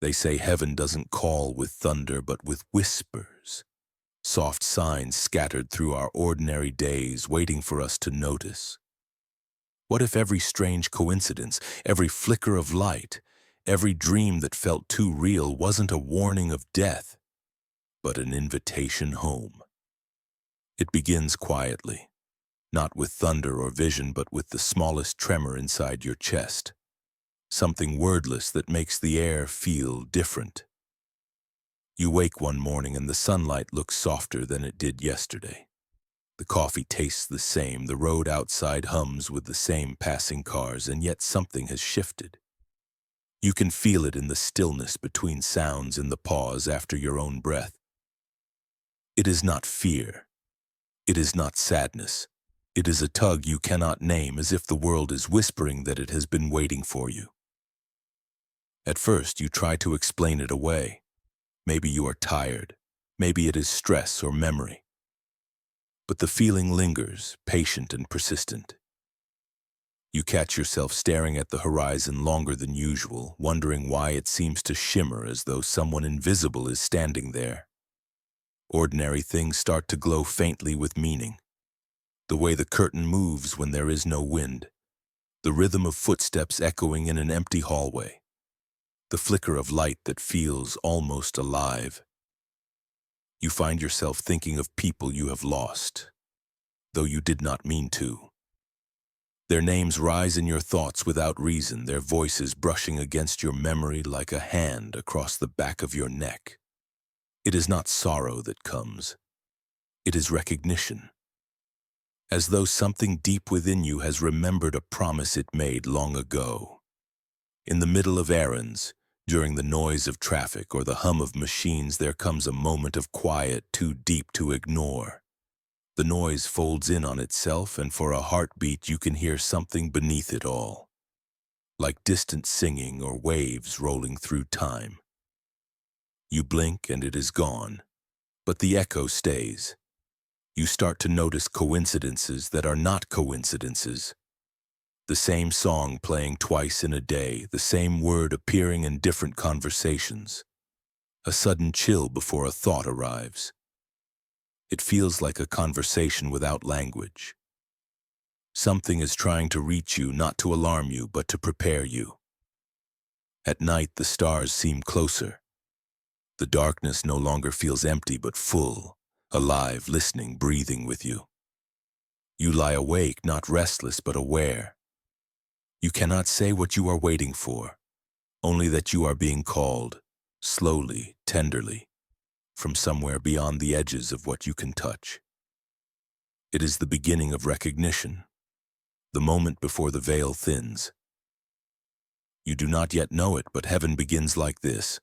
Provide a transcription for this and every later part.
They say heaven doesn't call with thunder but with whispers, soft signs scattered through our ordinary days waiting for us to notice. What if every strange coincidence, every flicker of light, every dream that felt too real wasn't a warning of death, but an invitation home? It begins quietly, not with thunder or vision, but with the smallest tremor inside your chest, something wordless that makes the air feel different. You wake one morning and the sunlight looks softer than it did yesterday. The coffee tastes the same, the road outside hums with the same passing cars, and yet something has shifted. You can feel it in the stillness between sounds, in the pause after your own breath. It is not fear. It is not sadness. It is a tug you cannot name, as if the world is whispering that it has been waiting for you. At first, you try to explain it away. Maybe you are tired. Maybe it is stress or memory. But the feeling lingers, patient and persistent. You catch yourself staring at the horizon longer than usual, wondering why it seems to shimmer as though someone invisible is standing there. Ordinary things start to glow faintly with meaning. The way the curtain moves when there is no wind, the rhythm of footsteps echoing in an empty hallway, the flicker of light that feels almost alive. You find yourself thinking of people you have lost, though you did not mean to. Their names rise in your thoughts without reason, their voices brushing against your memory like a hand across the back of your neck. It is not sorrow that comes. It is recognition. As though something deep within you has remembered a promise it made long ago. In the middle of errands, during the noise of traffic or the hum of machines, there comes a moment of quiet too deep to ignore. The noise folds in on itself, and for a heartbeat you can hear something beneath it all, like distant singing or waves rolling through time. You blink and it is gone, but the echo stays. You start to notice coincidences that are not coincidences. The same song playing twice in a day, the same word appearing in different conversations. A sudden chill before a thought arrives. It feels like a conversation without language. Something is trying to reach you, not to alarm you, but to prepare you. At night, the stars seem closer. The darkness no longer feels empty, but full, alive, listening, breathing with you. You lie awake, not restless, but aware. You cannot say what you are waiting for, only that you are being called, slowly, tenderly, from somewhere beyond the edges of what you can touch. It is the beginning of recognition, the moment before the veil thins. You do not yet know it, but heaven begins like this.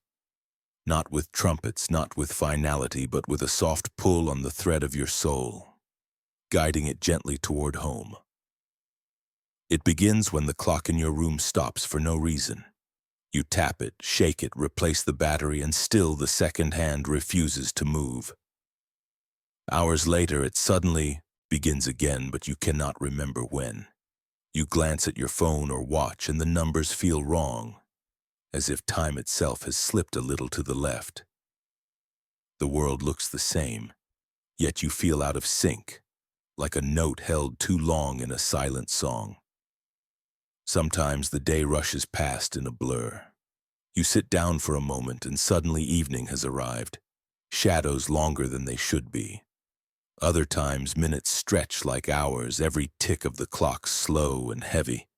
Not with trumpets, not with finality, but with a soft pull on the thread of your soul, guiding it gently toward home. It begins when the clock in your room stops for no reason. You tap it, shake it, replace the battery, and still the second hand refuses to move. Hours later, it suddenly begins again, but you cannot remember when. You glance at your phone or watch, and the numbers feel wrong, as if time itself has slipped a little to the left. The world looks the same, yet you feel out of sync, like a note held too long in a silent song. Sometimes the day rushes past in a blur. You sit down for a moment and suddenly evening has arrived, shadows longer than they should be. Other times minutes stretch like hours, every tick of the clock slow and heavy,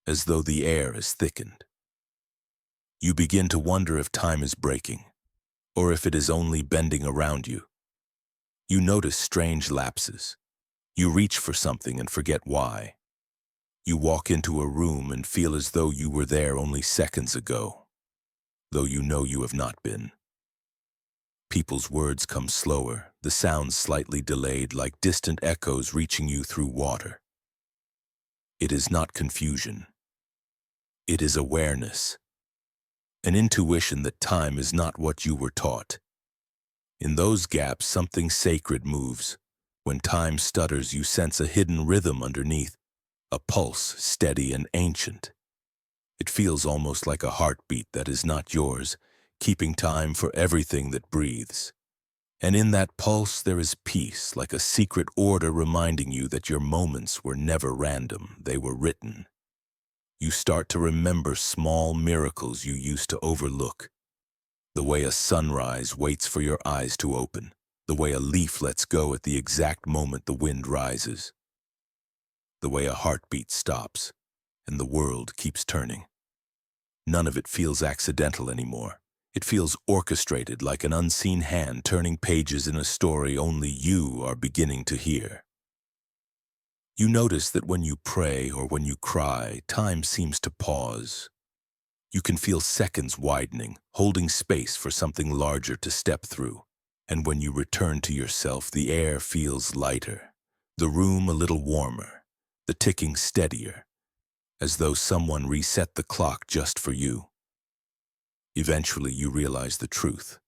as though the air has thickened. You begin to wonder if time is breaking, or if it is only bending around you. You notice strange lapses. You reach for something and forget why. You walk into a room and feel as though you were there only seconds ago, though you know you have not been. People's words come slower, the sounds slightly delayed, like distant echoes reaching you through water. It is not confusion. It is awareness. An intuition that time is not what you were taught. In those gaps, something sacred moves. When time stutters, you sense a hidden rhythm underneath, a pulse steady and ancient. It feels almost like a heartbeat that is not yours, keeping time for everything that breathes. And in that pulse there is peace, like a secret order reminding you that your moments were never random, they were written. You start to remember small miracles you used to overlook. The way a sunrise waits for your eyes to open, the way a leaf lets go at the exact moment the wind rises, the way a heartbeat stops and the world keeps turning. None of it feels accidental anymore. It feels orchestrated, like an unseen hand turning pages in a story only you are beginning to hear. You notice that when you pray or when you cry, time seems to pause. You can feel seconds widening, holding space for something larger to step through. And when you return to yourself, the air feels lighter, the room a little warmer, the ticking steadier, as though someone reset the clock just for you. Eventually, you realize the truth.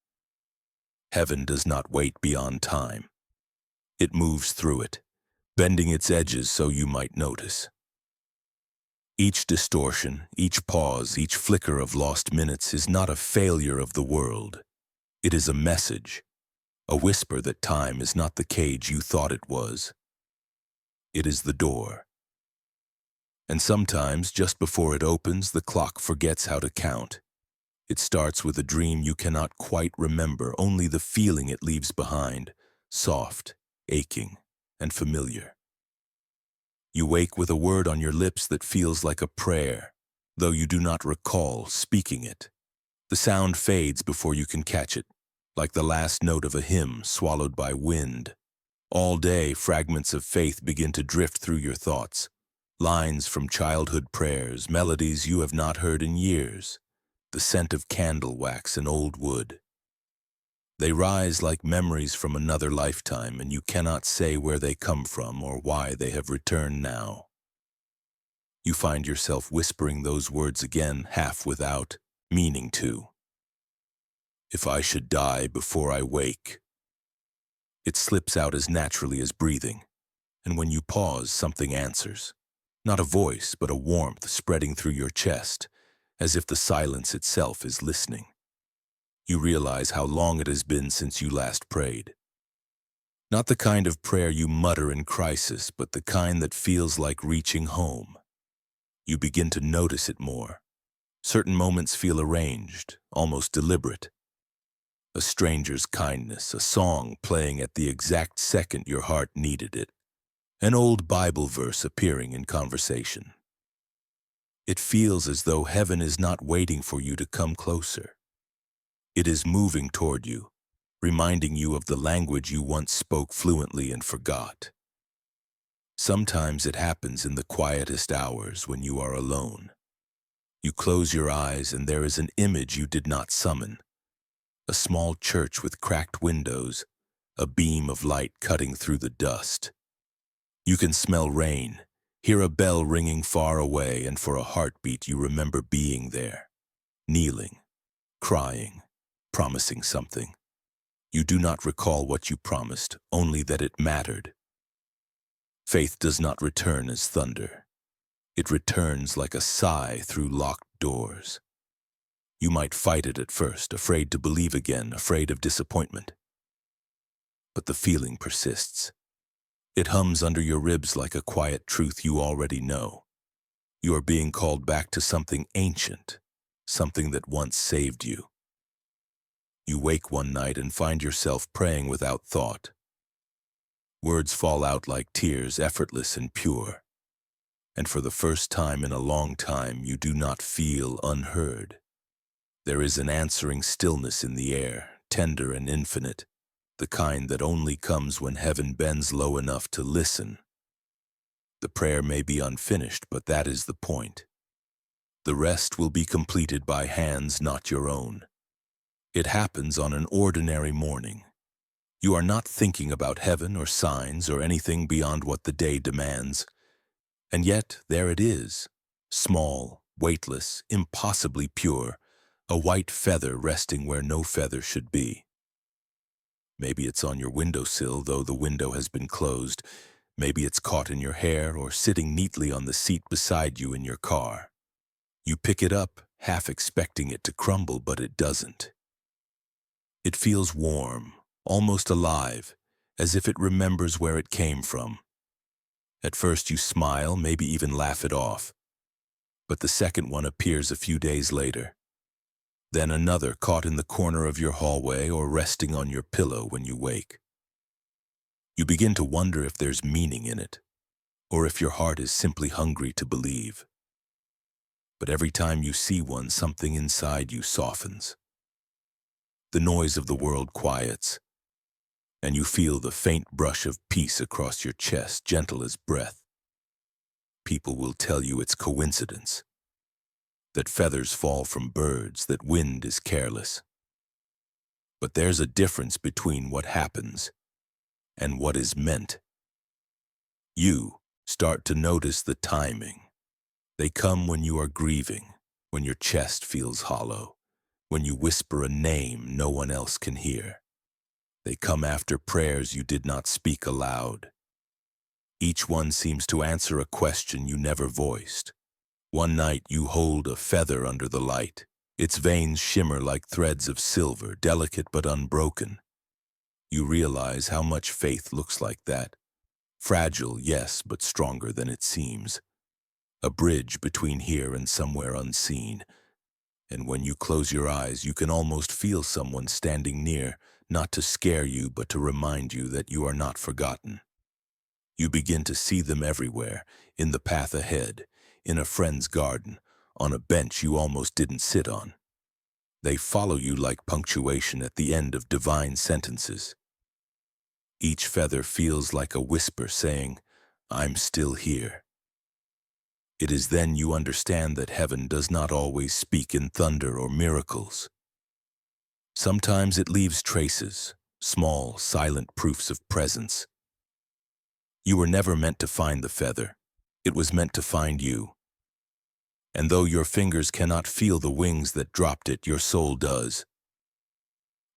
Heaven does not wait beyond time. It moves through it, bending its edges so you might notice. Each distortion, each pause, each flicker of lost minutes is not a failure of the world. It is a message, a whisper that time is not the cage you thought it was. It is the door. And sometimes, just before it opens, the clock forgets how to count. It starts with a dream you cannot quite remember, only the feeling it leaves behind, soft, aching, and familiar. You wake with a word on your lips that feels like a prayer, though you do not recall speaking it. The sound fades before you can catch it, like the last note of a hymn swallowed by wind. All day, fragments of faith begin to drift through your thoughts, lines from childhood prayers, melodies you have not heard in years, the scent of candle wax and old wood. They rise like memories from another lifetime, and you cannot say where they come from or why they have returned now. You find yourself whispering those words again, half without meaning to. If I should die before I wake. It slips out as naturally as breathing, and when you pause, something answers. Not a voice, but a warmth spreading through your chest, as if the silence itself is listening. You realize how long it has been since you last prayed. Not the kind of prayer you mutter in crisis, but the kind that feels like reaching home. You begin to notice it more. Certain moments feel arranged, almost deliberate. A stranger's kindness, a song playing at the exact second your heart needed it, an old Bible verse appearing in conversation. It feels as though heaven is not waiting for you to come closer. It is moving toward you, reminding you of the language you once spoke fluently and forgot. Sometimes it happens in the quietest hours when you are alone. You close your eyes and there is an image you did not summon. A small church with cracked windows, a beam of light cutting through the dust. You can smell rain, hear a bell ringing far away, and for a heartbeat you remember being there, kneeling, crying, promising something. You do not recall what you promised, only that it mattered. Faith does not return as thunder. It returns like a sigh through locked doors. You might fight it at first, afraid to believe again, afraid of disappointment. But the feeling persists. It hums under your ribs like a quiet truth you already know. You are being called back to something ancient, something that once saved you. You wake one night and find yourself praying without thought. Words fall out like tears, effortless and pure. And for the first time in a long time, you do not feel unheard. There is an answering stillness in the air, tender and infinite, the kind that only comes when heaven bends low enough to listen. The prayer may be unfinished, but that is the point. The rest will be completed by hands not your own. It happens on an ordinary morning. You are not thinking about heaven or signs or anything beyond what the day demands. And yet, there it is, small, weightless, impossibly pure, a white feather resting where no feather should be. Maybe it's on your windowsill, though the window has been closed. Maybe it's caught in your hair or sitting neatly on the seat beside you in your car. You pick it up, half expecting it to crumble, but it doesn't. It feels warm, almost alive, as if it remembers where it came from. At first you smile, maybe even laugh it off, but the second one appears a few days later. Then another caught in the corner of your hallway or resting on your pillow when you wake. You begin to wonder if there's meaning in it, or if your heart is simply hungry to believe. But every time you see one, something inside you softens. The noise of the world quiets, and you feel the faint brush of peace across your chest, gentle as breath. People will tell you it's coincidence, that feathers fall from birds, that wind is careless. But there's a difference between what happens and what is meant. You start to notice the timing. They come when you are grieving, when your chest feels hollow, when you whisper a name no one else can hear. They come after prayers you did not speak aloud. Each one seems to answer a question you never voiced. One night you hold a feather under the light. Its veins shimmer like threads of silver, delicate but unbroken. You realize how much faith looks like that. Fragile, yes, but stronger than it seems. A bridge between here and somewhere unseen. And when you close your eyes, you can almost feel someone standing near, not to scare you, but to remind you that you are not forgotten. You begin to see them everywhere, in the path ahead, in a friend's garden, on a bench you almost didn't sit on. They follow you like punctuation at the end of divine sentences. Each feather feels like a whisper saying, "I'm still here." It is then you understand that heaven does not always speak in thunder or miracles. Sometimes it leaves traces, small, silent proofs of presence. You were never meant to find the feather. It was meant to find you. And though your fingers cannot feel the wings that dropped it, your soul does.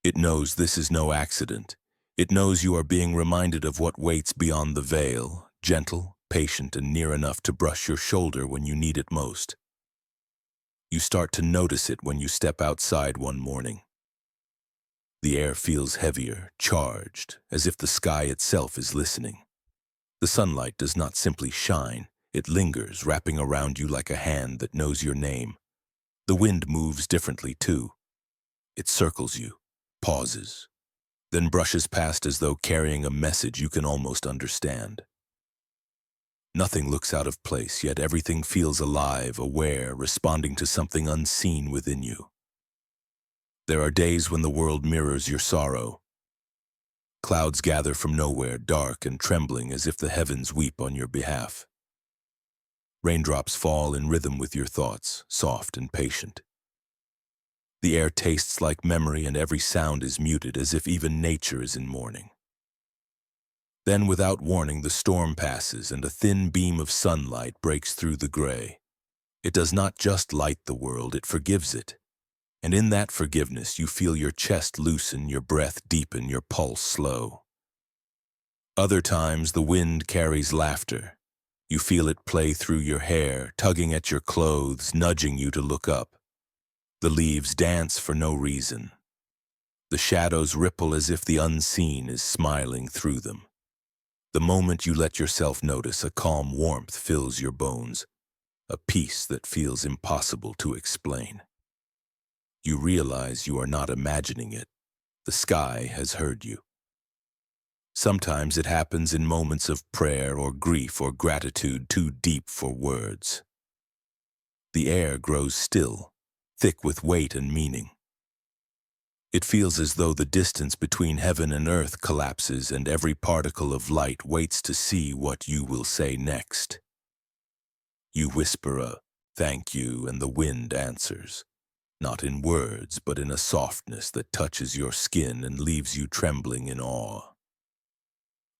It knows this is no accident. It knows you are being reminded of what waits beyond the veil, gentle, patient, and near enough to brush your shoulder when you need it most. You start to notice it when you step outside one morning. The air feels heavier, charged, as if the sky itself is listening. The sunlight does not simply shine, it lingers, wrapping around you like a hand that knows your name. The wind moves differently too. It circles you, pauses, then brushes past as though carrying a message you can almost understand. Nothing looks out of place, yet everything feels alive, aware, responding to something unseen within you. There are days when the world mirrors your sorrow. Clouds gather from nowhere, dark and trembling as if the heavens weep on your behalf. Raindrops fall in rhythm with your thoughts, soft and patient. The air tastes like memory and every sound is muted as if even nature is in mourning. Then, without warning, the storm passes and a thin beam of sunlight breaks through the gray. It does not just light the world, it forgives it. And in that forgiveness, you feel your chest loosen, your breath deepen, your pulse slow. Other times, the wind carries laughter. You feel it play through your hair, tugging at your clothes, nudging you to look up. The leaves dance for no reason. The shadows ripple as if the unseen is smiling through them. The moment you let yourself notice, a calm warmth fills your bones, a peace that feels impossible to explain. You realize you are not imagining it. The sky has heard you. Sometimes it happens in moments of prayer or grief or gratitude too deep for words. The air grows still, thick with weight and meaning. It feels as though the distance between heaven and earth collapses and every particle of light waits to see what you will say next. You whisper a "thank you" and the wind answers. Not in words, but in a softness that touches your skin and leaves you trembling in awe.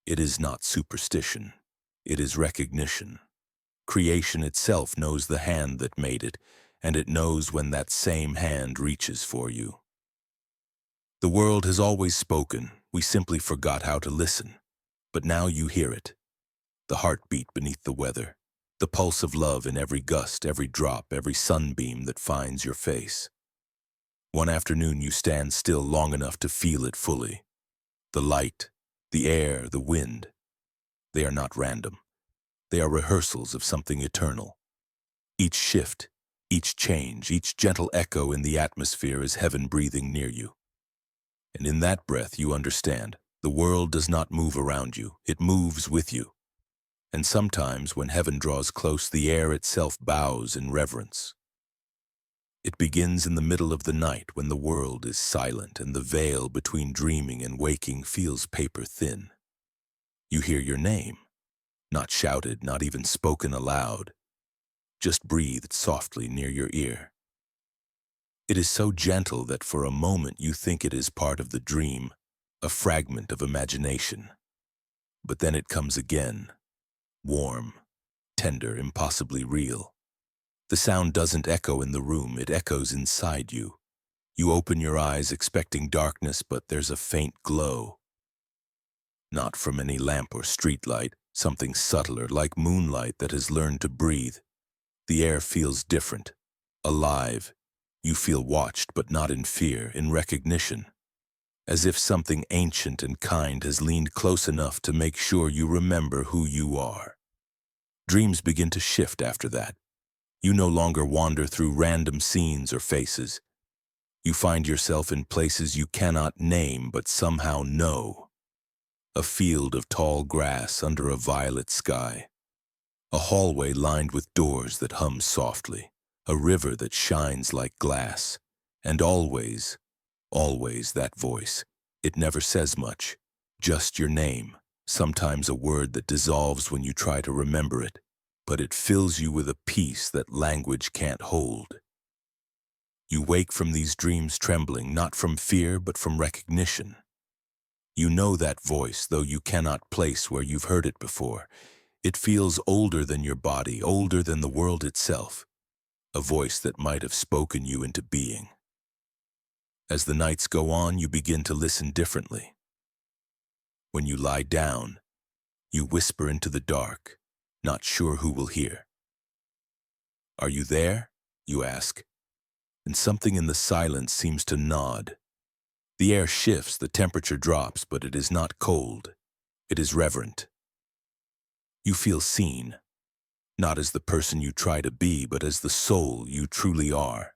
It is not superstition. It is recognition. Creation itself knows the hand that made it, and it knows when that same hand reaches for you. The world has always spoken. We simply forgot how to listen. But now you hear it. The heartbeat beneath the weather. The pulse of love in every gust, every drop, every sunbeam that finds your face. One afternoon you stand still long enough to feel it fully. The light, the air, the wind, they are not random. They are rehearsals of something eternal. Each shift, each change, each gentle echo in the atmosphere is heaven breathing near you. And in that breath you understand, the world does not move around you, it moves with you. And sometimes when heaven draws close, the air itself bows in reverence. It begins in the middle of the night when the world is silent and the veil between dreaming and waking feels paper thin. You hear your name, not shouted, not even spoken aloud, just breathed softly near your ear. It is so gentle that for a moment you think it is part of the dream, a fragment of imagination. But then it comes again, warm, tender, impossibly real. The sound doesn't echo in the room, it echoes inside you. You open your eyes expecting darkness, but there's a faint glow. Not from any lamp or street light, something subtler, like moonlight that has learned to breathe. The air feels different, alive. You feel watched, but not in fear, in recognition. As if something ancient and kind has leaned close enough to make sure you remember who you are. Dreams begin to shift after that. You no longer wander through random scenes or faces. You find yourself in places you cannot name but somehow know. A field of tall grass under a violet sky. A hallway lined with doors that hum softly. A river that shines like glass. And always, always that voice. It never says much, just your name. Sometimes a word that dissolves when you try to remember it. But it fills you with a peace that language can't hold. You wake from these dreams trembling, not from fear, but from recognition. You know that voice, though you cannot place where you've heard it before. It feels older than your body, older than the world itself. A voice that might have spoken you into being. As the nights go on, you begin to listen differently. When you lie down, you whisper into the dark, not sure who will hear. "Are you there?" you ask, and something in the silence seems to nod. The air shifts, the temperature drops, but it is not cold. It is reverent. You feel seen, not as the person you try to be, but as the soul you truly are.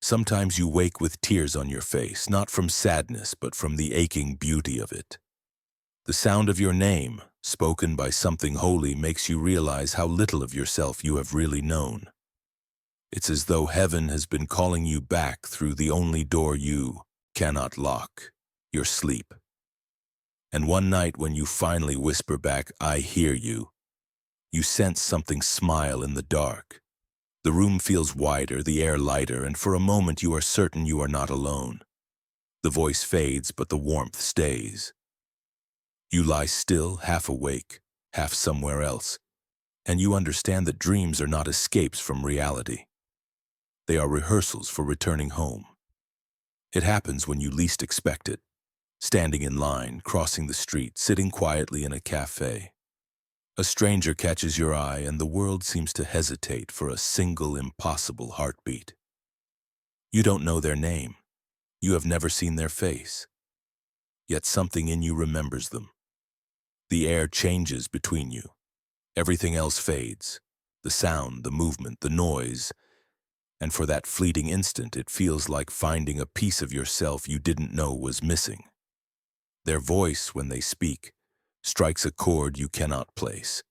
Sometimes you wake with tears on your face, not from sadness, but from the aching beauty of it. The sound of your name, spoken by something holy, makes you realize how little of yourself you have really known. It's as though heaven has been calling you back through the only door you cannot lock, your sleep. And one night when you finally whisper back, "I hear you," you sense something smile in the dark. The room feels wider, the air lighter, and for a moment you are certain you are not alone. The voice fades, but the warmth stays. You lie still, half awake, half somewhere else, and you understand that dreams are not escapes from reality. They are rehearsals for returning home. It happens when you least expect it, standing in line, crossing the street, sitting quietly in a cafe. A stranger catches your eye and the world seems to hesitate for a single impossible heartbeat. You don't know their name. You have never seen their face. Yet something in you remembers them. The air changes between you. Everything else fades. The sound, the movement, the noise. And for that fleeting instant, it feels like finding a piece of yourself you didn't know was missing. Their voice, when they speak, strikes a chord you cannot place.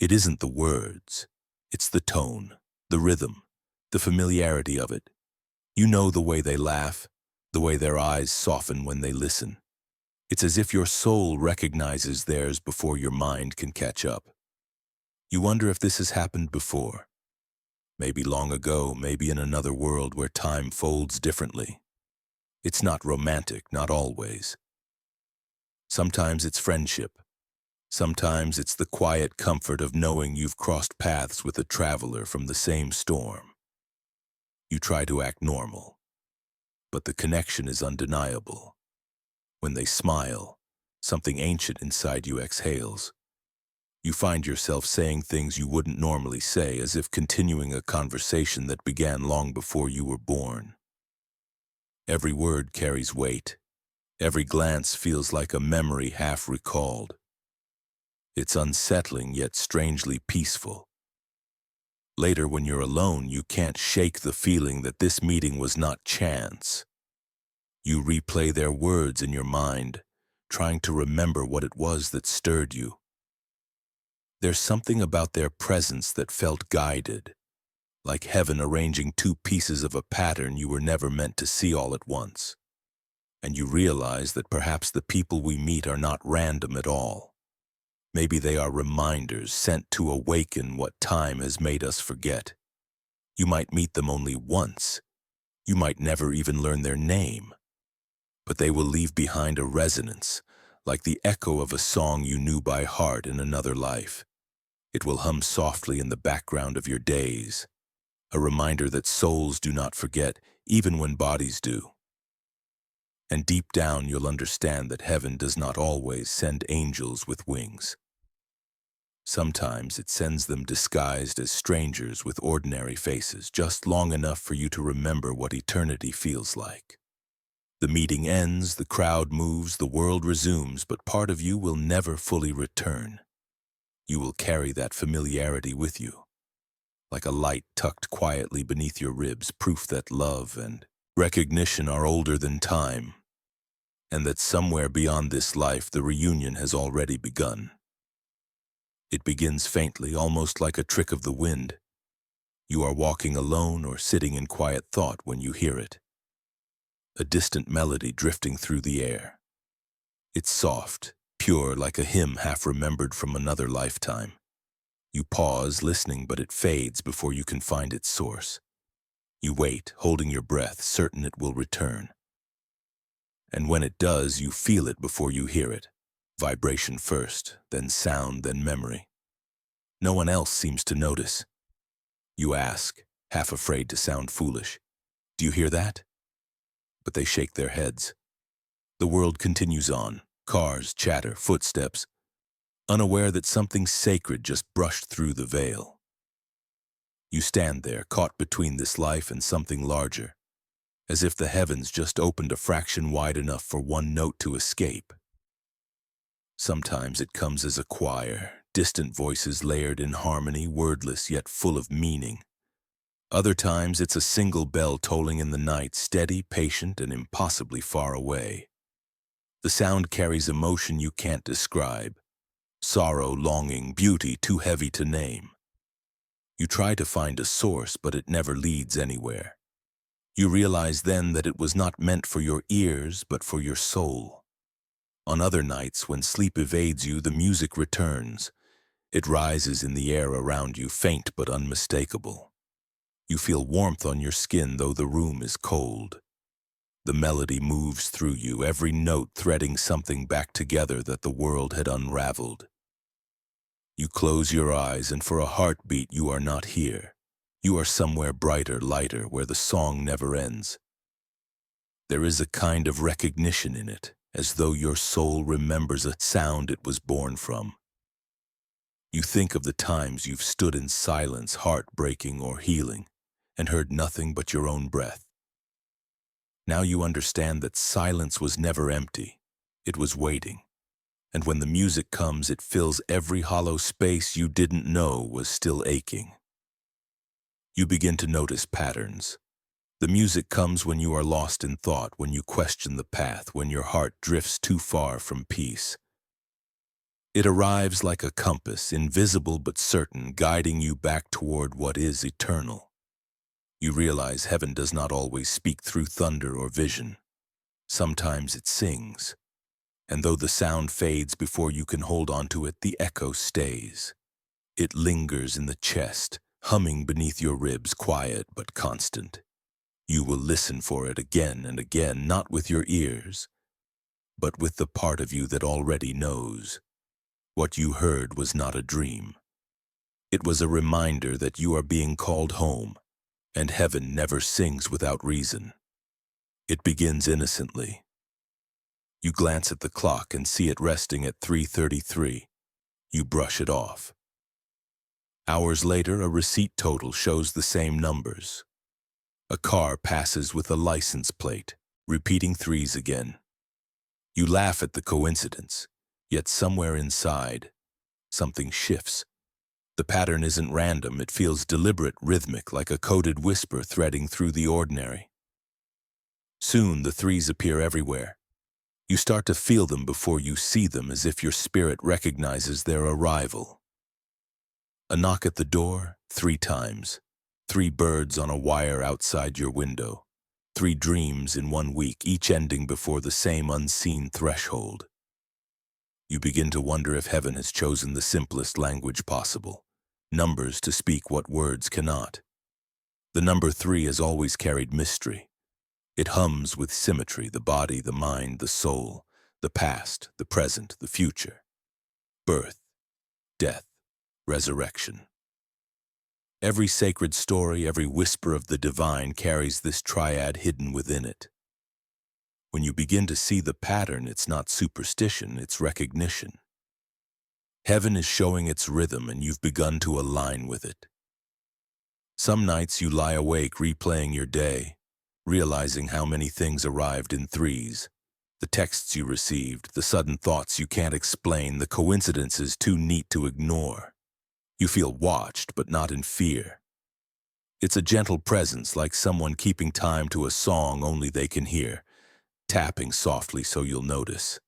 It isn't the words. It's the tone, the rhythm, the familiarity of it. You know the way they laugh, the way their eyes soften when they listen. It's as if your soul recognizes theirs before your mind can catch up. You wonder if this has happened before. Maybe long ago, maybe in another world where time folds differently. It's not romantic, not always. Sometimes it's friendship. Sometimes it's the quiet comfort of knowing you've crossed paths with a traveler from the same storm. You try to act normal, but the connection is undeniable. When they smile, something ancient inside you exhales. You find yourself saying things you wouldn't normally say, as if continuing a conversation that began long before you were born. Every word carries weight. Every glance feels like a memory half recalled. It's unsettling yet strangely peaceful. Later, when you're alone, you can't shake the feeling that this meeting was not chance. You replay their words in your mind, trying to remember what it was that stirred you. There's something about their presence that felt guided, like heaven arranging two pieces of a pattern you were never meant to see all at once. And you realize that perhaps the people we meet are not random at all. Maybe they are reminders sent to awaken what time has made us forget. You might meet them only once. You might never even learn their name. But they will leave behind a resonance, like the echo of a song you knew by heart in another life. It will hum softly in the background of your days, a reminder that souls do not forget, even when bodies do. And deep down you'll understand that heaven does not always send angels with wings. Sometimes it sends them disguised as strangers with ordinary faces, just long enough for you to remember what eternity feels like. The meeting ends, the crowd moves, the world resumes, but part of you will never fully return. You will carry that familiarity with you, like a light tucked quietly beneath your ribs, proof that love and recognition are older than time, and that somewhere beyond this life the reunion has already begun. It begins faintly, almost like a trick of the wind. You are walking alone or sitting in quiet thought when you hear it. A distant melody drifting through the air. It's soft, pure, like a hymn half remembered from another lifetime. You pause, listening, but it fades before you can find its source. You wait, holding your breath, certain it will return. And when it does, you feel it before you hear it. Vibration first, then sound, then memory. No one else seems to notice. You ask, half afraid to sound foolish, "Do you hear that?" But they shake their heads. The world continues on, cars, chatter, footsteps, unaware that something sacred just brushed through the veil. You stand there, caught between this life and something larger, as if the heavens just opened a fraction wide enough for one note to escape. Sometimes it comes as a choir, distant voices layered in harmony, wordless yet full of meaning. Other times it's a single bell tolling in the night, steady, patient, and impossibly far away. The sound carries emotion you can't describe. Sorrow, longing, beauty too heavy to name. You try to find a source, but it never leads anywhere. You realize then that it was not meant for your ears, but for your soul. On other nights, when sleep evades you, the music returns. It rises in the air around you, faint but unmistakable. You feel warmth on your skin, though the room is cold. The melody moves through you, every note threading something back together that the world had unraveled. You close your eyes, and for a heartbeat you are not here. You are somewhere brighter, lighter, where the song never ends. There is a kind of recognition in it, as though your soul remembers a sound it was born from. You think of the times you've stood in silence, heartbreaking or healing, and heard nothing but your own breath. Now you understand that silence was never empty. It was waiting. And when the music comes, it fills every hollow space you didn't know was still aching. You begin to notice patterns. The music comes when you are lost in thought, when you question the path, when your heart drifts too far from peace. It arrives like a compass, invisible but certain, guiding you back toward what is eternal. You realize heaven does not always speak through thunder or vision. Sometimes it sings. And though the sound fades before you can hold on to it, the echo stays. It lingers in the chest, humming beneath your ribs, quiet but constant. You will listen for it again and again, not with your ears, but with the part of you that already knows. What you heard was not a dream. It was a reminder that you are being called home, and heaven never sings without reason. It begins innocently. You glance at the clock and see it resting at 3:33. You brush it off. Hours later, a receipt total shows the same numbers. A car passes with a license plate. repeating threes again. You laugh at the coincidence, yet somewhere inside, something shifts. The pattern isn't random, it feels deliberate, rhythmic, like a coded whisper threading through the ordinary. Soon the threes appear everywhere. You start to feel them before you see them, as if your spirit recognizes their arrival. A knock at the door, 3 times. 3 birds on a wire outside your window. 3 dreams in 1 week, each ending before the same unseen threshold. You begin to wonder if heaven has chosen the simplest language possible. Numbers to speak what words cannot. The number 3 has always carried mystery. It hums with symmetry, the body, the mind, the soul, the past, the present, the future. Birth, death, resurrection. Every sacred story, every whisper of the divine carries this triad hidden within it. When you begin to see the pattern, it's not superstition, it's recognition. Heaven is showing its rhythm, and you've begun to align with it. Some nights you lie awake replaying your day, realizing how many things arrived in threes. The texts you received, the sudden thoughts you can't explain, the coincidences too neat to ignore. You feel watched, but not in fear. It's a gentle presence, like someone keeping time to a song only they can hear, tapping softly so you'll notice.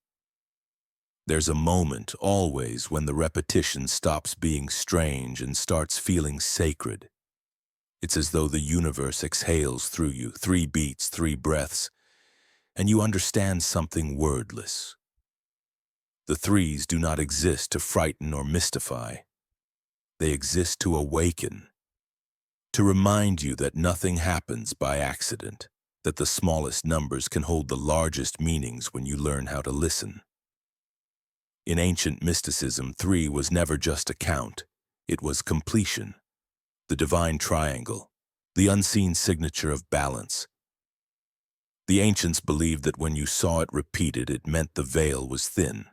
There's a moment, always, when the repetition stops being strange and starts feeling sacred. It's as though the universe exhales through you, 3 beats, 3 breaths, and you understand something wordless. The threes do not exist to frighten or mystify. They exist to awaken, to remind you that nothing happens by accident, that the smallest numbers can hold the largest meanings when you learn how to listen. In ancient mysticism, 3 was never just a count, it was completion, the divine triangle, the unseen signature of balance. The ancients believed that when you saw it repeated, it meant the veil was thin,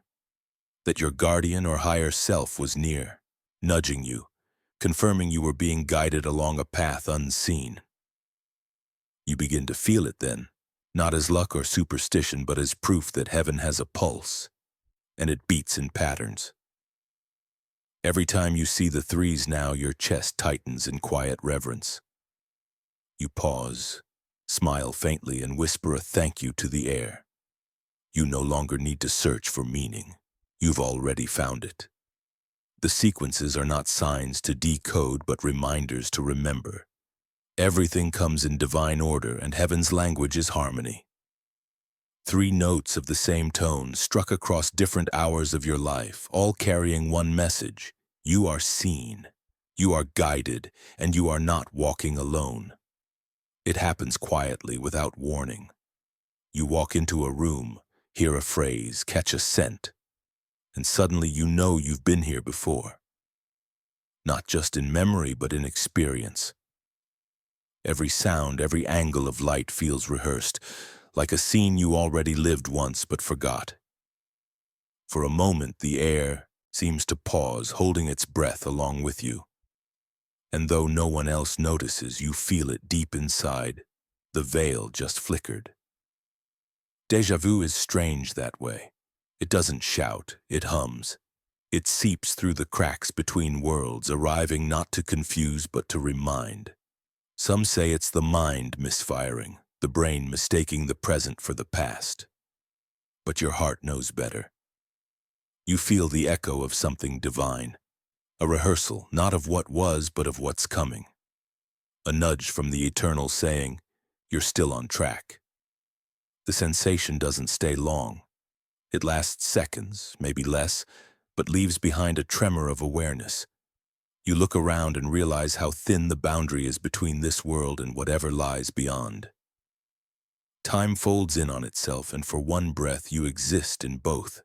that your guardian or higher self was near, nudging you, confirming you were being guided along a path unseen. You begin to feel it then, not as luck or superstition, but as proof that heaven has a pulse, and it beats in patterns. Every time you see the threes now, your chest tightens in quiet reverence. You pause, smile faintly, and whisper a thank you to the air. You no longer need to search for meaning. You've already found it. The sequences are not signs to decode, but reminders to remember. Everything comes in divine order, and heaven's language is harmony. 3 notes of the same tone struck across different hours of your life, all carrying one message. You are seen, you are guided, and you are not walking alone. It happens quietly, without warning. You walk into a room, hear a phrase, catch a scent, and suddenly you know you've been here before. Not just in memory, but in experience. Every sound, every angle of light feels rehearsed, like a scene you already lived once but forgot. For a moment, the air seems to pause, holding its breath along with you. And though no one else notices, you feel it deep inside. The veil just flickered. Déjà vu is strange that way. It doesn't shout, it hums. It seeps through the cracks between worlds, arriving not to confuse but to remind. Some say it's the mind misfiring, the brain mistaking the present for the past. But your heart knows better. You feel the echo of something divine, a rehearsal not of what was but of what's coming. A nudge from the eternal saying, you're still on track. The sensation doesn't stay long. It lasts seconds, maybe less, but leaves behind a tremor of awareness. You look around and realize how thin the boundary is between this world and whatever lies beyond. Time folds in on itself, and for one breath you exist in both.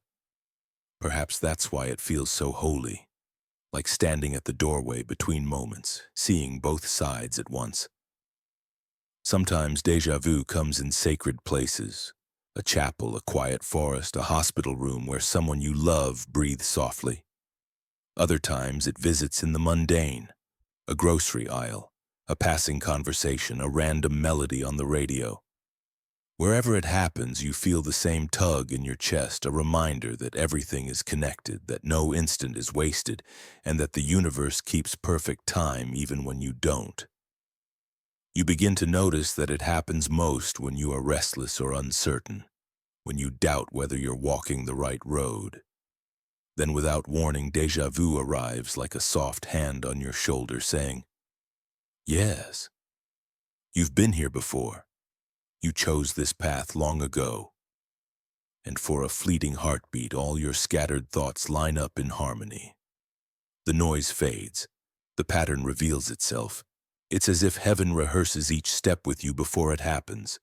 Perhaps that's why it feels so holy, like standing at the doorway between moments, seeing both sides at once. Sometimes déjà vu comes in sacred places, a chapel, a quiet forest, a hospital room where someone you love breathes softly. Other times it visits in the mundane, a grocery aisle, a passing conversation, a random melody on the radio. Wherever it happens, you feel the same tug in your chest, a reminder that everything is connected, that no instant is wasted, and that the universe keeps perfect time even when you don't. You begin to notice that it happens most when you are restless or uncertain, when you doubt whether you're walking the right road. Then without warning, déjà vu arrives like a soft hand on your shoulder saying, "Yes, you've been here before. You chose this path long ago." And for a fleeting heartbeat, all your scattered thoughts line up in harmony. The noise fades. The pattern reveals itself. It's as if heaven rehearses each step with you before it happens,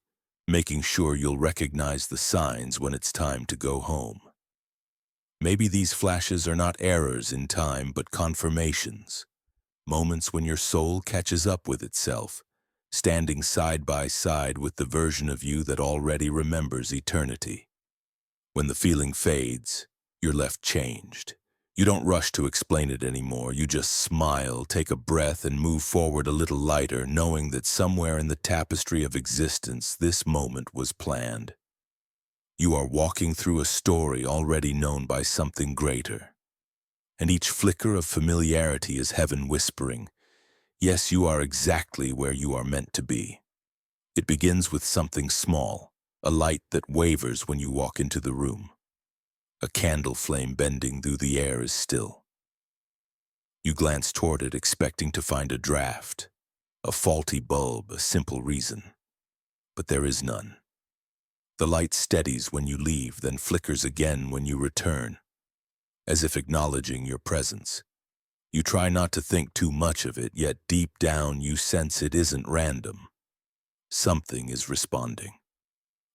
making sure you'll recognize the signs when it's time to go home. Maybe these flashes are not errors in time, but confirmations. Moments when your soul catches up with itself, standing side by side with the version of you that already remembers eternity. When the feeling fades, you're left changed. You don't rush to explain it anymore. You just smile, take a breath, and move forward a little lighter, knowing that somewhere in the tapestry of existence, this moment was planned. You are walking through a story already known by something greater. And each flicker of familiarity is heaven whispering, "Yes, you are exactly where you are meant to be." It begins with something small, a light that wavers when you walk into the room. A candle flame bending through the air is still. You glance toward it, expecting to find a draft, a faulty bulb, a simple reason. But there is none. The light steadies when you leave, then flickers again when you return, as if acknowledging your presence. You try not to think too much of it, yet deep down you sense it isn't random. Something is responding.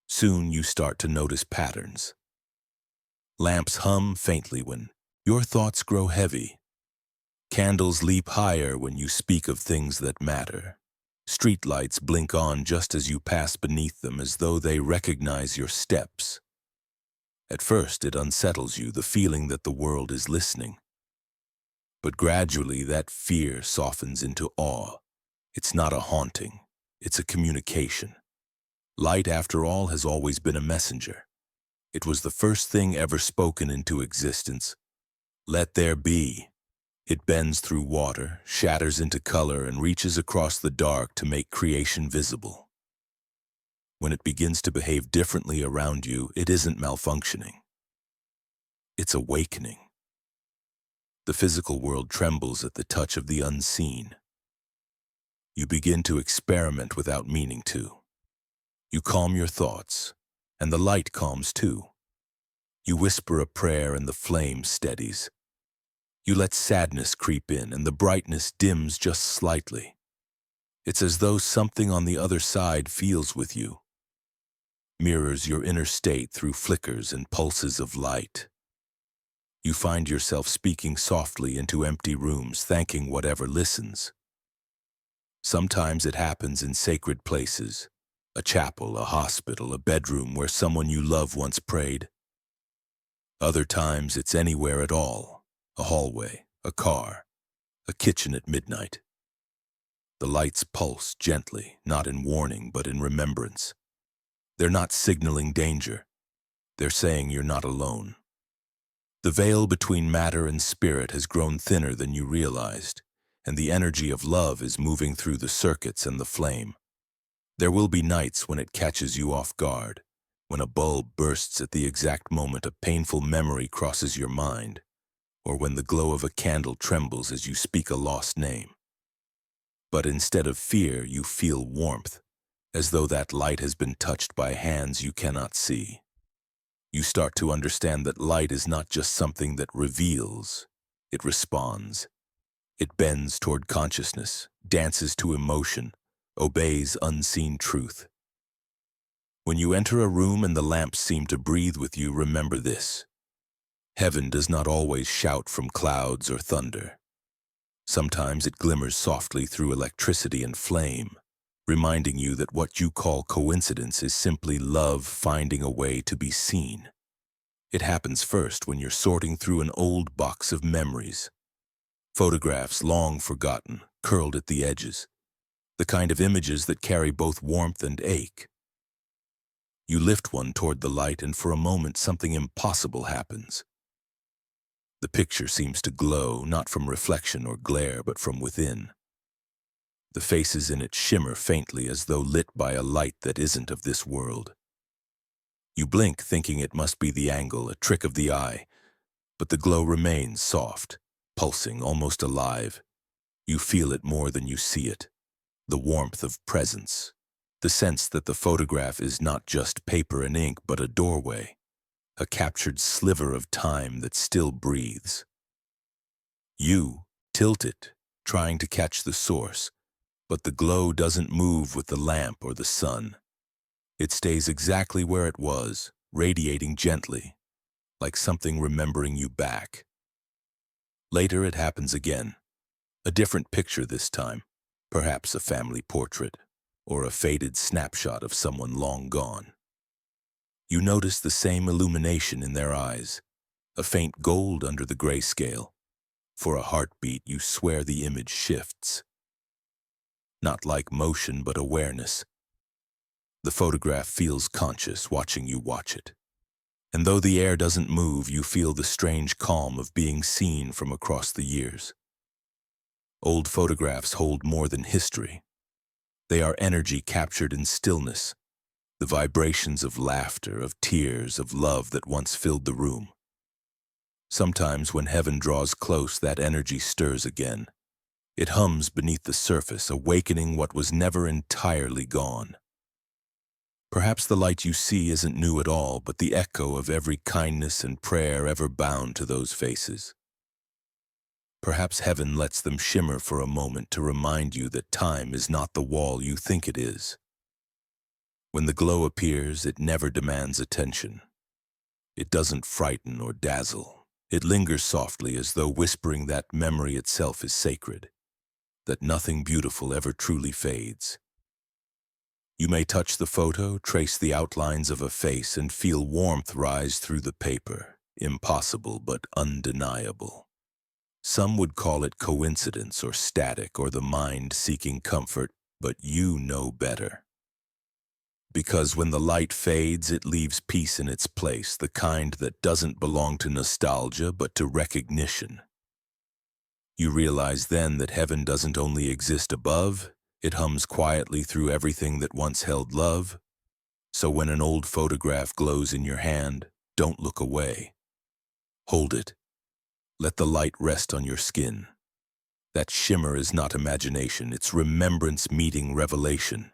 Soon you start to notice patterns. Lamps hum faintly when your thoughts grow heavy. Candles leap higher when you speak of things that matter. Streetlights blink on just as you pass beneath them, as though they recognize your steps. At first, it unsettles you, the feeling that the world is listening. But gradually, that fear softens into awe. It's not a haunting, it's a communication. Light, after all, has always been a messenger. It was the first thing ever spoken into existence. Let there be. It bends through water, shatters into color, and reaches across the dark to make creation visible. When it begins to behave differently around you, it isn't malfunctioning. It's awakening. The physical world trembles at the touch of the unseen. You begin to experiment without meaning to. You calm your thoughts, and the light calms too. You whisper a prayer and the flame steadies. You let sadness creep in and the brightness dims just slightly. It's as though something on the other side feels with you, mirrors your inner state through flickers and pulses of light. You find yourself speaking softly into empty rooms, thanking whatever listens. Sometimes it happens in sacred places, a chapel, a hospital, a bedroom where someone you love once prayed. Other times it's anywhere at all, a hallway, a car, a kitchen at midnight. The lights pulse gently, not in warning, but in remembrance. They're not signaling danger. They're saying you're not alone. The veil between matter and spirit has grown thinner than you realized, and the energy of love is moving through the circuits and the flame. There will be nights when it catches you off guard, when a bulb bursts at the exact moment a painful memory crosses your mind, or when the glow of a candle trembles as you speak a lost name. But instead of fear, you feel warmth, as though that light has been touched by hands you cannot see. You start to understand that light is not just something that reveals, it responds. It bends toward consciousness, dances to emotion, obeys unseen truth. When you enter a room and the lamps seem to breathe with you, remember this. Heaven does not always shout from clouds or thunder. Sometimes it glimmers softly through electricity and flame, reminding you that what you call coincidence is simply love finding a way to be seen. It happens first when you're sorting through an old box of memories. Photographs long forgotten, curled at the edges. The kind of images that carry both warmth and ache. You lift one toward the light, and for a moment something impossible happens. The picture seems to glow, not from reflection or glare, but from within. The faces in it shimmer faintly as though lit by a light that isn't of this world. You blink, thinking it must be the angle, a trick of the eye, but the glow remains soft, pulsing, almost alive. You feel it more than you see it, the warmth of presence, the sense that the photograph is not just paper and ink, but a doorway, a captured sliver of time that still breathes. You tilt it, trying to catch the source, but the glow doesn't move with the lamp or the sun. It stays exactly where it was, radiating gently, like something remembering you back. Later it happens again. A different picture this time, perhaps a family portrait, or a faded snapshot of someone long gone. You notice the same illumination in their eyes, a faint gold under the grayscale. For a heartbeat, you swear the image shifts. Not like motion, but awareness. The photograph feels conscious, watching you watch it. And though the air doesn't move, you feel the strange calm of being seen from across the years. Old photographs hold more than history. They are energy captured in stillness, the vibrations of laughter, of tears, of love that once filled the room. Sometimes when heaven draws close, that energy stirs again. It hums beneath the surface, awakening what was never entirely gone. Perhaps the light you see isn't new at all, but the echo of every kindness and prayer ever bound to those faces. Perhaps heaven lets them shimmer for a moment to remind you that time is not the wall you think it is. When the glow appears, it never demands attention. It doesn't frighten or dazzle. It lingers softly, as though whispering that memory itself is sacred, that nothing beautiful ever truly fades. You may touch the photo, trace the outlines of a face, and feel warmth rise through the paper, impossible but undeniable. Some would call it coincidence or static or the mind seeking comfort, but you know better. Because when the light fades, it leaves peace in its place, the kind that doesn't belong to nostalgia but to recognition. You realize then that heaven doesn't only exist above, it hums quietly through everything that once held love. So when an old photograph glows in your hand, don't look away. Hold it. Let the light rest on your skin. That shimmer is not imagination, it's remembrance meeting revelation.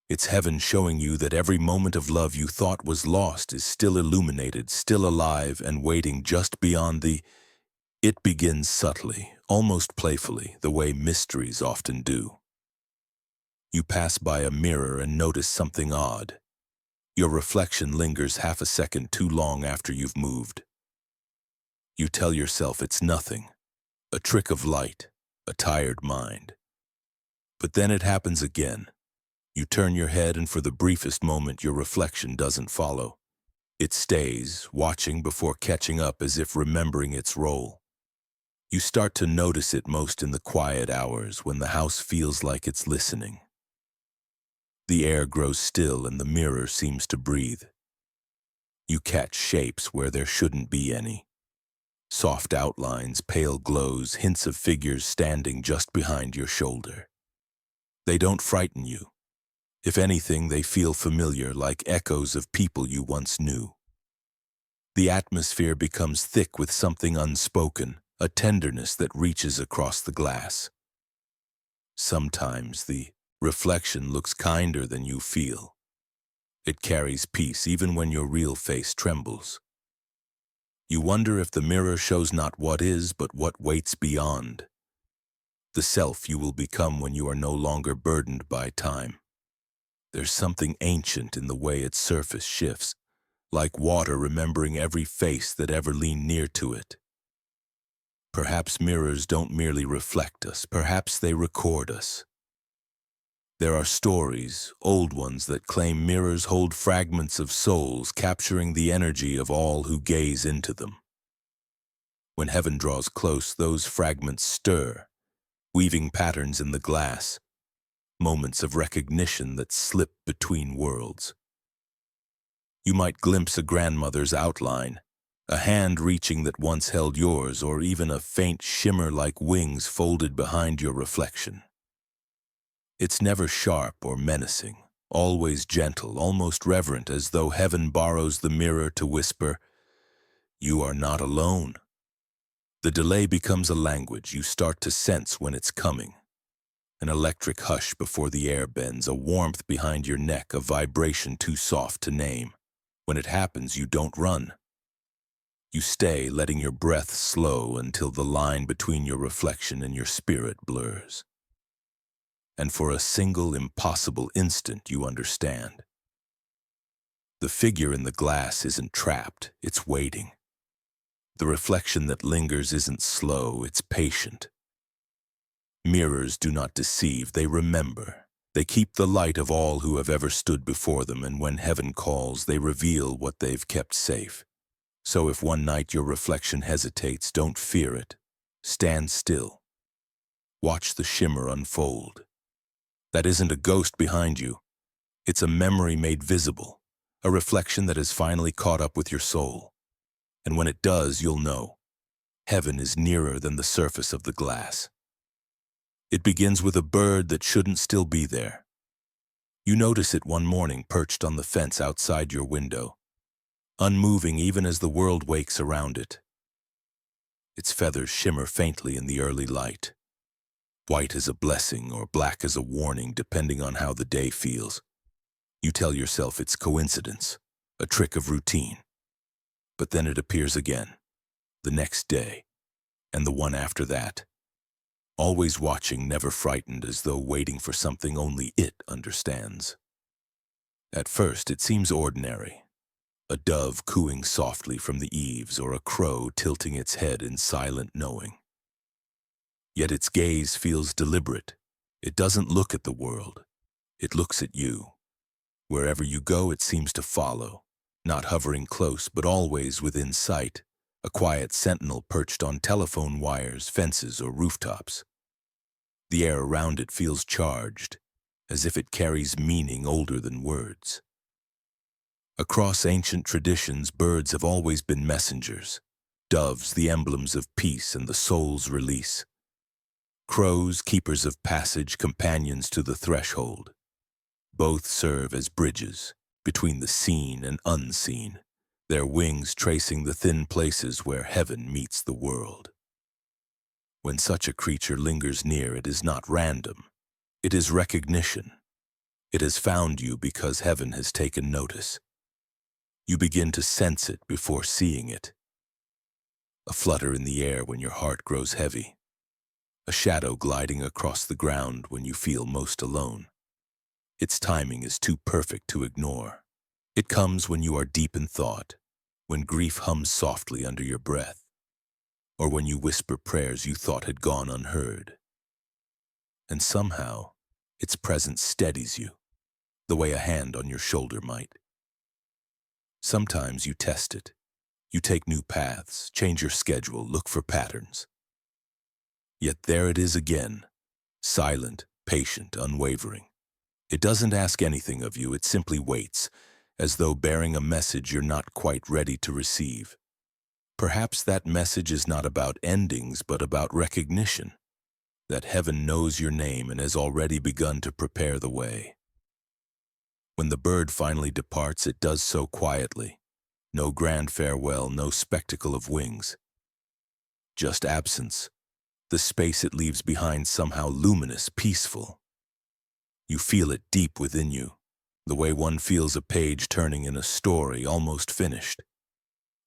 It's heaven showing you that every moment of love you thought was lost is still illuminated, still alive, and waiting just beyond the... It begins subtly, almost playfully, the way mysteries often do. You pass by a mirror and notice something odd. Your reflection lingers half a second too long after you've moved. You tell yourself it's nothing, a trick of light, a tired mind. But then it happens again. You turn your head, and for the briefest moment your reflection doesn't follow. It stays, watching before catching up, as if remembering its role. You start to notice it most in the quiet hours when the house feels like it's listening. The air grows still and the mirror seems to breathe. You catch shapes where there shouldn't be any. Soft outlines, pale glows, hints of figures standing just behind your shoulder. They don't frighten you. If anything, they feel familiar, like echoes of people you once knew. The atmosphere becomes thick with something unspoken, a tenderness that reaches across the glass. Sometimes the reflection looks kinder than you feel. It carries peace even when your real face trembles. You wonder if the mirror shows not what is, but what waits beyond. The self you will become when you are no longer burdened by time. There's something ancient in the way its surface shifts, like water remembering every face that ever leaned near to it. Perhaps mirrors don't merely reflect us, perhaps they record us. There are stories, old ones, that claim mirrors hold fragments of souls, capturing the energy of all who gaze into them. When heaven draws close, those fragments stir, weaving patterns in the glass, moments of recognition that slip between worlds. You might glimpse a grandmother's outline, a hand reaching that once held yours, or even a faint shimmer like wings folded behind your reflection. It's never sharp or menacing, always gentle, almost reverent, as though heaven borrows the mirror to whisper, "You are not alone." The delay becomes a language you start to sense when it's coming. An electric hush before the air bends, a warmth behind your neck, a vibration too soft to name. When it happens, you don't run. You stay, letting your breath slow until the line between your reflection and your spirit blurs. And for a single impossible instant, you understand. The figure in the glass isn't trapped, it's waiting. The reflection that lingers isn't slow, it's patient. Mirrors do not deceive, they remember. They keep the light of all who have ever stood before them, and when heaven calls, they reveal what they've kept safe. So if one night your reflection hesitates, don't fear it. Stand still. Watch the shimmer unfold. That isn't a ghost behind you. It's a memory made visible, a reflection that has finally caught up with your soul. And when it does, you'll know. Heaven is nearer than the surface of the glass. It begins with a bird that shouldn't still be there. You notice it one morning perched on the fence outside your window, unmoving even as the world wakes around it. Its feathers shimmer faintly in the early light, white as a blessing or black as a warning, depending on how the day feels. You tell yourself it's coincidence, a trick of routine. But then it appears again, the next day, and the one after that. Always watching, never frightened, as though waiting for something only it understands. At first, it seems ordinary. A dove cooing softly from the eaves, or a crow tilting its head in silent knowing. Yet its gaze feels deliberate. It doesn't look at the world. It looks at you. Wherever you go, it seems to follow, not hovering close, but always within sight, a quiet sentinel perched on telephone wires, fences, or rooftops. The air around it feels charged, as if it carries meaning older than words. Across ancient traditions, birds have always been messengers, doves the emblems of peace and the soul's release. Crows, keepers of passage, companions to the threshold. Both serve as bridges between the seen and unseen, their wings tracing the thin places where heaven meets the world. When such a creature lingers near, it is not random. It is recognition. It has found you because heaven has taken notice. You begin to sense it before seeing it. A flutter in the air when your heart grows heavy. A shadow gliding across the ground when you feel most alone. Its timing is too perfect to ignore. It comes when you are deep in thought, when grief hums softly under your breath, or when you whisper prayers you thought had gone unheard. And somehow, its presence steadies you, the way a hand on your shoulder might. Sometimes you test it. You take new paths, change your schedule, look for patterns. Yet there it is again, silent, patient, unwavering. It doesn't ask anything of you, it simply waits, as though bearing a message you're not quite ready to receive. Perhaps that message is not about endings, but about recognition, that heaven knows your name and has already begun to prepare the way. When the bird finally departs, it does so quietly. No grand farewell, no spectacle of wings. Just absence. The space it leaves behind somehow luminous, peaceful. You feel it deep within you, the way one feels a page turning in a story almost finished.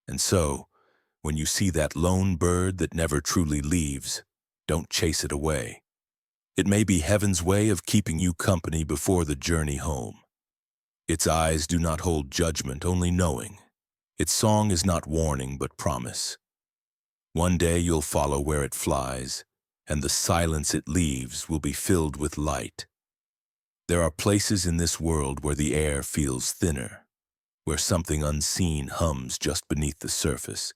And so, when you see that lone bird that never truly leaves, don't chase it away. It may be heaven's way of keeping you company before the journey home. Its eyes do not hold judgment, only knowing. Its song is not warning, but promise. One day you'll follow where it flies, and the silence it leaves will be filled with light. There are places in this world where the air feels thinner, where something unseen hums just beneath the surface.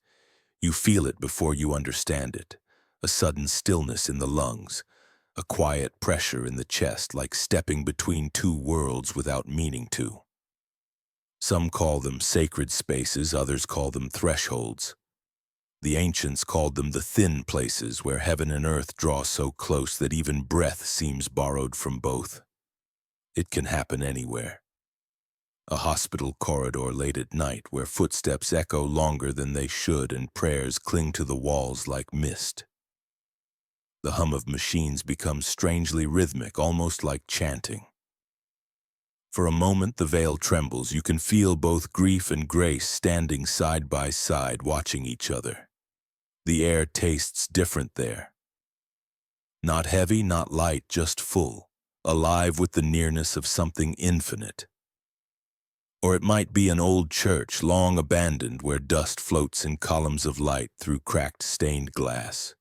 You feel it before you understand it, a sudden stillness in the lungs, a quiet pressure in the chest, like stepping between two worlds without meaning to. Some call them sacred spaces, others call them thresholds. The ancients called them the thin places where heaven and earth draw so close that even breath seems borrowed from both. It can happen anywhere. A hospital corridor late at night where footsteps echo longer than they should and prayers cling to the walls like mist. The hum of machines becomes strangely rhythmic, almost like chanting. For a moment the veil trembles. You can feel both grief and grace standing side by side, watching each other. The air tastes different there. Not heavy, not light, just full, alive with the nearness of something infinite. Or it might be an old church, long abandoned, where dust floats in columns of light through cracked, stained glass.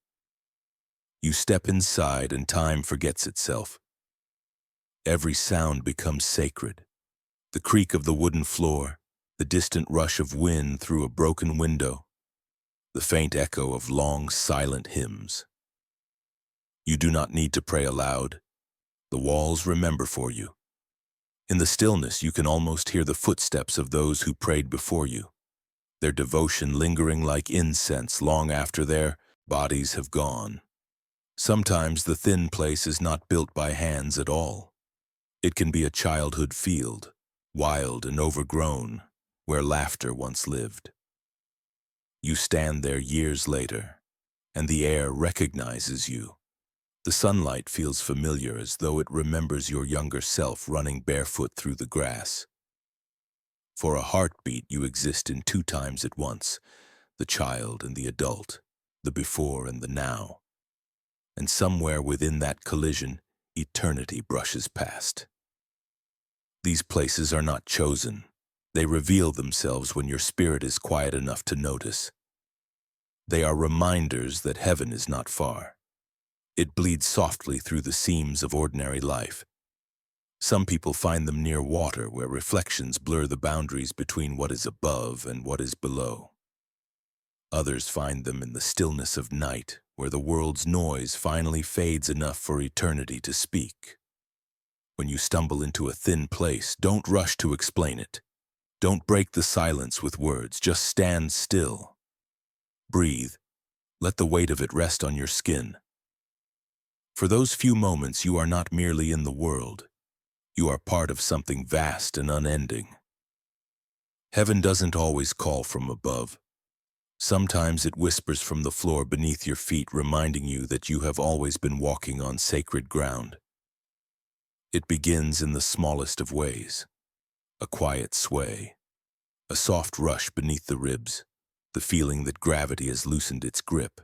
You step inside and time forgets itself. Every sound becomes sacred. The creak of the wooden floor, the distant rush of wind through a broken window, the faint echo of long, silent hymns. You do not need to pray aloud. The walls remember for you. In the stillness, you can almost hear the footsteps of those who prayed before you, their devotion lingering like incense long after their bodies have gone. Sometimes the thin place is not built by hands at all. It can be a childhood field, wild and overgrown, where laughter once lived. You stand there years later, and the air recognizes you. The sunlight feels familiar, as though it remembers your younger self running barefoot through the grass. For a heartbeat, you exist in two times at once, the child and the adult, the before and the now. And somewhere within that collision, eternity brushes past. These places are not chosen. They reveal themselves when your spirit is quiet enough to notice. They are reminders that heaven is not far. It bleeds softly through the seams of ordinary life. Some people find them near water, where reflections blur the boundaries between what is above and what is below. Others find them in the stillness of night, where the world's noise finally fades enough for eternity to speak. When you stumble into a thin place, don't rush to explain it. Don't break the silence with words, just stand still. Breathe. Let the weight of it rest on your skin. For those few moments, you are not merely in the world. You are part of something vast and unending. Heaven doesn't always call from above. Sometimes it whispers from the floor beneath your feet, reminding you that you have always been walking on sacred ground. It begins in the smallest of ways. A quiet sway, a soft rush beneath the ribs, the feeling that gravity has loosened its grip.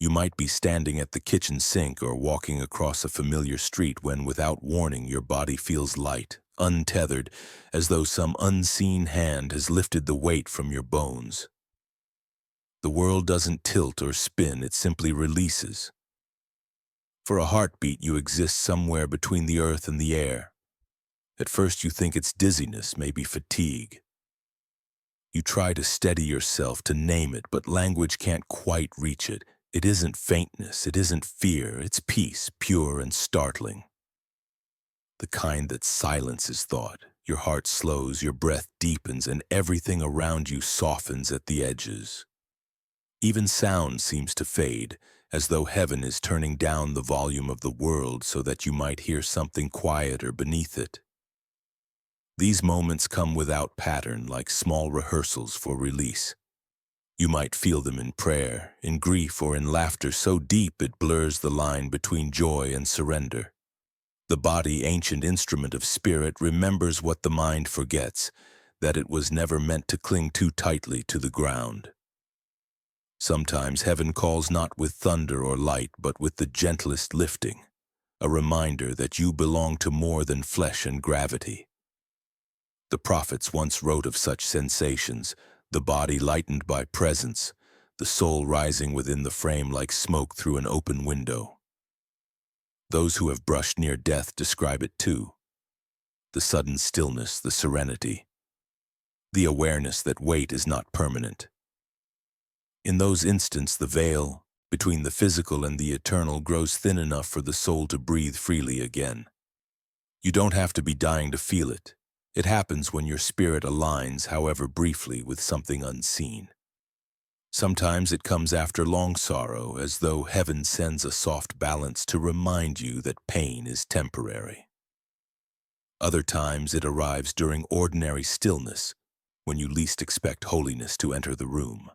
You might be standing at the kitchen sink or walking across a familiar street when, without warning, your body feels light, untethered, as though some unseen hand has lifted the weight from your bones. The world doesn't tilt or spin, it simply releases. For a heartbeat, you exist somewhere between the earth and the air. At first you think it's dizziness, maybe fatigue. You try to steady yourself, to name it, but language can't quite reach it. It isn't faintness, it isn't fear, it's peace, pure and startling. The kind that silences thought. Your heart slows, your breath deepens, and everything around you softens at the edges. Even sound seems to fade, as though heaven is turning down the volume of the world so that you might hear something quieter beneath it. These moments come without pattern, like small rehearsals for release. You might feel them in prayer, in grief, or in laughter so deep it blurs the line between joy and surrender. The body, ancient instrument of spirit, remembers what the mind forgets, that it was never meant to cling too tightly to the ground. Sometimes heaven calls not with thunder or light, but with the gentlest lifting, a reminder that you belong to more than flesh and gravity. The prophets once wrote of such sensations, the body lightened by presence, the soul rising within the frame like smoke through an open window. Those who have brushed near death describe it too. The sudden stillness, the serenity, the awareness that weight is not permanent. In those instants, the veil between the physical and the eternal grows thin enough for the soul to breathe freely again. You don't have to be dying to feel it. It happens when your spirit aligns, however briefly, with something unseen. Sometimes it comes after long sorrow, as though heaven sends a soft balance to remind you that pain is temporary. Other times it arrives during ordinary stillness, when you least expect holiness to enter the room.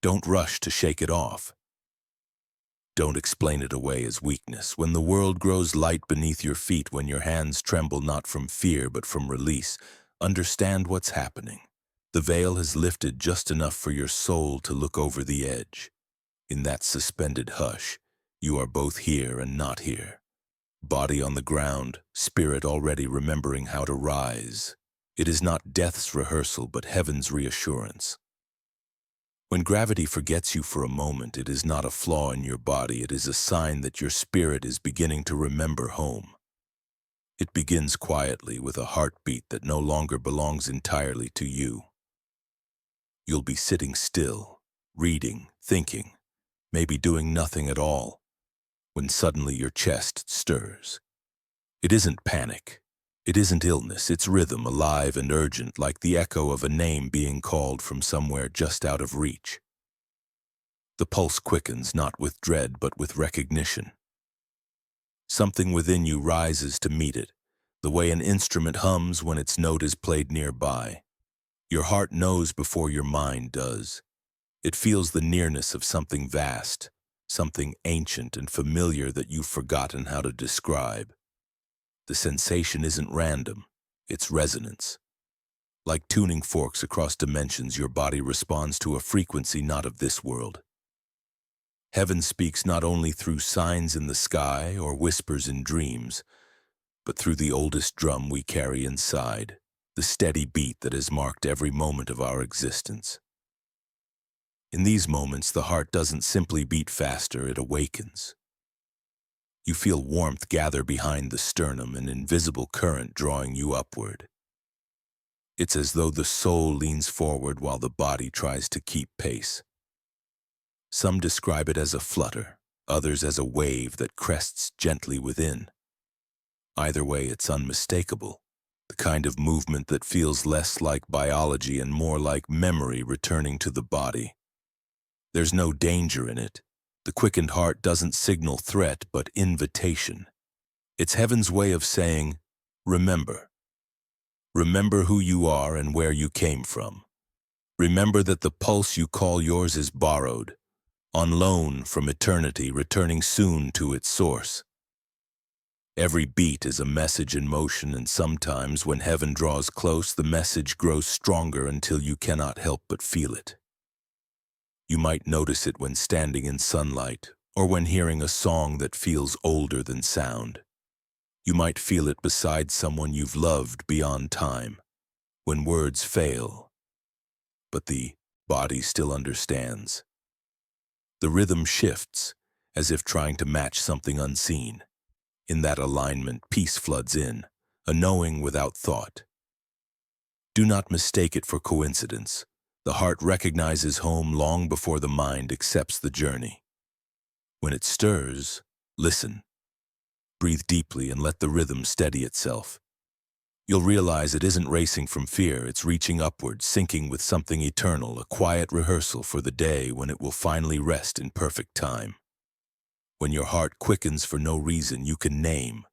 Don't rush to shake it off. Don't explain it away as weakness. When the world grows light beneath your feet, when your hands tremble not from fear but from release, understand what's happening. The veil has lifted just enough for your soul to look over the edge. In that suspended hush, you are both here and not here. Body on the ground, spirit already remembering how to rise. It is not death's rehearsal, but heaven's reassurance. When gravity forgets you for a moment, it is not a flaw in your body, it is a sign that your spirit is beginning to remember home. It begins quietly with a heartbeat that no longer belongs entirely to you. You'll be sitting still, reading, thinking, maybe doing nothing at all, when suddenly your chest stirs. It isn't panic. It isn't illness, it's rhythm, alive and urgent, like the echo of a name being called from somewhere just out of reach. The pulse quickens, not with dread, but with recognition. Something within you rises to meet it, the way an instrument hums when its note is played nearby. Your heart knows before your mind does. It feels the nearness of something vast, something ancient and familiar that you've forgotten how to describe. The sensation isn't random, it's resonance. Like tuning forks across dimensions, your body responds to a frequency not of this world. Heaven speaks not only through signs in the sky or whispers in dreams, but through the oldest drum we carry inside, the steady beat that has marked every moment of our existence. In these moments, the heart doesn't simply beat faster, it awakens. You feel warmth gather behind the sternum, an invisible current drawing you upward. It's as though the soul leans forward while the body tries to keep pace. Some describe it as a flutter, others as a wave that crests gently within. Either way, it's unmistakable, the kind of movement that feels less like biology and more like memory returning to the body. There's no danger in it. The quickened heart doesn't signal threat, but invitation. It's heaven's way of saying, remember. Remember who you are and where you came from. Remember that the pulse you call yours is borrowed, on loan from eternity, returning soon to its source. Every beat is a message in motion, and sometimes when heaven draws close, the message grows stronger until you cannot help but feel it. You might notice it when standing in sunlight, or when hearing a song that feels older than sound. You might feel it beside someone you've loved beyond time, when words fail, but the body still understands. The rhythm shifts, as if trying to match something unseen. In that alignment, peace floods in, a knowing without thought. Do not mistake it for coincidence. The heart recognizes home long before the mind accepts the journey. When it stirs, listen. Breathe deeply and let the rhythm steady itself. You'll realize it isn't racing from fear, it's reaching upward, syncing with something eternal, a quiet rehearsal for the day when it will finally rest in perfect time. When your heart quickens for no reason, you can name,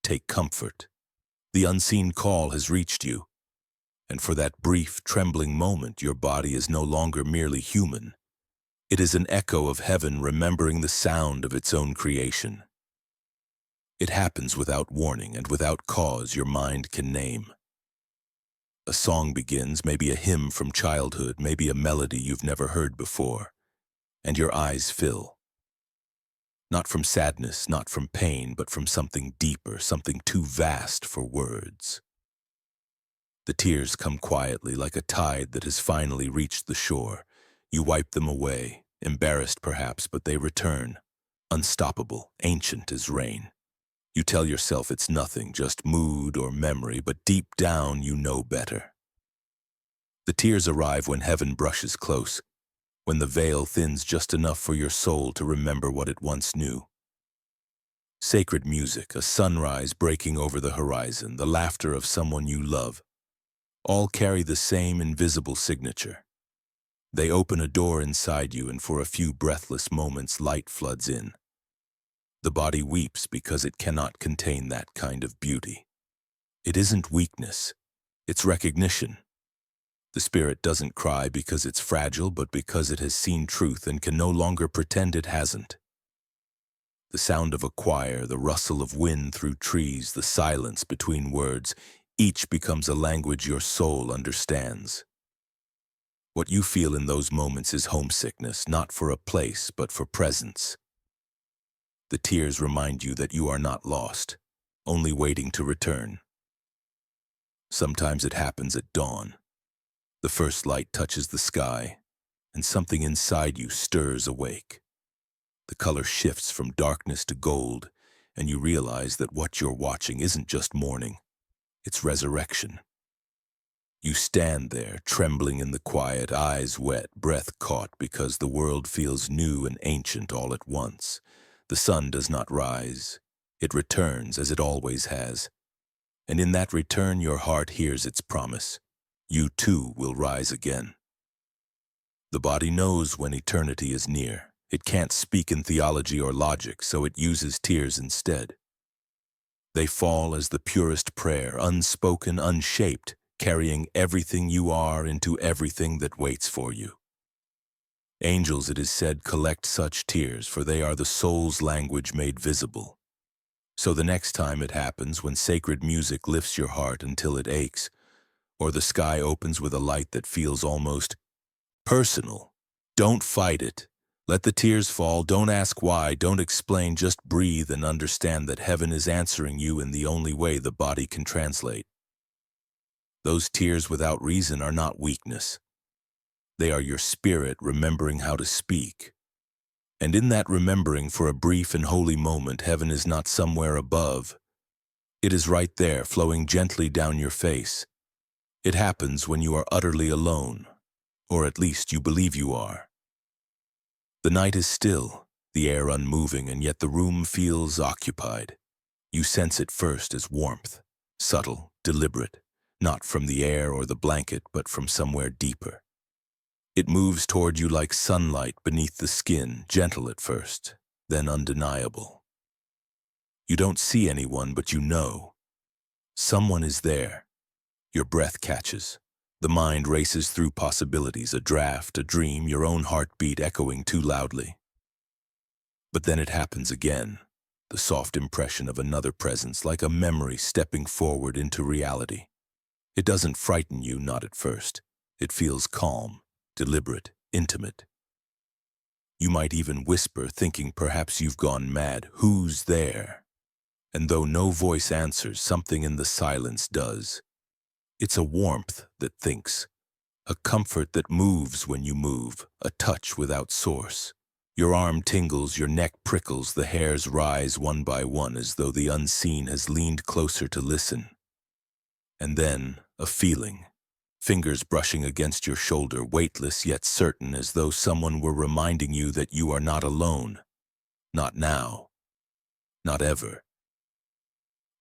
take comfort. The unseen call has reached you. And for that brief, trembling moment, your body is no longer merely human. It is an echo of heaven remembering the sound of its own creation. It happens without warning, and without cause your mind can name. A song begins, maybe a hymn from childhood, maybe a melody you've never heard before, and your eyes fill. Not from sadness, not from pain, but from something deeper, something too vast for words. The tears come quietly, like a tide that has finally reached the shore. You wipe them away, embarrassed perhaps, but they return, unstoppable, ancient as rain. You tell yourself it's nothing, just mood or memory, but deep down you know better. The tears arrive when heaven brushes close, when the veil thins just enough for your soul to remember what it once knew. Sacred music, a sunrise breaking over the horizon, the laughter of someone you love, all carry the same invisible signature. They open a door inside you, and for a few breathless moments light floods in. The body weeps because it cannot contain that kind of beauty. It isn't weakness, it's recognition. The spirit doesn't cry because it's fragile, but because it has seen truth and can no longer pretend it hasn't. The sound of a choir, the rustle of wind through trees, the silence between words, each becomes a language your soul understands. What you feel in those moments is homesickness, not for a place, but for presence. The tears remind you that you are not lost, only waiting to return. Sometimes it happens at dawn. The first light touches the sky, and something inside you stirs awake. The color shifts from darkness to gold, and you realize that what you're watching isn't just morning, it's resurrection. You stand there, trembling in the quiet, eyes wet, breath caught, because the world feels new and ancient all at once. The sun does not rise. It returns as it always has. And in that return, your heart hears its promise. You too will rise again. The body knows when eternity is near. It can't speak in theology or logic, so it uses tears instead. They fall as the purest prayer, unspoken, unshaped, carrying everything you are into everything that waits for you. Angels, it is said, collect such tears, for they are the soul's language made visible. So the next time it happens, when sacred music lifts your heart until it aches, or the sky opens with a light that feels almost personal, don't fight it. Let the tears fall, don't ask why, don't explain, just breathe and understand that heaven is answering you in the only way the body can translate. Those tears without reason are not weakness. They are your spirit remembering how to speak. And in that remembering, for a brief and holy moment, heaven is not somewhere above. It is right there, flowing gently down your face. It happens when you are utterly alone, or at least you believe you are. The night is still, the air unmoving, and yet the room feels occupied. You sense it first as warmth, subtle, deliberate, not from the air or the blanket, but from somewhere deeper. It moves toward you like sunlight beneath the skin, gentle at first, then undeniable. You don't see anyone, but you know. Someone is there. Your breath catches. The mind races through possibilities, a draft, a dream, your own heartbeat echoing too loudly. But then it happens again, the soft impression of another presence, like a memory stepping forward into reality. It doesn't frighten you, not at first. It feels calm, deliberate, intimate. You might even whisper, thinking perhaps you've gone mad, "Who's there?" And though no voice answers, something in the silence does. It's a warmth that thinks, a comfort that moves when you move, a touch without source. Your arm tingles, your neck prickles, the hairs rise one by one as though the unseen has leaned closer to listen. And then, a feeling, fingers brushing against your shoulder, weightless yet certain, as though someone were reminding you that you are not alone. Not now. Not ever.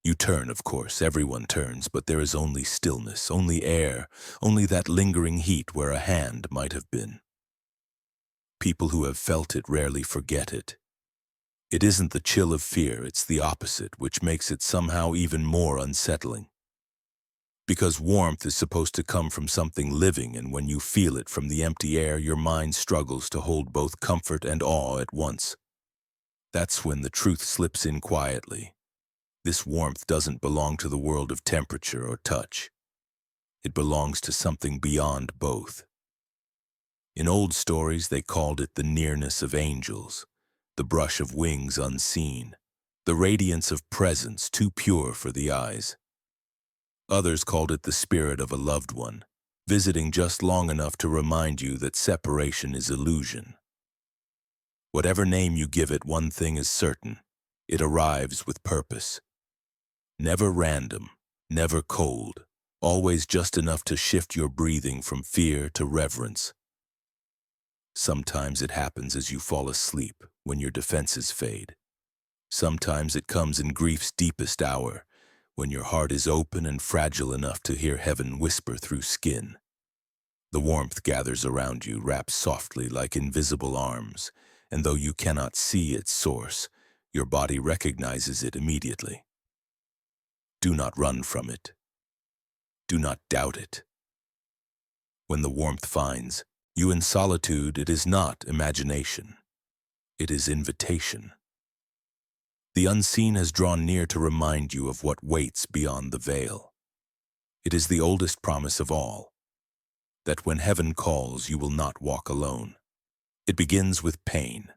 You turn, of course, everyone turns, but there is only stillness, only air, only that lingering heat where a hand might have been. People who have felt it rarely forget it. It isn't the chill of fear, it's the opposite, which makes it somehow even more unsettling. Because warmth is supposed to come from something living, and when you feel it from the empty air, your mind struggles to hold both comfort and awe at once. That's when the truth slips in quietly. This warmth doesn't belong to the world of temperature or touch. It belongs to something beyond both. In old stories, they called it the nearness of angels, the brush of wings unseen, the radiance of presence too pure for the eyes. Others called it the spirit of a loved one, visiting just long enough to remind you that separation is illusion. Whatever name you give it, one thing is certain: it arrives with purpose. Never random, never cold, always just enough to shift your breathing from fear to reverence. Sometimes it happens as you fall asleep, when your defenses fade. Sometimes it comes in grief's deepest hour, when your heart is open and fragile enough to hear heaven whisper through skin. The warmth gathers around you, wraps softly like invisible arms, and though you cannot see its source, your body recognizes it immediately. Do not run from it. Do not doubt it. When the warmth finds you in solitude, it is not imagination. It is invitation. The unseen has drawn near to remind you of what waits beyond the veil. It is the oldest promise of all, that when heaven calls, you will not walk alone. It begins with pain,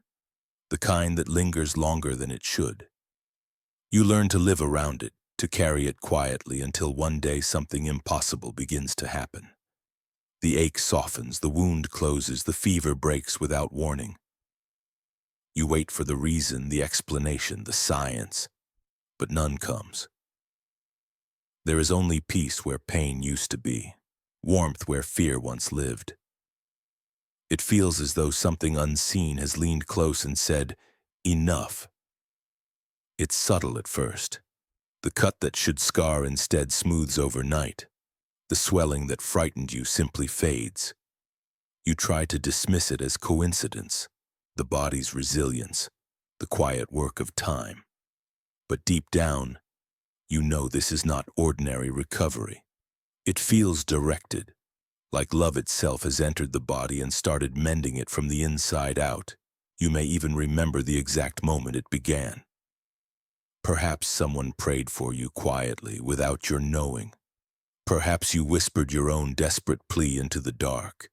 the kind that lingers longer than it should. You learn to live around it, to carry it quietly until one day something impossible begins to happen. The ache softens, the wound closes, the fever breaks without warning. You wait for the reason, the explanation, the science, but none comes. There is only peace where pain used to be, warmth where fear once lived. It feels as though something unseen has leaned close and said, "Enough." It's subtle at first. The cut that should scar instead smooths overnight. The swelling that frightened you simply fades. You try to dismiss it as coincidence, the body's resilience, the quiet work of time. But deep down, you know this is not ordinary recovery. It feels directed, like love itself has entered the body and started mending it from the inside out. You may even remember the exact moment it began. Perhaps someone prayed for you quietly, without your knowing. Perhaps you whispered your own desperate plea into the dark.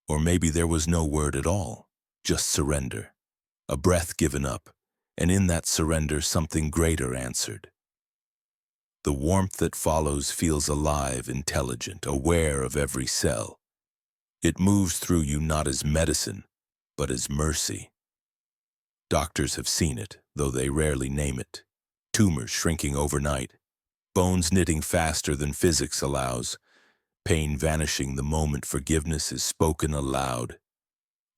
Or maybe there was no word at all, just surrender, a breath given up, and in that surrender something greater answered. The warmth that follows feels alive, intelligent, aware of every cell. It moves through you not as medicine, but as mercy. Doctors have seen it, though they rarely name it. Tumors shrinking overnight, bones knitting faster than physics allows, pain vanishing the moment forgiveness is spoken aloud.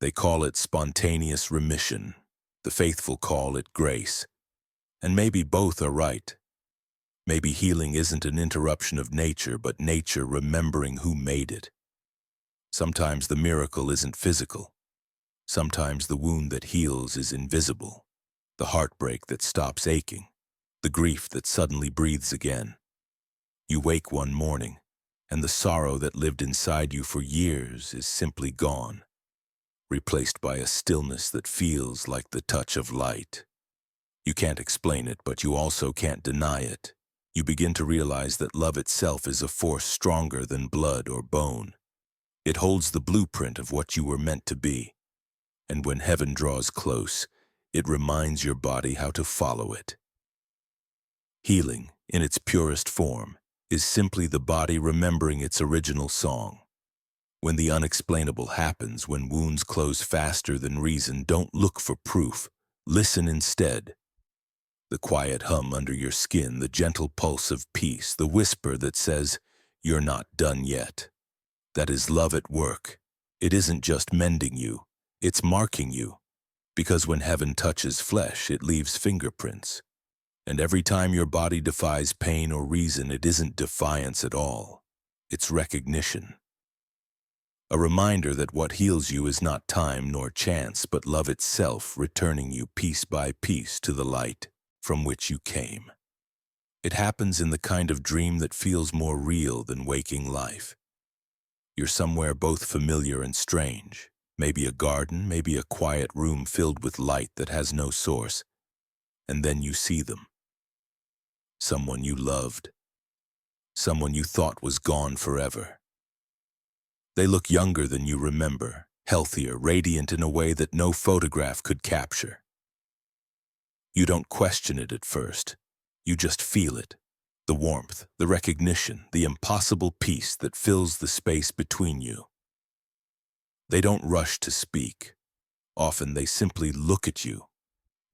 They call it spontaneous remission. The faithful call it grace. And maybe both are right. Maybe healing isn't an interruption of nature, but nature remembering who made it. Sometimes the miracle isn't physical. Sometimes the wound that heals is invisible. The heartbreak that stops aching. The grief that suddenly breathes again. You wake one morning, and the sorrow that lived inside you for years is simply gone, replaced by a stillness that feels like the touch of light. You can't explain it, but you also can't deny it. You begin to realize that love itself is a force stronger than blood or bone. It holds the blueprint of what you were meant to be. And when heaven draws close, it reminds your body how to follow it. Healing, in its purest form, is simply the body remembering its original song. When the unexplainable happens, when wounds close faster than reason, don't look for proof. Listen instead. The quiet hum under your skin, the gentle pulse of peace, the whisper that says, "You're not done yet." That is love at work. It isn't just mending you, it's marking you. Because when heaven touches flesh, it leaves fingerprints. And every time your body defies pain or reason, it isn't defiance at all. It's recognition. A reminder that what heals you is not time nor chance, but love itself returning you piece by piece to the light from which you came. It happens in the kind of dream that feels more real than waking life. You're somewhere both familiar and strange, maybe a garden, maybe a quiet room filled with light that has no source, and then you see them. Someone you loved, someone you thought was gone forever. They look younger than you remember, healthier, radiant in a way that no photograph could capture. You don't question it at first. You just feel it. The warmth, the recognition, the impossible peace that fills the space between you. They don't rush to speak. Often they simply look at you,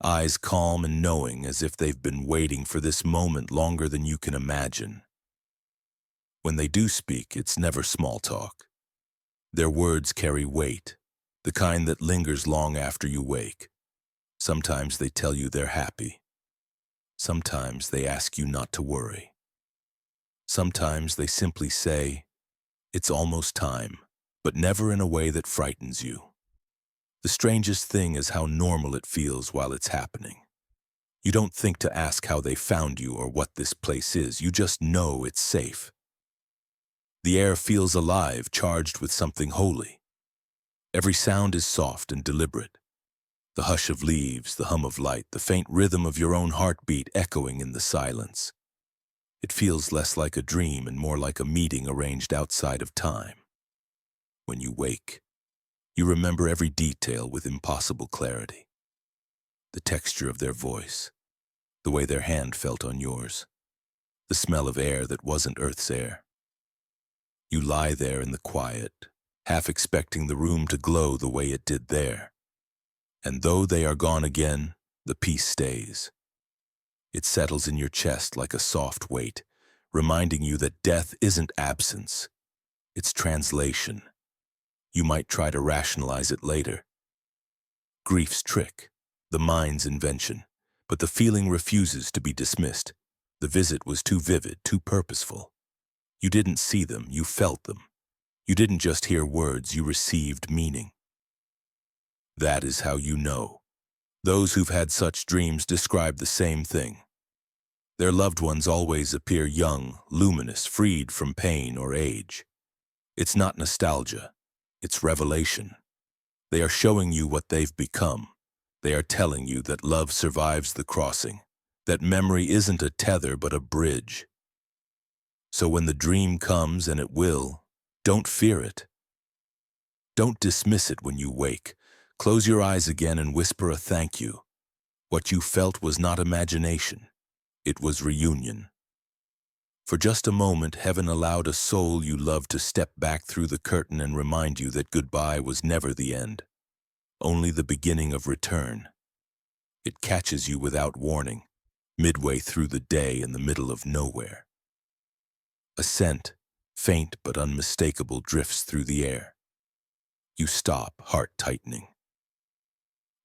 eyes calm and knowing, as if they've been waiting for this moment longer than you can imagine. When they do speak, it's never small talk. Their words carry weight, the kind that lingers long after you wake. Sometimes they tell you they're happy. Sometimes they ask you not to worry. Sometimes they simply say, "It's almost time," but never in a way that frightens you. The strangest thing is how normal it feels while it's happening. You don't think to ask how they found you or what this place is. You just know it's safe. The air feels alive, charged with something holy. Every sound is soft and deliberate. The hush of leaves, the hum of light, the faint rhythm of your own heartbeat echoing in the silence. It feels less like a dream and more like a meeting arranged outside of time. When you wake, you remember every detail with impossible clarity. The texture of their voice, the way their hand felt on yours, the smell of air that wasn't Earth's air. You lie there in the quiet, half expecting the room to glow the way it did there. And though they are gone again, the peace stays. It settles in your chest like a soft weight, reminding you that death isn't absence, it's translation. You might try to rationalize it later. Grief's trick, the mind's invention, but the feeling refuses to be dismissed. The visit was too vivid, too purposeful. You didn't see them, you felt them. You didn't just hear words, you received meaning. That is how you know. Those who've had such dreams describe the same thing. Their loved ones always appear young, luminous, freed from pain or age. It's not nostalgia, it's revelation. They are showing you what they've become. They are telling you that love survives the crossing, that memory isn't a tether but a bridge. So when the dream comes, and it will, don't fear it. Don't dismiss it when you wake. Close your eyes again and whisper a thank you. What you felt was not imagination. It was reunion. For just a moment, heaven allowed a soul you loved to step back through the curtain and remind you that goodbye was never the end, only the beginning of return. It catches you without warning, midway through the day in the middle of nowhere. A scent, faint but unmistakable, drifts through the air. You stop, heart tightening.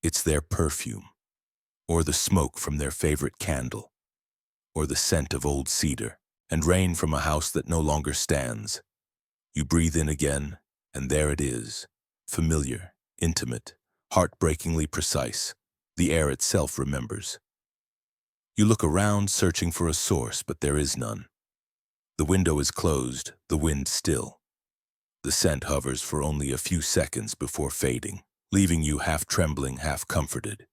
It's their perfume, or the smoke from their favorite candle, or the scent of old cedar and rain from a house that no longer stands. You breathe in again, and there it is, familiar, intimate, heartbreakingly precise. The air itself remembers. You look around, searching for a source, but there is none. The window is closed, the wind still. The scent hovers for only a few seconds before fading, leaving you half trembling, half comforted.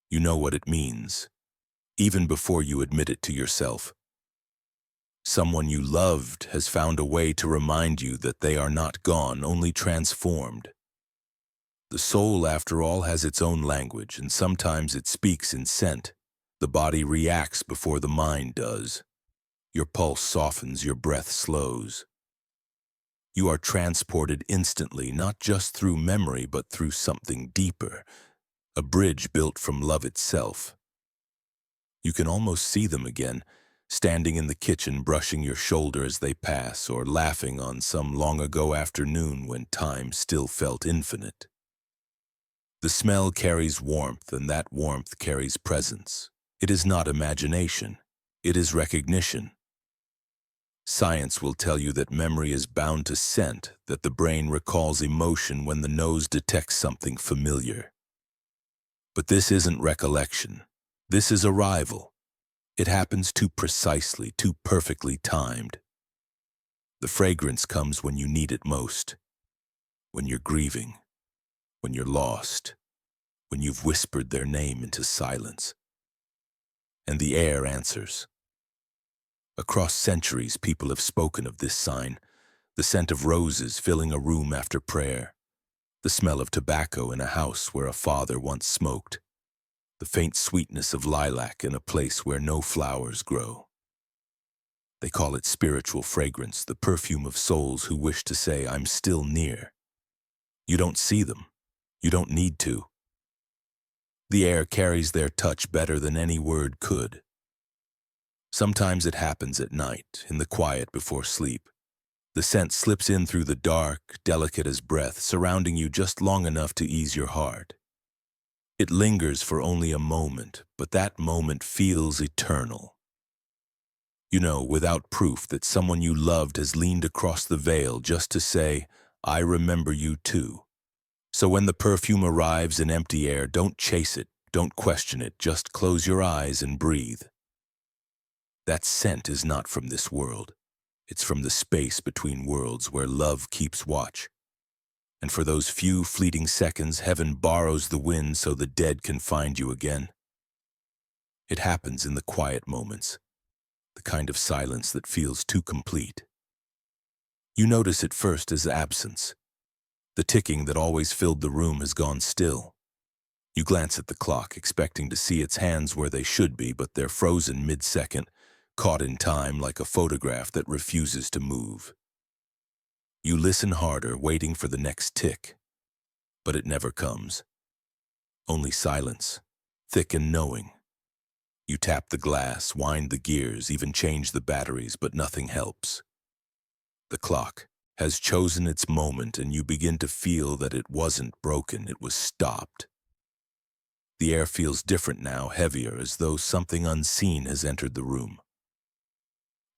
You know what it means, even before you admit it to yourself. Someone you loved has found a way to remind you that they are not gone, only transformed. The soul, after all, has its own language, and sometimes it speaks in scent. The body reacts before the mind does. Your pulse softens, your breath slows. You are transported instantly, not just through memory, but through something deeper, a bridge built from love itself. You can almost see them again, standing in the kitchen, brushing your shoulder as they pass, or laughing on some long-ago afternoon when time still felt infinite. The smell carries warmth, and that warmth carries presence. It is not imagination, it is recognition. Science will tell you that memory is bound to scent, that the brain recalls emotion when the nose detects something familiar. But this isn't recollection. This is arrival. It happens too precisely, too perfectly timed. The fragrance comes when you need it most, when you're grieving, when you're lost, when you've whispered their name into silence. And the air answers. Across centuries, people have spoken of this sign, the scent of roses filling a room after prayer, the smell of tobacco in a house where a father once smoked, the faint sweetness of lilac in a place where no flowers grow. They call it spiritual fragrance, the perfume of souls who wish to say, "I'm still near." You don't see them. You don't need to. The air carries their touch better than any word could. Sometimes it happens at night, in the quiet before sleep. The scent slips in through the dark, delicate as breath, surrounding you just long enough to ease your heart. It lingers for only a moment, but that moment feels eternal. You know, without proof that someone you loved has leaned across the veil just to say, I remember you too. So when the perfume arrives in empty air, don't chase it, don't question it, just close your eyes and breathe. That scent is not from this world. It's from the space between worlds where love keeps watch. And for those few fleeting seconds, heaven borrows the wind so the dead can find you again. It happens in the quiet moments, the kind of silence that feels too complete. You notice it first as absence. The ticking that always filled the room has gone still. You glance at the clock, expecting to see its hands where they should be, but they're frozen mid-second, caught in time like a photograph that refuses to move. You listen harder, waiting for the next tick, but it never comes. Only silence, thick and knowing. You tap the glass, wind the gears, even change the batteries, but nothing helps. The clock has chosen its moment, and you begin to feel that it wasn't broken, it was stopped. The air feels different now, heavier, as though something unseen has entered the room.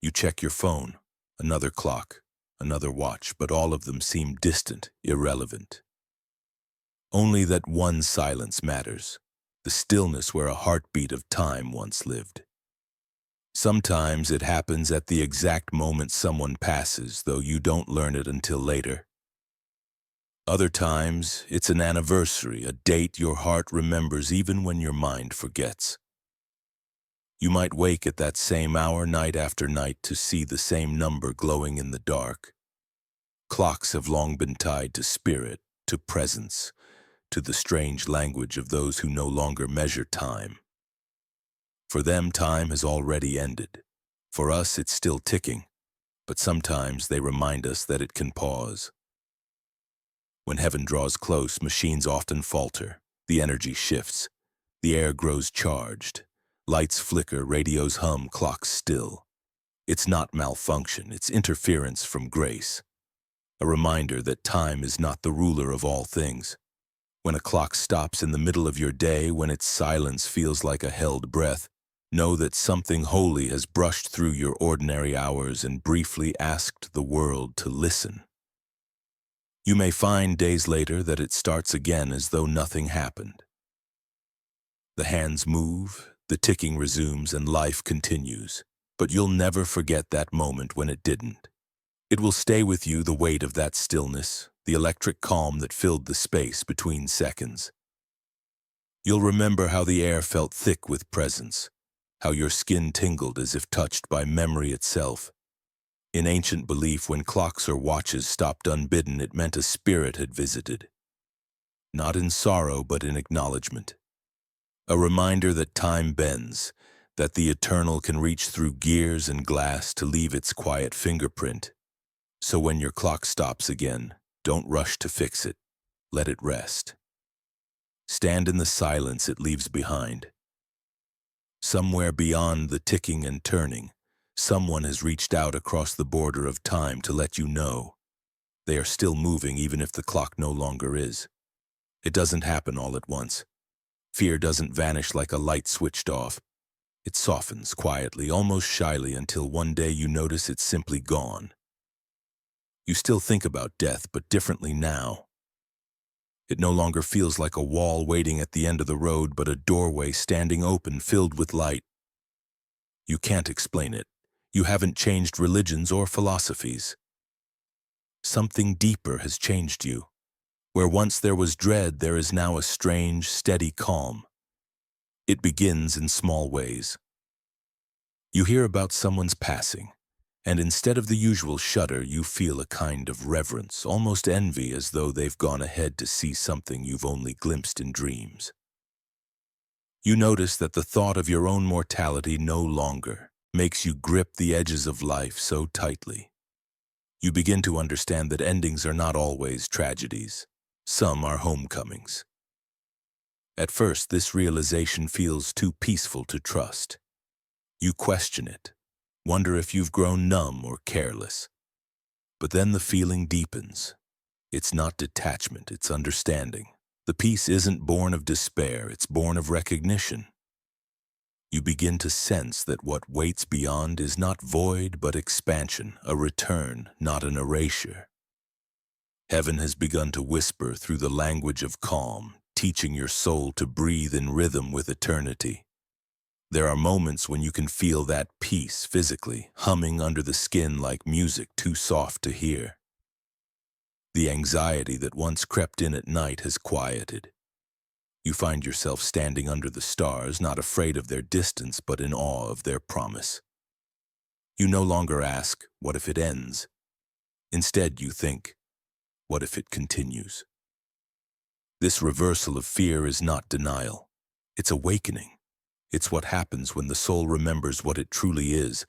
You check your phone, another clock, another watch, but all of them seem distant, irrelevant. Only that one silence matters, the stillness where a heartbeat of time once lived. Sometimes it happens at the exact moment someone passes, though you don't learn it until later. Other times, it's an anniversary, a date your heart remembers even when your mind forgets. You might wake at that same hour night after night to see the same number glowing in the dark. Clocks have long been tied to spirit, to presence, to the strange language of those who no longer measure time. For them, time has already ended. For us, it's still ticking, but sometimes they remind us that it can pause. When heaven draws close, machines often falter, the energy shifts, the air grows charged, lights flicker, radios hum, clocks still. It's not malfunction, it's interference from grace. A reminder that time is not the ruler of all things. When a clock stops in the middle of your day, when its silence feels like a held breath, know that something holy has brushed through your ordinary hours and briefly asked the world to listen. You may find days later that it starts again as though nothing happened. The hands move, the ticking resumes, and life continues. But you'll never forget that moment when it didn't. It will stay with you, the weight of that stillness, the electric calm that filled the space between seconds. You'll remember how the air felt thick with presence, how your skin tingled as if touched by memory itself. In ancient belief, when clocks or watches stopped unbidden, it meant a spirit had visited. Not in sorrow, but in acknowledgement. A reminder that time bends, that the eternal can reach through gears and glass to leave its quiet fingerprint. So when your clock stops again, don't rush to fix it. Let it rest. Stand in the silence it leaves behind. Somewhere beyond the ticking and turning, someone has reached out across the border of time to let you know they are still moving even if the clock no longer is. It doesn't happen all at once. Fear doesn't vanish like a light switched off. It softens quietly, almost shyly, until one day you notice it's simply gone. You still think about death, but differently now. It no longer feels like a wall waiting at the end of the road, but a doorway standing open, filled with light. You can't explain it. You haven't changed religions or philosophies. Something deeper has changed you. Where once there was dread, there is now a strange, steady calm. It begins in small ways. You hear about someone's passing, and instead of the usual shudder, you feel a kind of reverence, almost envy, as though they've gone ahead to see something you've only glimpsed in dreams. You notice that the thought of your own mortality no longer makes you grip the edges of life so tightly. You begin to understand that endings are not always tragedies. Some are homecomings. At first, this realization feels too peaceful to trust. You question it, wonder if you've grown numb or careless. But then the feeling deepens. It's not detachment, it's understanding. The peace isn't born of despair, it's born of recognition. You begin to sense that what waits beyond is not void but expansion, a return, not an erasure. Heaven has begun to whisper through the language of calm, teaching your soul to breathe in rhythm with eternity. There are moments when you can feel that peace physically, humming under the skin like music too soft to hear. The anxiety that once crept in at night has quieted. You find yourself standing under the stars, not afraid of their distance, but in awe of their promise. You no longer ask, what if it ends? Instead, you think, what if it continues? This reversal of fear is not denial. It's awakening. It's what happens when the soul remembers what it truly is,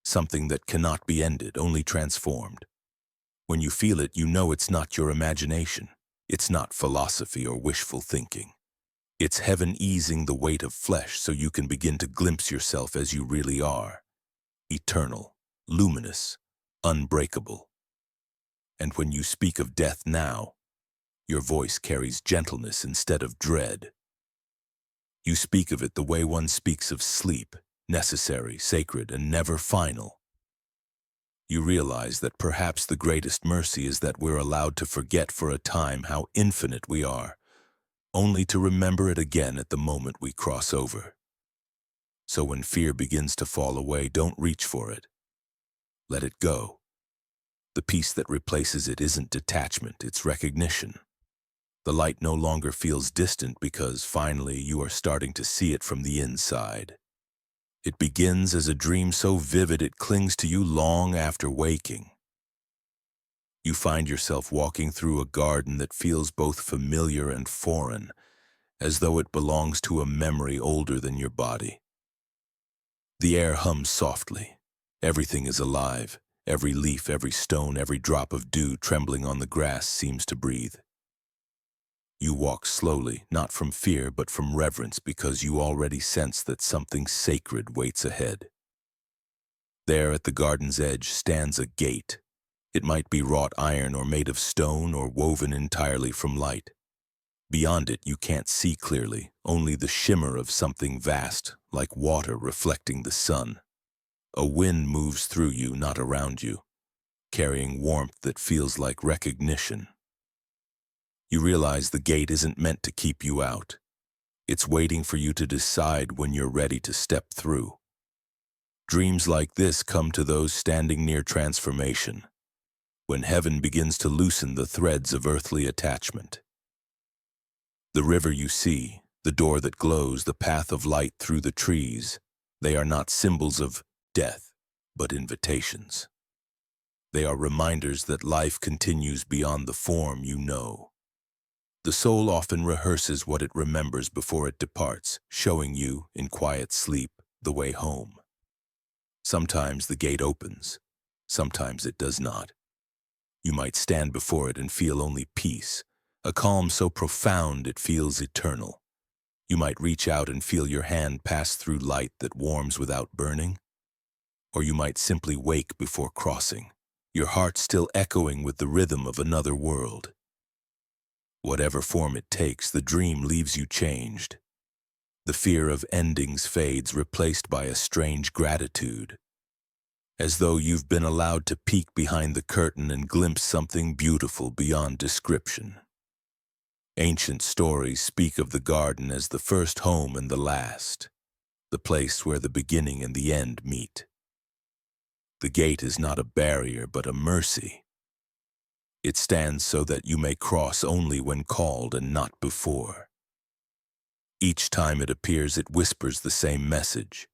something that cannot be ended, only transformed. When you feel it, you know it's not your imagination. It's not philosophy or wishful thinking. It's heaven easing the weight of flesh so you can begin to glimpse yourself as you really are. Eternal, luminous, unbreakable. And when you speak of death now, your voice carries gentleness instead of dread. You speak of it the way one speaks of sleep, necessary, sacred, and never final. You realize that perhaps the greatest mercy is that we're allowed to forget for a time how infinite we are, only to remember it again at the moment we cross over. So when fear begins to fall away, don't reach for it. Let it go. The peace that replaces it isn't detachment, it's recognition. The light no longer feels distant because finally you are starting to see it from the inside. It begins as a dream so vivid it clings to you long after waking. You find yourself walking through a garden that feels both familiar and foreign, as though it belongs to a memory older than your body. The air hums softly. Everything is alive. Every leaf, every stone, every drop of dew trembling on the grass seems to breathe. You walk slowly, not from fear but from reverence, because you already sense that something sacred waits ahead. There at the garden's edge stands a gate. It might be wrought iron or made of stone or woven entirely from light. Beyond it you can't see clearly, only the shimmer of something vast, like water reflecting the sun. A wind moves through you, not around you, carrying warmth that feels like recognition. You realize the gate isn't meant to keep you out. It's waiting for you to decide when you're ready to step through. Dreams like this come to those standing near transformation, when heaven begins to loosen the threads of earthly attachment. The river you see, the door that glows, the path of light through the trees, they are not symbols of death, but invitations. They are reminders that life continues beyond the form you know. The soul often rehearses what it remembers before it departs, showing you, in quiet sleep, the way home. Sometimes the gate opens, sometimes it does not. You might stand before it and feel only peace, a calm so profound it feels eternal. You might reach out and feel your hand pass through light that warms without burning. Or you might simply wake before crossing, your heart still echoing with the rhythm of another world. Whatever form it takes, the dream leaves you changed. The fear of endings fades, replaced by a strange gratitude, as though you've been allowed to peek behind the curtain and glimpse something beautiful beyond description. Ancient stories speak of the garden as the first home and the last, the place where the beginning and the end meet. The gate is not a barrier but a mercy. It stands so that you may cross only when called and not before. Each time it appears, it whispers the same message.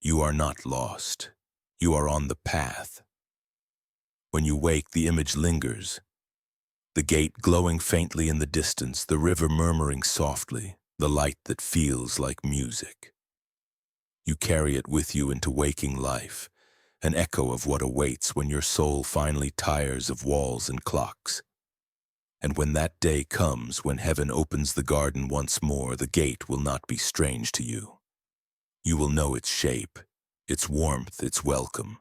You are not lost. You are on the path. When you wake, the image lingers. The gate glowing faintly in the distance, the river murmuring softly, the light that feels like music. You carry it with you into waking life, an echo of what awaits when your soul finally tires of walls and clocks. And when that day comes, when heaven opens the garden once more, the gate will not be strange to you. You will know its shape, its warmth, its welcome.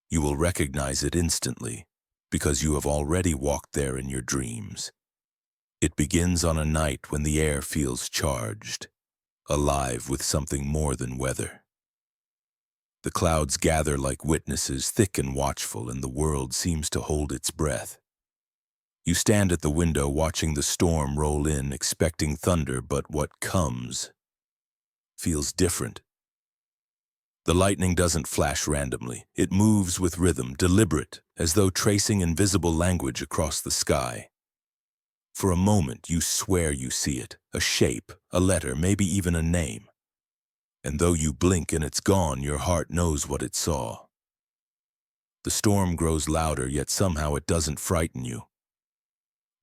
You will recognize it instantly, because you have already walked there in your dreams. It begins on a night when the air feels charged, alive with something more than weather. The clouds gather like witnesses, thick and watchful, and the world seems to hold its breath. You stand at the window watching the storm roll in, expecting thunder, but what comes feels different. The lightning doesn't flash randomly. It moves with rhythm, deliberate, as though tracing invisible language across the sky. For a moment, you swear you see it, a shape, a letter, maybe even a name. And though you blink and it's gone, your heart knows what it saw. The storm grows louder, yet somehow it doesn't frighten you.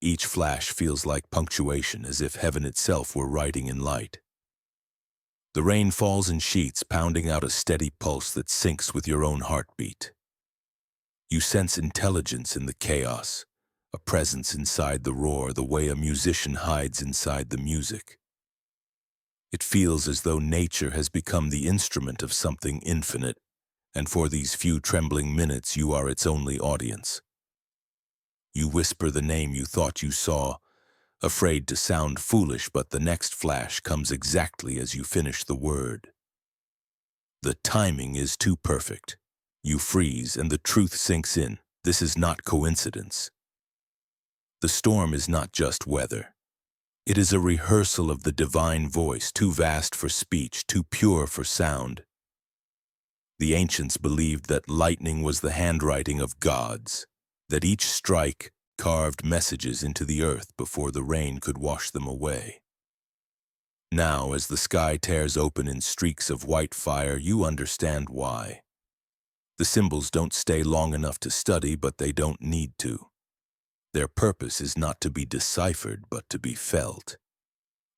Each flash feels like punctuation, as if heaven itself were writing in light. The rain falls in sheets, pounding out a steady pulse that syncs with your own heartbeat. You sense intelligence in the chaos, a presence inside the roar, the way a musician hides inside the music. It feels as though nature has become the instrument of something infinite, and for these few trembling minutes you are its only audience. You whisper the name you thought you saw, afraid to sound foolish, but the next flash comes exactly as you finish the word. The timing is too perfect. You freeze, and the truth sinks in. This is not coincidence. The storm is not just weather. It is a rehearsal of the divine voice, too vast for speech, too pure for sound. The ancients believed that lightning was the handwriting of gods, that each strike carved messages into the earth before the rain could wash them away. Now, as the sky tears open in streaks of white fire, you understand why. The symbols don't stay long enough to study, but they don't need to. Their purpose is not to be deciphered, but to be felt.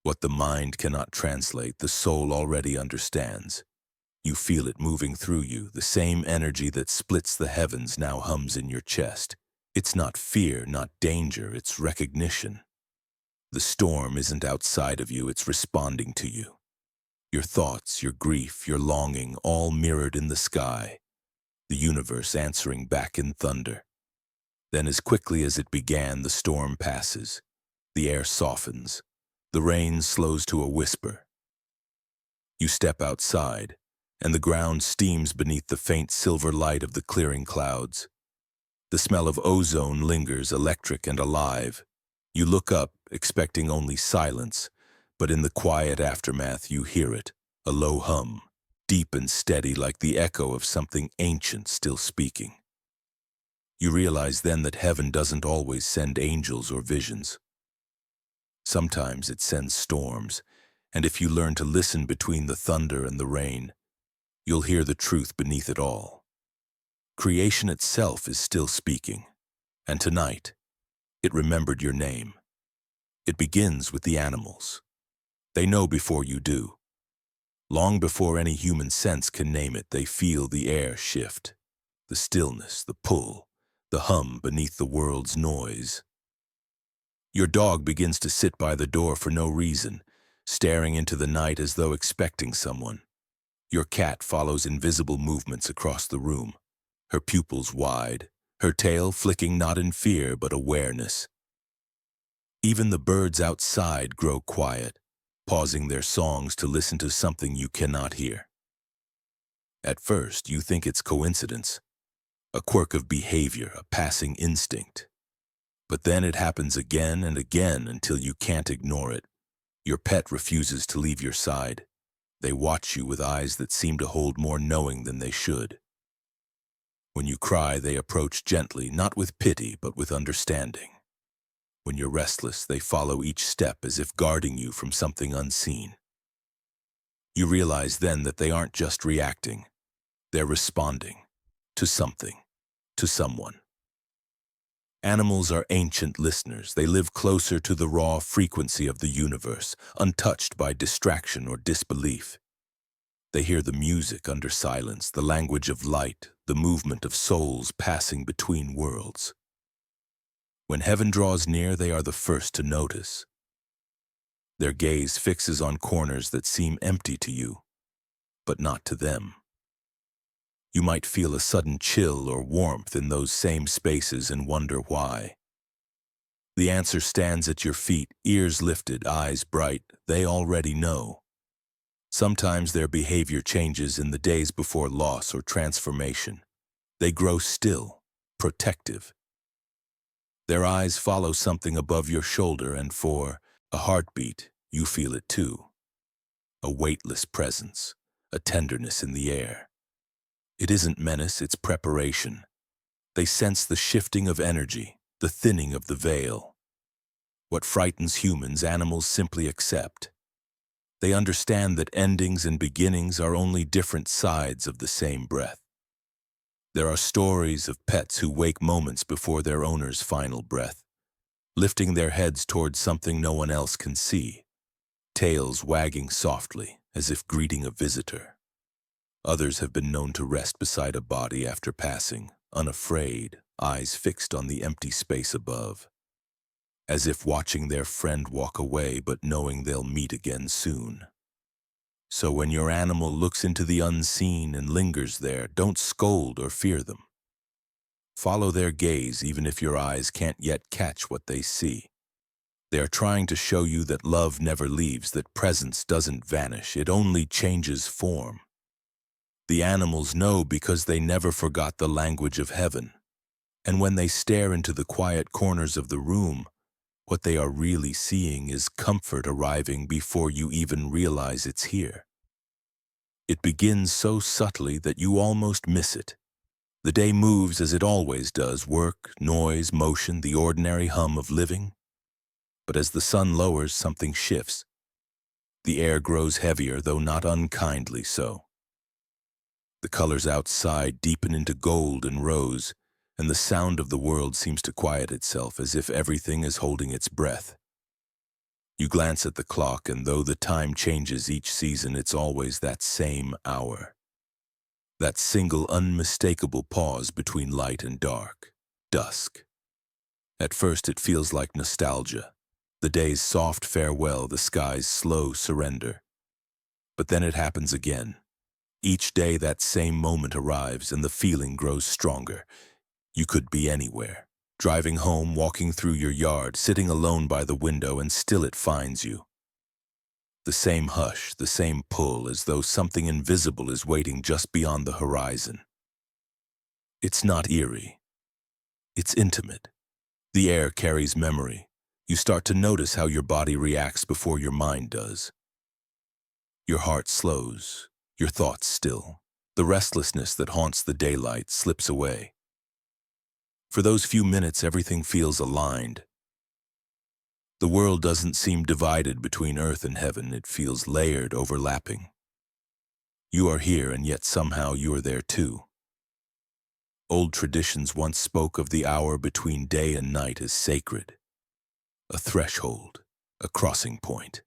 What the mind cannot translate, the soul already understands. You feel it moving through you. The same energy that splits the heavens now hums in your chest. It's not fear, not danger, it's recognition. The storm isn't outside of you, it's responding to you. Your thoughts, your grief, your longing, all mirrored in the sky. The universe answering back in thunder. Then as quickly as it began, the storm passes. The air softens. The rain slows to a whisper. You step outside, and the ground steams beneath the faint silver light of the clearing clouds. The smell of ozone lingers, electric and alive. You look up, expecting only silence, but in the quiet aftermath you hear it, a low hum, deep and steady like the echo of something ancient still speaking. You realize then that heaven doesn't always send angels or visions. Sometimes it sends storms, and if you learn to listen between the thunder and the rain, you'll hear the truth beneath it all. Creation itself is still speaking, and tonight, it remembered your name. It begins with the animals. They know before you do. Long before any human sense can name it, they feel the air shift, the stillness, the pull, the hum beneath the world's noise. Your dog begins to sit by the door for no reason, staring into the night as though expecting someone. Your cat follows invisible movements across the room, her pupils wide, her tail flicking not in fear but awareness. Even the birds outside grow quiet, pausing their songs to listen to something you cannot hear. At first, you think it's coincidence, a quirk of behavior, a passing instinct. But then it happens again and again until you can't ignore it. Your pet refuses to leave your side. They watch you with eyes that seem to hold more knowing than they should. When you cry, they approach gently, not with pity, but with understanding. When you're restless, they follow each step as if guarding you from something unseen. You realize then that they aren't just reacting. They're responding to something, to someone. Animals are ancient listeners. They live closer to the raw frequency of the universe, untouched by distraction or disbelief. They hear the music under silence, the language of light, the movement of souls passing between worlds. When heaven draws near, they are the first to notice. Their gaze fixes on corners that seem empty to you, but not to them. You might feel a sudden chill or warmth in those same spaces and wonder why. The answer stands at your feet, ears lifted, eyes bright. They already know. Sometimes their behavior changes in the days before loss or transformation. They grow still, protective. Their eyes follow something above your shoulder, and for a heartbeat, you feel it too. A weightless presence, a tenderness in the air. It isn't menace, it's preparation. They sense the shifting of energy, the thinning of the veil. What frightens humans, animals simply accept. They understand that endings and beginnings are only different sides of the same breath. There are stories of pets who wake moments before their owner's final breath, lifting their heads towards something no one else can see, tails wagging softly as if greeting a visitor. Others have been known to rest beside a body after passing, unafraid, eyes fixed on the empty space above, as if watching their friend walk away but knowing they'll meet again soon. So when your animal looks into the unseen and lingers there, don't scold or fear them. Follow their gaze even if your eyes can't yet catch what they see. They are trying to show you that love never leaves, that presence doesn't vanish, it only changes form. The animals know because they never forgot the language of heaven. And when they stare into the quiet corners of the room, what they are really seeing is comfort arriving before you even realize it's here. It begins so subtly that you almost miss it. The day moves as it always does, work, noise, motion, the ordinary hum of living. But as the sun lowers, something shifts. The air grows heavier, though not unkindly so. The colors outside deepen into gold and rose, and the sound of the world seems to quiet itself as if everything is holding its breath. You glance at the clock, and though the time changes each season, it's always that same hour. That single unmistakable pause between light and dark, dusk. At first it feels like nostalgia, the day's soft farewell, the sky's slow surrender. But then it happens again. Each day that same moment arrives and the feeling grows stronger. You could be anywhere, driving home, walking through your yard, sitting alone by the window, and still it finds you. The same hush, the same pull, as though something invisible is waiting just beyond the horizon. It's not eerie. It's intimate. The air carries memory. You start to notice how your body reacts before your mind does. Your heart slows, your thoughts still. The restlessness that haunts the daylight slips away. For those few minutes, everything feels aligned. The world doesn't seem divided between earth and heaven. It feels layered, overlapping. You are here, and yet somehow you are there too. Old traditions once spoke of the hour between day and night as sacred. A threshold, a crossing point.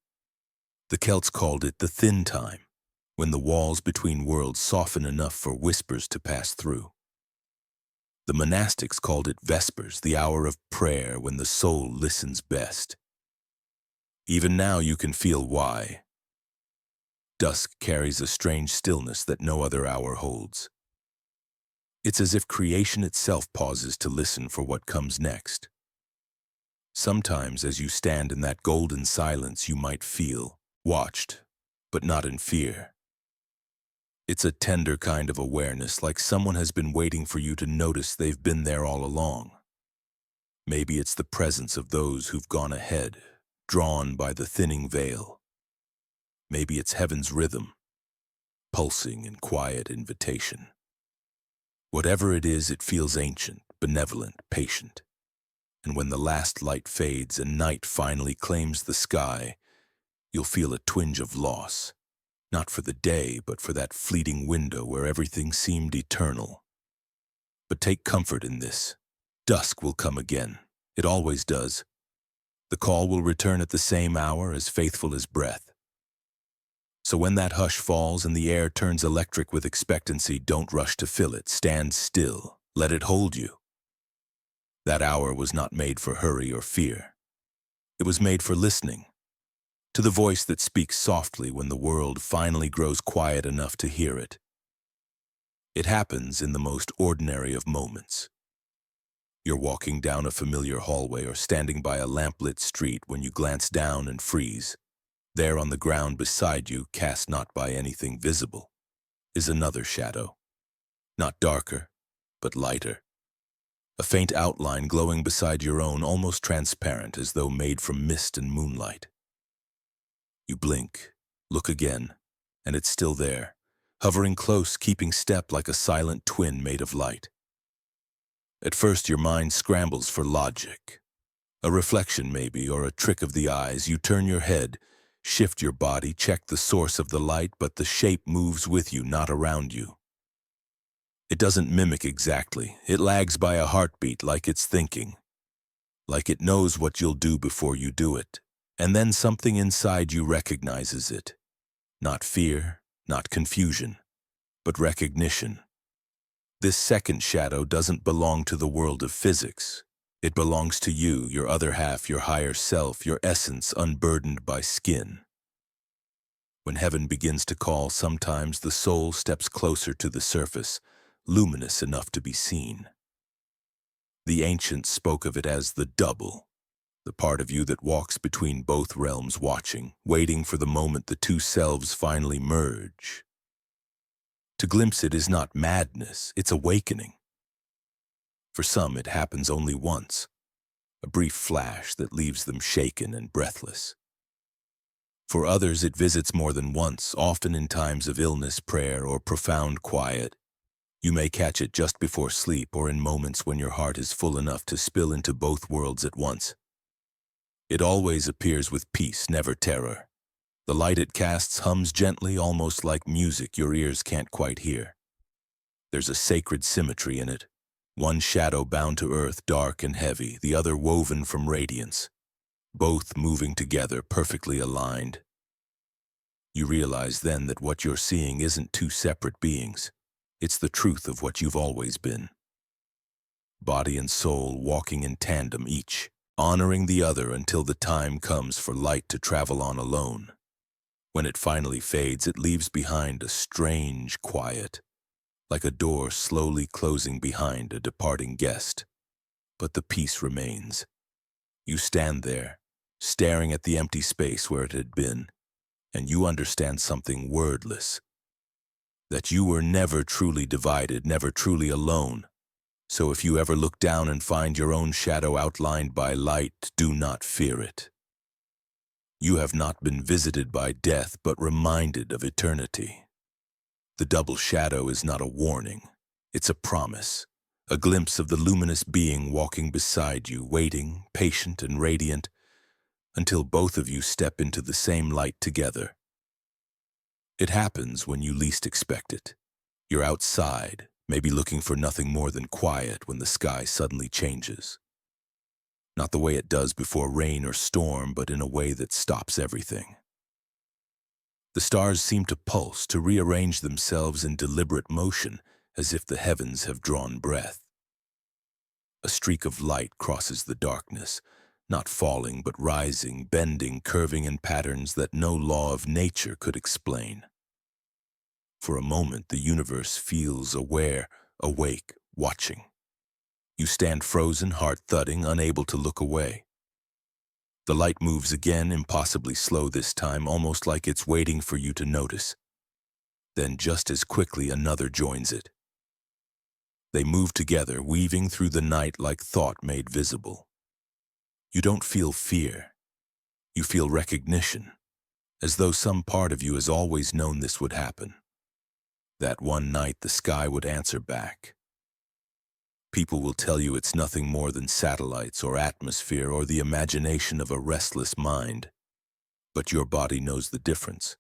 The Celts called it the thin time, when the walls between worlds soften enough for whispers to pass through. The monastics called it Vespers, the hour of prayer when the soul listens best. Even now you can feel why. Dusk carries a strange stillness that no other hour holds. It's as if creation itself pauses to listen for what comes next. Sometimes as you stand in that golden silence, you might feel watched, but not in fear. It's a tender kind of awareness, like someone has been waiting for you to notice they've been there all along. Maybe it's the presence of those who've gone ahead, drawn by the thinning veil. Maybe it's heaven's rhythm, pulsing in quiet invitation. Whatever it is, it feels ancient, benevolent, patient. And when the last light fades and night finally claims the sky, you'll feel a twinge of loss. Not for the day, but for that fleeting window where everything seemed eternal. But take comfort in this. Dusk will come again. It always does. The call will return at the same hour, as faithful as breath. So when that hush falls and the air turns electric with expectancy, don't rush to fill it. Stand still. Let it hold you. That hour was not made for hurry or fear. It was made for listening. To the voice that speaks softly when the world finally grows quiet enough to hear it. It happens in the most ordinary of moments. You're walking down a familiar hallway or standing by a lamplit street when you glance down and freeze. There on the ground beside you, cast not by anything visible, is another shadow. Not darker, but lighter. A faint outline glowing beside your own, almost transparent as though made from mist and moonlight. You blink, look again, and it's still there, hovering close, keeping step like a silent twin made of light. At first your mind scrambles for logic. A reflection maybe, or a trick of the eyes. You turn your head, shift your body, check the source of the light, but the shape moves with you, not around you. It doesn't mimic exactly. It lags by a heartbeat, like it's thinking. Like it knows what you'll do before you do it. And then something inside you recognizes it. Not fear, not confusion, but recognition. This second shadow doesn't belong to the world of physics. It belongs to you, your other half, your higher self, your essence unburdened by skin. When heaven begins to call, sometimes the soul steps closer to the surface, luminous enough to be seen. The ancients spoke of it as the double, the part of you that walks between both realms, watching, waiting for the moment the two selves finally merge. To glimpse it is not madness, it's awakening. For some, it happens only once, a brief flash that leaves them shaken and breathless. For others, it visits more than once, often in times of illness, prayer, or profound quiet. You may catch it just before sleep or in moments when your heart is full enough to spill into both worlds at once. It always appears with peace, never terror. The light it casts hums gently, almost like music your ears can't quite hear. There's a sacred symmetry in it. One shadow bound to earth, dark and heavy, the other woven from radiance. Both moving together, perfectly aligned. You realize then that what you're seeing isn't two separate beings. It's the truth of what you've always been. Body and soul walking in tandem, each honoring the other until the time comes for light to travel on alone. When it finally fades, it leaves behind a strange quiet, like a door slowly closing behind a departing guest. But the peace remains. You stand there, staring at the empty space where it had been, and you understand something wordless. That you were never truly divided, never truly alone. So if you ever look down and find your own shadow outlined by light, do not fear it. You have not been visited by death, but reminded of eternity. The double shadow is not a warning. It's a promise, a glimpse of the luminous being walking beside you, waiting, patient and radiant, until both of you step into the same light together. It happens when you least expect it. You're outside, maybe looking for nothing more than quiet when the sky suddenly changes. Not the way it does before rain or storm, but in a way that stops everything. The stars seem to pulse, to rearrange themselves in deliberate motion, as if the heavens have drawn breath. A streak of light crosses the darkness, not falling but rising, bending, curving in patterns that no law of nature could explain. For a moment, the universe feels aware, awake, watching. You stand frozen, heart thudding, unable to look away. The light moves again, impossibly slow this time, almost like it's waiting for you to notice. Then just as quickly another joins it. They move together, weaving through the night like thought made visible. You don't feel fear. You feel recognition, as though some part of you has always known this would happen. That one night the sky would answer back. People will tell you it's nothing more than satellites or atmosphere or the imagination of a restless mind. But your body knows the difference.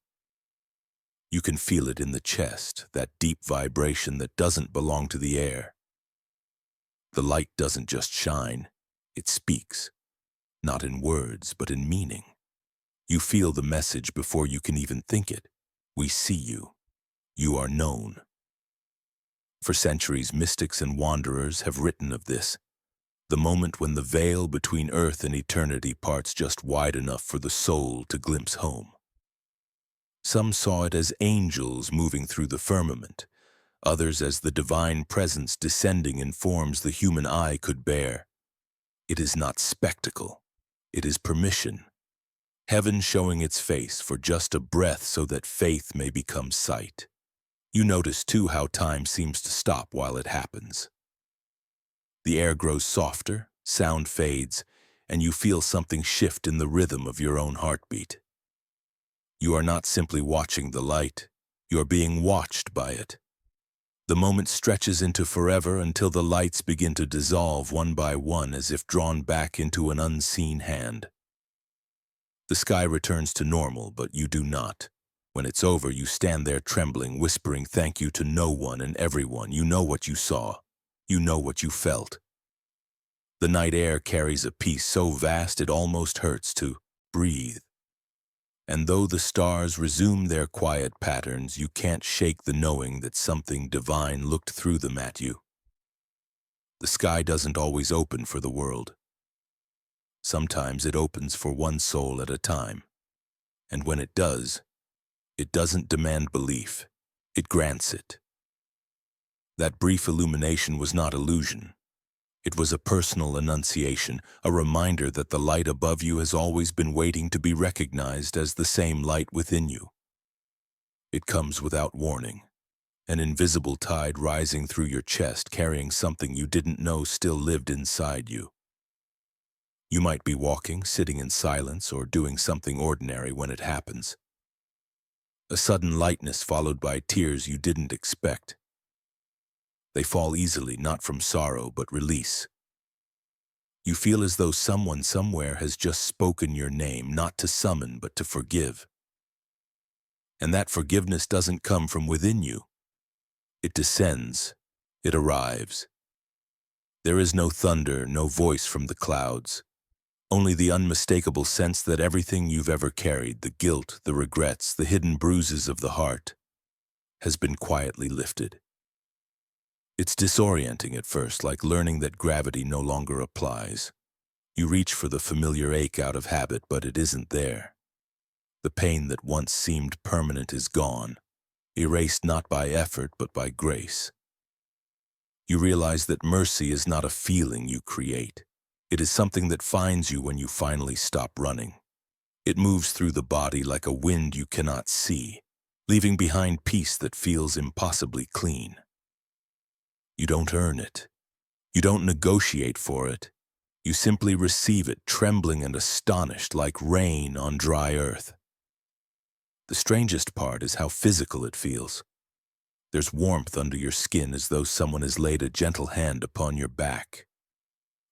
You can feel it in the chest, that deep vibration that doesn't belong to the air. The light doesn't just shine, it speaks. Not in words, but in meaning. You feel the message before you can even think it. We see you. You are known. For centuries, mystics and wanderers have written of this, the moment when the veil between earth and eternity parts just wide enough for the soul to glimpse home. Some saw it as angels moving through the firmament, others as the divine presence descending in forms the human eye could bear. It is not spectacle, it is permission. Heaven showing its face for just a breath so that faith may become sight. You notice too how time seems to stop while it happens. The air grows softer, sound fades, and you feel something shift in the rhythm of your own heartbeat. You are not simply watching the light, you are being watched by it. The moment stretches into forever until the lights begin to dissolve one by one as if drawn back into an unseen hand. The sky returns to normal, but you do not. When it's over, you stand there trembling, whispering thank you to no one and everyone. You know what you saw. You know what you felt. The night air carries a peace so vast it almost hurts to breathe. And though the stars resume their quiet patterns, you can't shake the knowing that something divine looked through them at you. The sky doesn't always open for the world. Sometimes it opens for one soul at a time. And when it does, it doesn't demand belief, it grants it. That brief illumination was not illusion. It was a personal annunciation, a reminder that the light above you has always been waiting to be recognized as the same light within you. It comes without warning, an invisible tide rising through your chest, carrying something you didn't know still lived inside you. You might be walking, sitting in silence, or doing something ordinary when it happens. A sudden lightness followed by tears you didn't expect. They fall easily, not from sorrow, but release. You feel as though someone somewhere has just spoken your name, not to summon, but to forgive. And that forgiveness doesn't come from within you. It descends. It arrives. There is no thunder, no voice from the clouds. Only the unmistakable sense that everything you've ever carried, the guilt, the regrets, the hidden bruises of the heart, has been quietly lifted. It's disorienting at first, like learning that gravity no longer applies. You reach for the familiar ache out of habit, but it isn't there. The pain that once seemed permanent is gone, erased not by effort but by grace. You realize that mercy is not a feeling you create. It is something that finds you when you finally stop running. It moves through the body like a wind you cannot see, leaving behind peace that feels impossibly clean. You don't earn it. You don't negotiate for it. You simply receive it, trembling and astonished, like rain on dry earth. The strangest part is how physical it feels. There's warmth under your skin, as though someone has laid a gentle hand upon your back.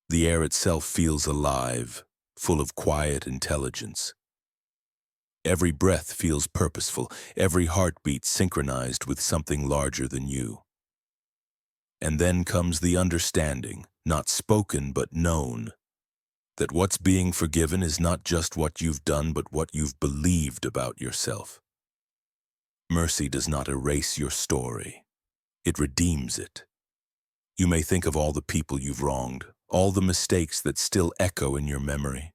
The air itself feels alive, full of quiet intelligence. Every breath feels purposeful, every heartbeat synchronized with something larger than you. And then comes the understanding, not spoken but known, that what's being forgiven is not just what you've done but what you've believed about yourself. Mercy does not erase your story. It redeems it. You may think of all the people you've wronged, all the mistakes that still echo in your memory.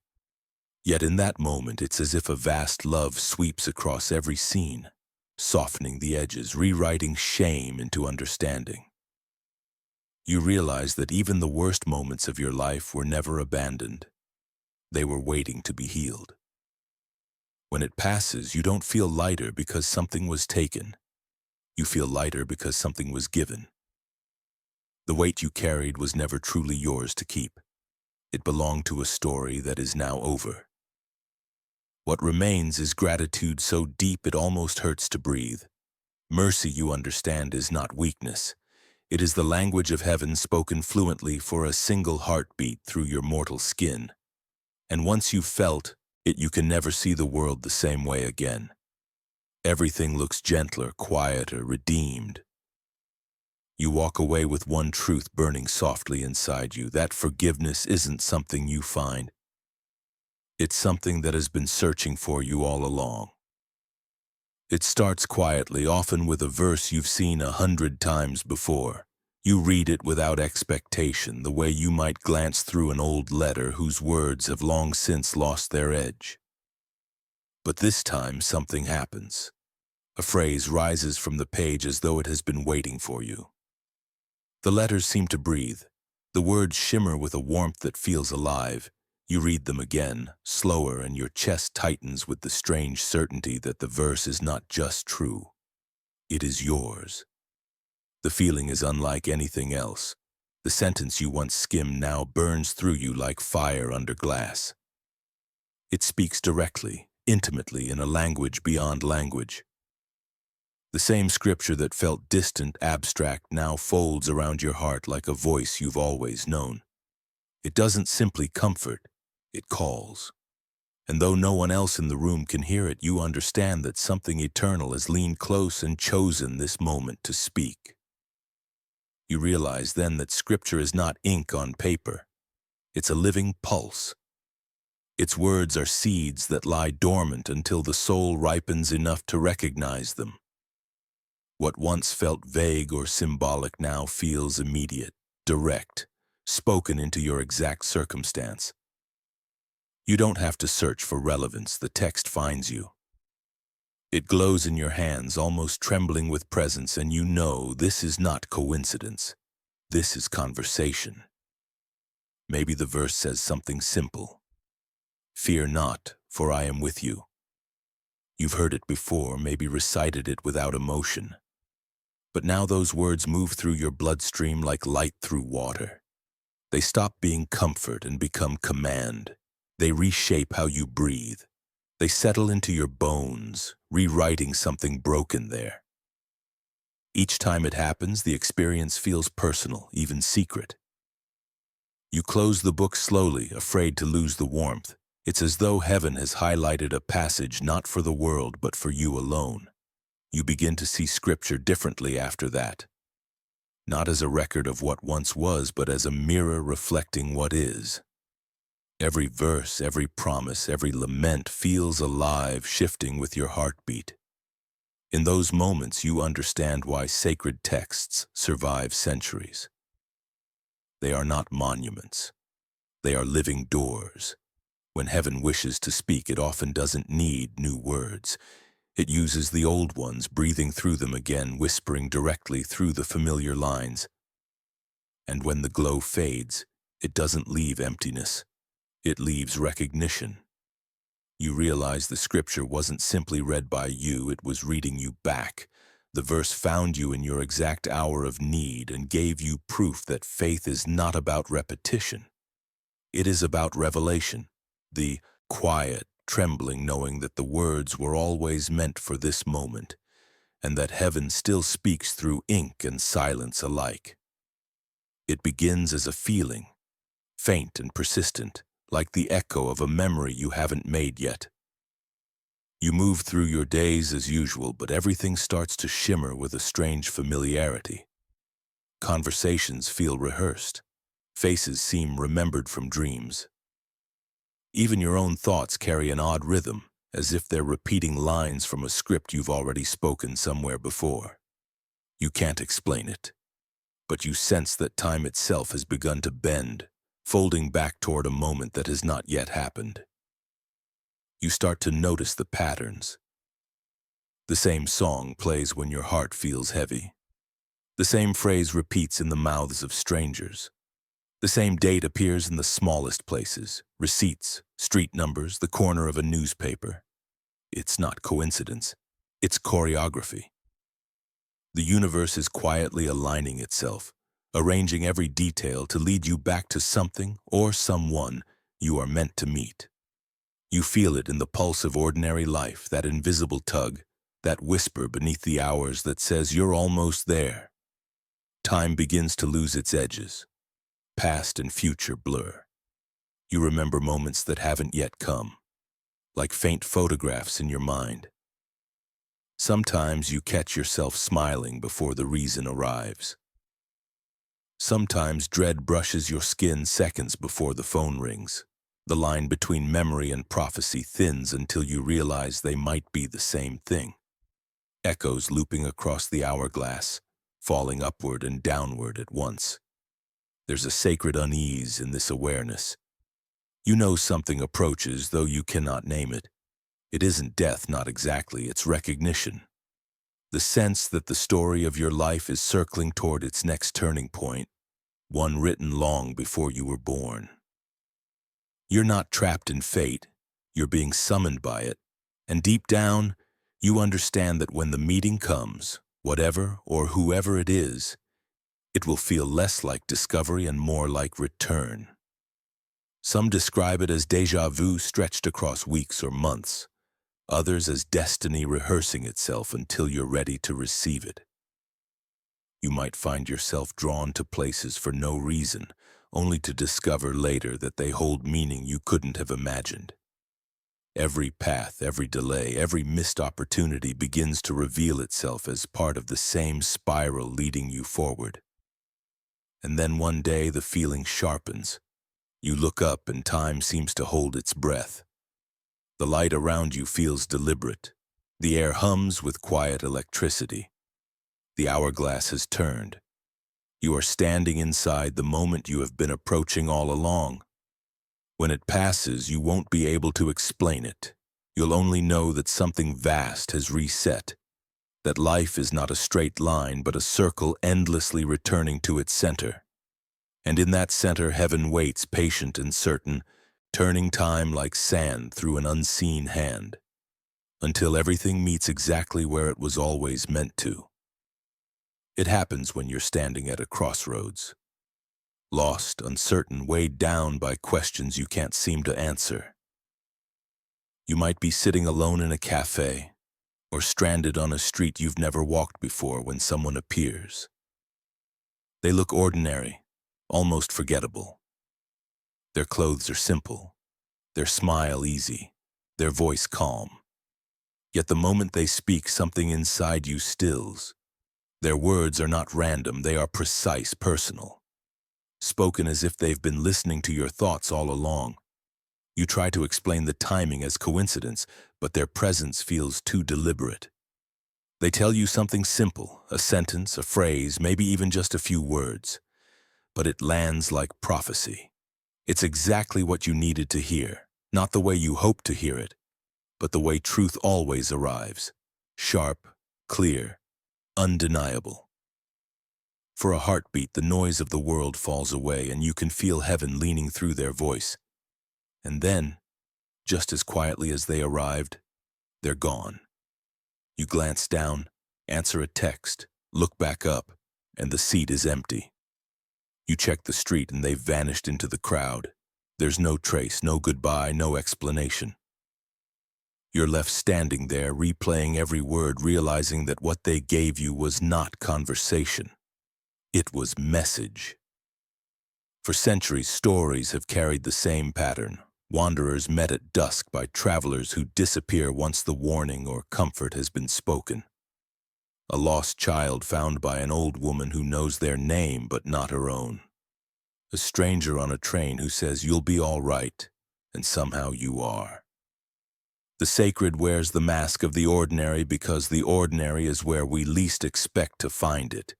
Yet in that moment, it's as if a vast love sweeps across every scene, softening the edges, rewriting shame into understanding. You realize that even the worst moments of your life were never abandoned. They were waiting to be healed. When it passes, you don't feel lighter because something was taken. You feel lighter because something was given. The weight you carried was never truly yours to keep. It belonged to a story that is now over. What remains is gratitude so deep it almost hurts to breathe. Mercy, you understand, is not weakness. It is the language of heaven spoken fluently for a single heartbeat through your mortal skin. And once you've felt it, you can never see the world the same way again. Everything looks gentler, quieter, redeemed. You walk away with one truth burning softly inside you. That forgiveness isn't something you find. It's something that has been searching for you all along. It starts quietly, often with a verse you've seen 100 times before. You read it without expectation, the way you might glance through an old letter whose words have long since lost their edge. But this time something happens. A phrase rises from the page as though it has been waiting for you. The letters seem to breathe. The words shimmer with a warmth that feels alive. You read them again, slower, and your chest tightens with the strange certainty that the verse is not just true. It is yours. The feeling is unlike anything else. The sentence you once skimmed now burns through you like fire under glass. It speaks directly, intimately, in a language beyond language. The same scripture that felt distant, abstract, now folds around your heart like a voice you've always known. It doesn't simply comfort, it calls. And though no one else in the room can hear it, you understand that something eternal has leaned close and chosen this moment to speak. You realize then that scripture is not ink on paper. It's a living pulse. Its words are seeds that lie dormant until the soul ripens enough to recognize them. What once felt vague or symbolic now feels immediate, direct, spoken into your exact circumstance. You don't have to search for relevance, the text finds you. It glows in your hands, almost trembling with presence, and you know this is not coincidence. This is conversation. Maybe the verse says something simple. Fear not, for I am with you. You've heard it before, maybe recited it without emotion. But now those words move through your bloodstream like light through water. They stop being comfort and become command. They reshape how you breathe. They settle into your bones, rewriting something broken there. Each time it happens, the experience feels personal, even secret. You close the book slowly, afraid to lose the warmth. It's as though heaven has highlighted a passage not for the world, but for you alone. You begin to see scripture differently after that. Not as a record of what once was, but as a mirror reflecting what is. Every verse, every promise, every lament feels alive, shifting with your heartbeat. In those moments, you understand why sacred texts survive centuries. They are not monuments. They are living doors. When heaven wishes to speak, it often doesn't need new words. It uses the old ones, breathing through them again, whispering directly through the familiar lines. And when the glow fades, it doesn't leave emptiness. It leaves recognition. You realize the scripture wasn't simply read by you, it was reading you back. The verse found you in your exact hour of need and gave you proof that faith is not about repetition. It is about revelation, the quiet, trembling knowing that the words were always meant for this moment, and that heaven still speaks through ink and silence alike. It begins as a feeling, faint and persistent, like the echo of a memory you haven't made yet. You move through your days as usual, but everything starts to shimmer with a strange familiarity. Conversations feel rehearsed. Faces seem remembered from dreams. Even your own thoughts carry an odd rhythm, as if they're repeating lines from a script you've already spoken somewhere before. You can't explain it, but you sense that time itself has begun to bend, folding back toward a moment that has not yet happened. You start to notice the patterns. The same song plays when your heart feels heavy. The same phrase repeats in the mouths of strangers. The same date appears in the smallest places, receipts, street numbers, the corner of a newspaper. It's not coincidence. It's choreography. The universe is quietly aligning itself, arranging every detail to lead you back to something or someone you are meant to meet. You feel it in the pulse of ordinary life, that invisible tug, that whisper beneath the hours that says you're almost there. Time begins to lose its edges. Past and future blur. You remember moments that haven't yet come, like faint photographs in your mind. Sometimes you catch yourself smiling before the reason arrives. Sometimes dread brushes your skin seconds before the phone rings. The line between memory and prophecy thins until you realize they might be the same thing. Echoes looping across the hourglass, falling upward and downward at once. There's a sacred unease in this awareness. You know something approaches, though you cannot name it. It isn't death, not exactly, it's recognition. The sense that the story of your life is circling toward its next turning point, one written long before you were born. You're not trapped in fate, you're being summoned by it, and deep down, you understand that when the meeting comes, whatever or whoever it is, it will feel less like discovery and more like return. Some describe it as déjà vu stretched across weeks or months, others as destiny rehearsing itself until you're ready to receive it. You might find yourself drawn to places for no reason, only to discover later that they hold meaning you couldn't have imagined. Every path, every delay, every missed opportunity begins to reveal itself as part of the same spiral leading you forward. And then one day the feeling sharpens. You look up and time seems to hold its breath. The light around you feels deliberate. The air hums with quiet electricity. The hourglass has turned. You are standing inside the moment you have been approaching all along. When it passes, you won't be able to explain it. You'll only know that something vast has reset, that life is not a straight line but a circle endlessly returning to its center. And in that center, heaven waits, patient and certain, turning time like sand through an unseen hand, until everything meets exactly where it was always meant to. It happens when you're standing at a crossroads, lost, uncertain, weighed down by questions you can't seem to answer. You might be sitting alone in a cafe, or stranded on a street you've never walked before when someone appears. They look ordinary, almost forgettable. Their clothes are simple, their smile easy, their voice calm. Yet the moment they speak, something inside you stills. Their words are not random, they are precise, personal, spoken as if they've been listening to your thoughts all along. You try to explain the timing as coincidence, but their presence feels too deliberate. They tell you something simple, a sentence, a phrase, maybe even just a few words, but it lands like prophecy. It's exactly what you needed to hear, not the way you hoped to hear it, but the way truth always arrives, sharp, clear, undeniable. For a heartbeat, the noise of the world falls away and you can feel heaven leaning through their voice. And then, just as quietly as they arrived, they're gone. You glance down, answer a text, look back up, and the seat is empty. You check the street and they've vanished into the crowd. There's no trace, no goodbye, no explanation. You're left standing there, replaying every word, realizing that what they gave you was not conversation. It was message. For centuries, stories have carried the same pattern. Wanderers met at dusk by travelers who disappear once the warning or comfort has been spoken. A lost child found by an old woman who knows their name but not her own. A stranger on a train who says you'll be all right, and somehow you are. The sacred wears the mask of the ordinary because the ordinary is where we least expect to find it.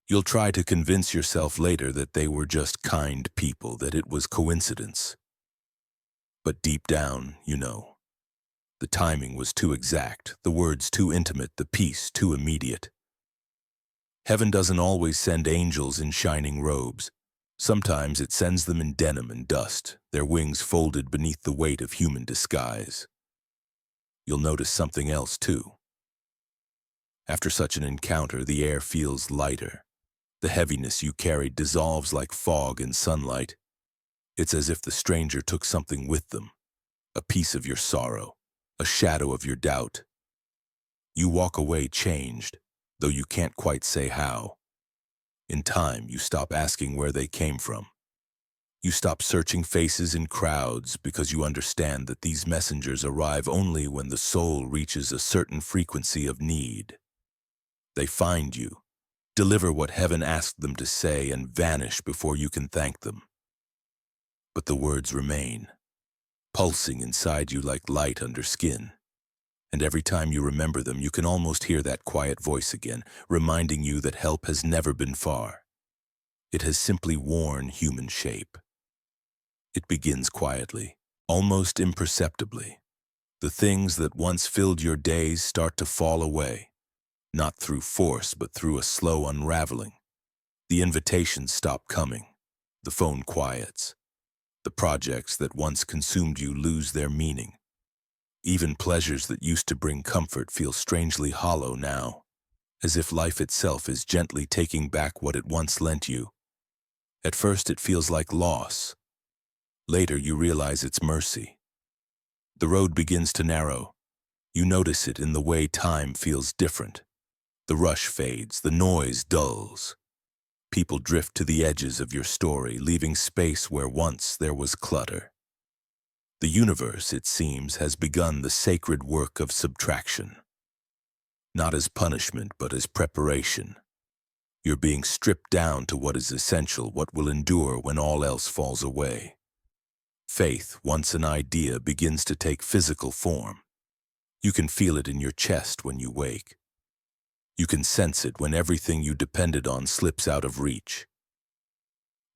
You'll try to convince yourself later that they were just kind people, that it was coincidence. But deep down, you know, the timing was too exact, the words too intimate, the peace too immediate. Heaven doesn't always send angels in shining robes. Sometimes it sends them in denim and dust, their wings folded beneath the weight of human disguise. You'll notice something else, too. After such an encounter, the air feels lighter. The heaviness you carried dissolves like fog in sunlight. It's as if the stranger took something with them, a piece of your sorrow, a shadow of your doubt. You walk away changed, though you can't quite say how. In time, you stop asking where they came from. You stop searching faces in crowds because you understand that these messengers arrive only when the soul reaches a certain frequency of need. They find you, deliver what heaven asked them to say, and vanish before you can thank them. But the words remain, pulsing inside you like light under skin. And every time you remember them, you can almost hear that quiet voice again, reminding you that help has never been far. It has simply worn human shape. It begins quietly, almost imperceptibly. The things that once filled your days start to fall away. not through force, but through a slow unraveling. The invitations stop coming. The phone quiets. The projects that once consumed you lose their meaning. Even pleasures that used to bring comfort feel strangely hollow now, as if life itself is gently taking back what it once lent you. At first it feels like loss. Later you realize it's mercy. The road begins to narrow. You notice it in the way time feels different. The rush fades, the noise dulls. People drift to the edges of your story, leaving space where once there was clutter. The universe, it seems, has begun the sacred work of subtraction. Not as punishment, but as preparation. You're being stripped down to what is essential, what will endure when all else falls away. Faith, once an idea, begins to take physical form. You can feel it in your chest when you wake. You can sense it when everything you depended on slips out of reach.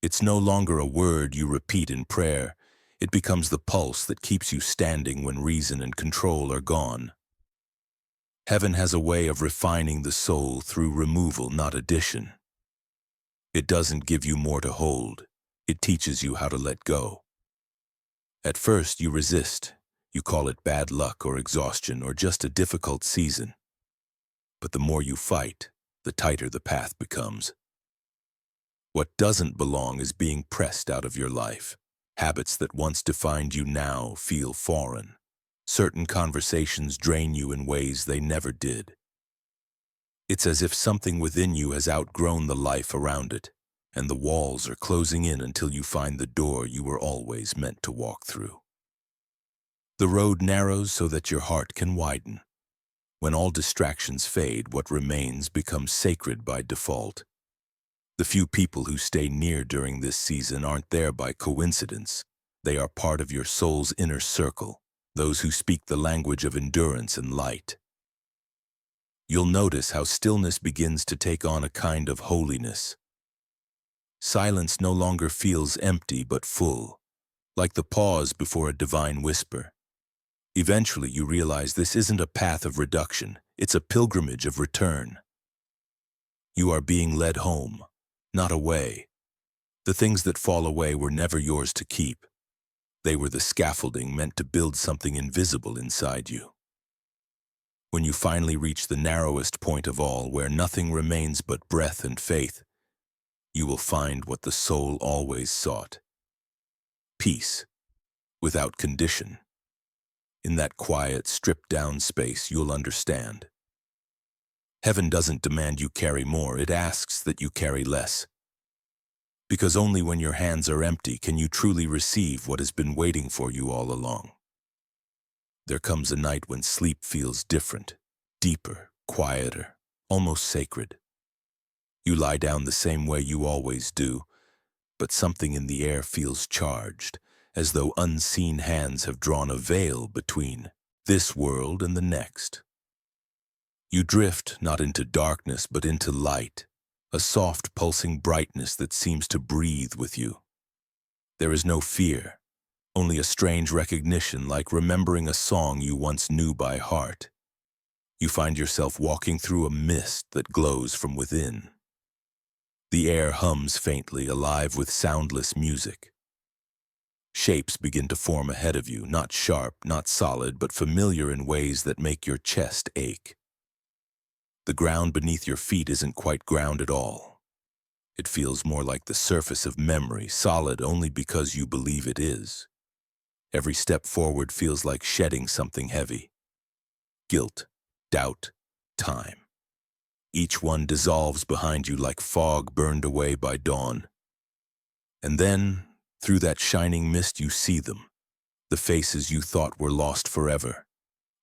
It's no longer a word you repeat in prayer. It becomes the pulse that keeps you standing when reason and control are gone. Heaven has a way of refining the soul through removal, not addition. It doesn't give you more to hold. It teaches you how to let go. At first you resist. You call it bad luck or exhaustion or just a difficult season. But the more you fight, the tighter the path becomes. What doesn't belong is being pressed out of your life. Habits that once defined you now feel foreign. Certain conversations drain you in ways they never did. It's as if something within you has outgrown the life around it, and the walls are closing in until you find the door you were always meant to walk through. The road narrows so that your heart can widen. When all distractions fade, what remains becomes sacred by default. The few people who stay near during this season aren't there by coincidence. They are part of your soul's inner circle, those who speak the language of endurance and light. You'll notice how stillness begins to take on a kind of holiness. Silence no longer feels empty but full, like the pause before a divine whisper. Eventually you realize this isn't a path of reduction, it's a pilgrimage of return. You are being led home, not away. The things that fall away were never yours to keep. They were the scaffolding meant to build something invisible inside you. When you finally reach the narrowest point of all, where nothing remains but breath and faith, you will find what the soul always sought. Peace, without condition. In that quiet, stripped-down space, you'll understand. Heaven doesn't demand you carry more, it asks that you carry less. Because only when your hands are empty can you truly receive what has been waiting for you all along. There comes a night when sleep feels different, deeper, quieter, almost sacred. You lie down the same way you always do, but something in the air feels charged, as though unseen hands have drawn a veil between this world and the next. You drift not into darkness but into light, a soft pulsing brightness that seems to breathe with you. There is no fear, only a strange recognition, like remembering a song you once knew by heart. You find yourself walking through a mist that glows from within. The air hums faintly, alive with soundless music. Shapes begin to form ahead of you, not sharp, not solid, but familiar in ways that make your chest ache. The ground beneath your feet isn't quite ground at all. It feels more like the surface of memory, solid only because you believe it is. Every step forward feels like shedding something heavy. Guilt, doubt, time. Each one dissolves behind you like fog burned away by dawn. And then, through that shining mist, you see them, the faces you thought were lost forever.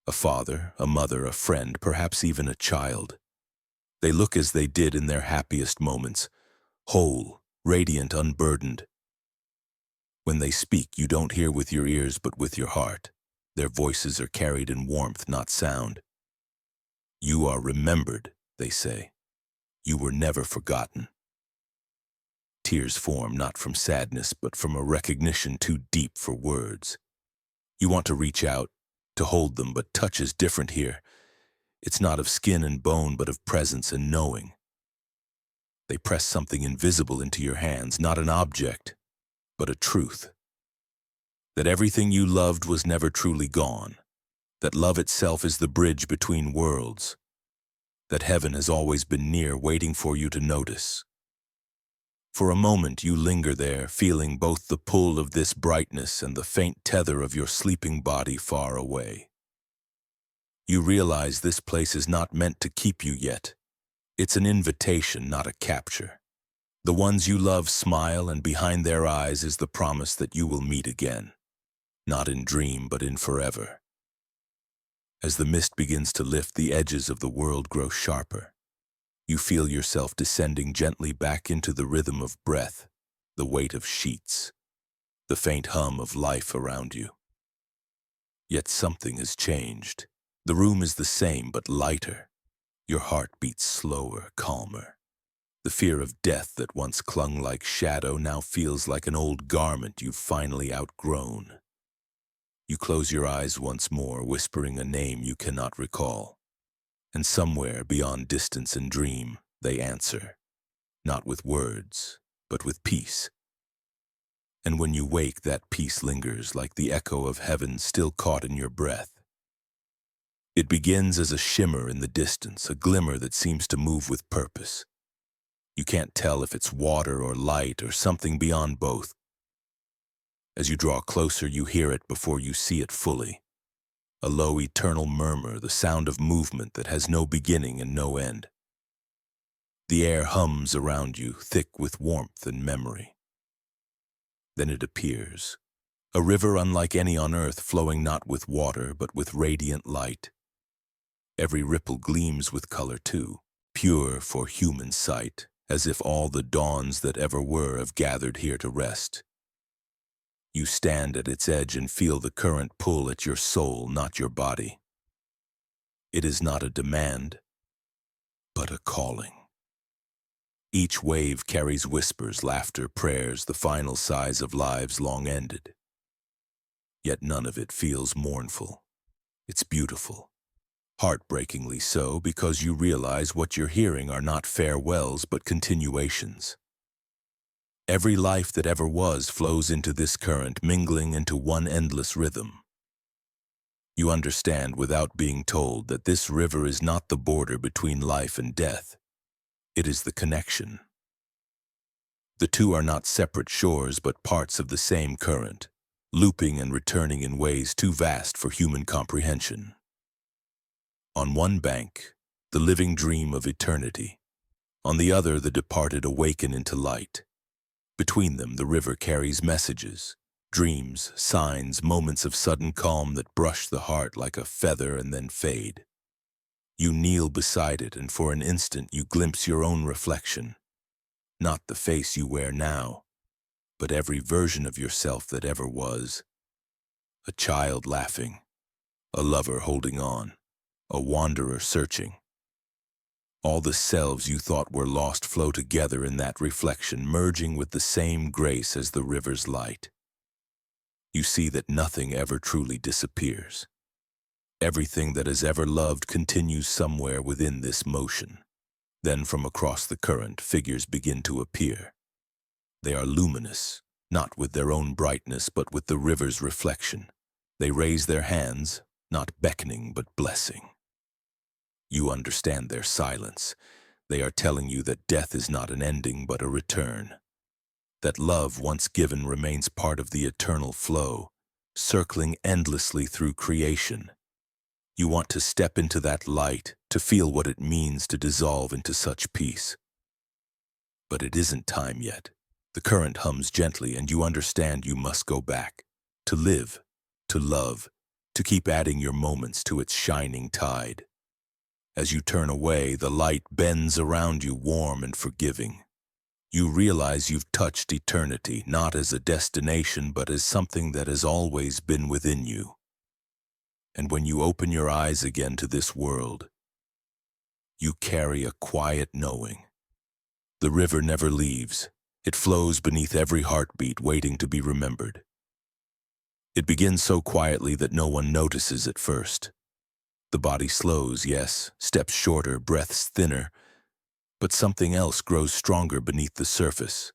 A father, a mother, a friend, perhaps even a child. They look as they did in their happiest moments, whole, radiant, unburdened. When they speak, you don't hear with your ears but with your heart. Their voices are carried in warmth, not sound. You are remembered, they say. You were never forgotten. Tears form not from sadness, but from a recognition too deep for words. You want to reach out, to hold them, but touch is different here. It's not of skin and bone, but of presence and knowing. They press something invisible into your hands, not an object, but a truth. That everything you loved was never truly gone. That love itself is the bridge between worlds. That heaven has always been near, waiting for you to notice. For a moment you linger there, feeling both the pull of this brightness and the faint tether of your sleeping body far away. You realize this place is not meant to keep you yet. It's an invitation, not a capture. The ones you love smile, and behind their eyes is the promise that you will meet again. Not in dream, but in forever. As the mist begins to lift, the edges of the world grow sharper. You feel yourself descending gently back into the rhythm of breath, the weight of sheets, the faint hum of life around you. Yet something has changed. The room is the same, but lighter. Your heart beats slower, calmer. The fear of death that once clung like shadow now feels like an old garment you've finally outgrown. You close your eyes once more, whispering a name you cannot recall. And somewhere beyond distance and dream, they answer, not with words, but with peace. And when you wake, that peace lingers like the echo of heaven still caught in your breath. It begins as a shimmer in the distance, a glimmer that seems to move with purpose. You can't tell if it's water or light or something beyond both. As you draw closer, you hear it before you see it fully. A low, eternal murmur, the sound of movement that has no beginning and no end. The air hums around you, thick with warmth and memory. Then it appears, a river unlike any on earth, flowing not with water, but with radiant light. Every ripple gleams with color too, pure for human sight, as if all the dawns that ever were have gathered here to rest. You stand at its edge and feel the current pull at your soul, not your body. It is not a demand, but a calling. Each wave carries whispers, laughter, prayers, the final sighs of lives long ended. Yet none of it feels mournful. It's beautiful. Heartbreakingly so, because you realize what you're hearing are not farewells, but continuations. Every life that ever was flows into this current, mingling into one endless rhythm. You understand without being told that this river is not the border between life and death. It is the connection. The two are not separate shores, but parts of the same current, looping and returning in ways too vast for human comprehension. On one bank, the living dream of eternity. On the other, the departed awaken into light. Between them, the river carries messages, dreams, signs, moments of sudden calm that brush the heart like a feather and then fade. You kneel beside it, and for an instant you glimpse your own reflection. Not the face you wear now, but every version of yourself that ever was. A child laughing, a lover holding on, a wanderer searching. All the selves you thought were lost flow together in that reflection, merging with the same grace as the river's light. You see that nothing ever truly disappears. Everything that has ever loved continues somewhere within this motion. Then from across the current, figures begin to appear. They are luminous, not with their own brightness, but with the river's reflection. They raise their hands, not beckoning, but blessing. You understand their silence. They are telling you that death is not an ending, but a return. That love, once given, remains part of the eternal flow, circling endlessly through creation. You want to step into that light, to feel what it means to dissolve into such peace. But it isn't time yet. The current hums gently, and you understand you must go back. To live, to love, to keep adding your moments to its shining tide. As you turn away, the light bends around you, warm and forgiving. You realize you've touched eternity, not as a destination, but as something that has always been within you. And when you open your eyes again to this world, you carry a quiet knowing. The river never leaves. It flows beneath every heartbeat, waiting to be remembered. It begins so quietly that no one notices at first. The body slows, yes, steps shorter, breaths thinner, but something else grows stronger beneath the surface,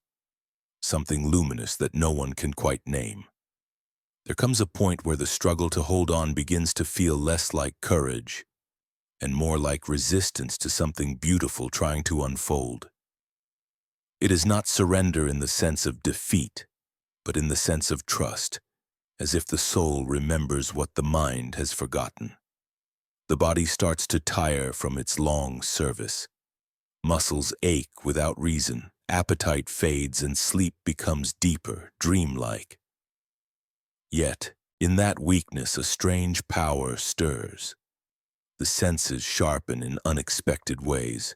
something luminous that no one can quite name. There comes a point where the struggle to hold on begins to feel less like courage and more like resistance to something beautiful trying to unfold. It is not surrender in the sense of defeat, but in the sense of trust, as if the soul remembers what the mind has forgotten. The body starts to tire from its long service. Muscles ache without reason, appetite fades, and sleep becomes deeper, dreamlike. Yet, in that weakness, a strange power stirs. The senses sharpen in unexpected ways.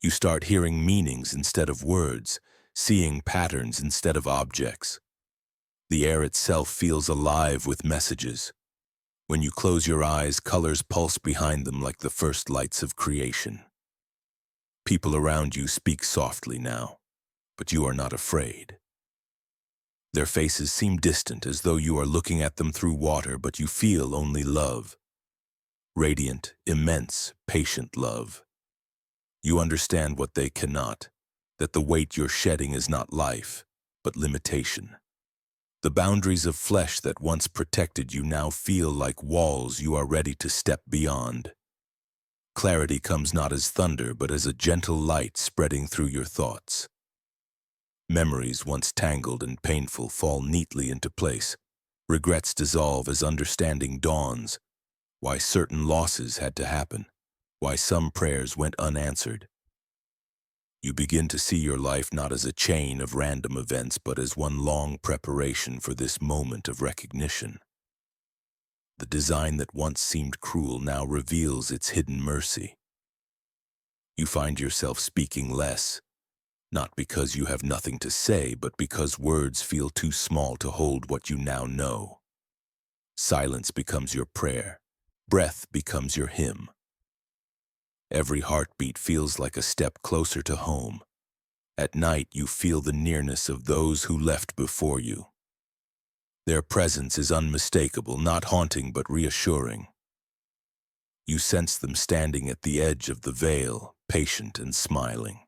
You start hearing meanings instead of words, seeing patterns instead of objects. The air itself feels alive with messages. When you close your eyes, colors pulse behind them like the first lights of creation. People around you speak softly now, but you are not afraid. Their faces seem distant, as though you are looking at them through water, but you feel only love. Radiant, immense, patient love. You understand what they cannot, that the weight you're shedding is not life, but limitation. The boundaries of flesh that once protected you now feel like walls you are ready to step beyond. Clarity comes not as thunder, but as a gentle light spreading through your thoughts. Memories once tangled and painful fall neatly into place. Regrets dissolve as understanding dawns. Why certain losses had to happen. Why some prayers went unanswered. You begin to see your life not as a chain of random events, but as one long preparation for this moment of recognition. The design that once seemed cruel now reveals its hidden mercy. You find yourself speaking less, not because you have nothing to say, but because words feel too small to hold what you now know. Silence becomes your prayer. Breath becomes your hymn. Every heartbeat feels like a step closer to home. At night, you feel the nearness of those who left before you. Their presence is unmistakable, not haunting but reassuring. You sense them standing at the edge of the veil, patient and smiling.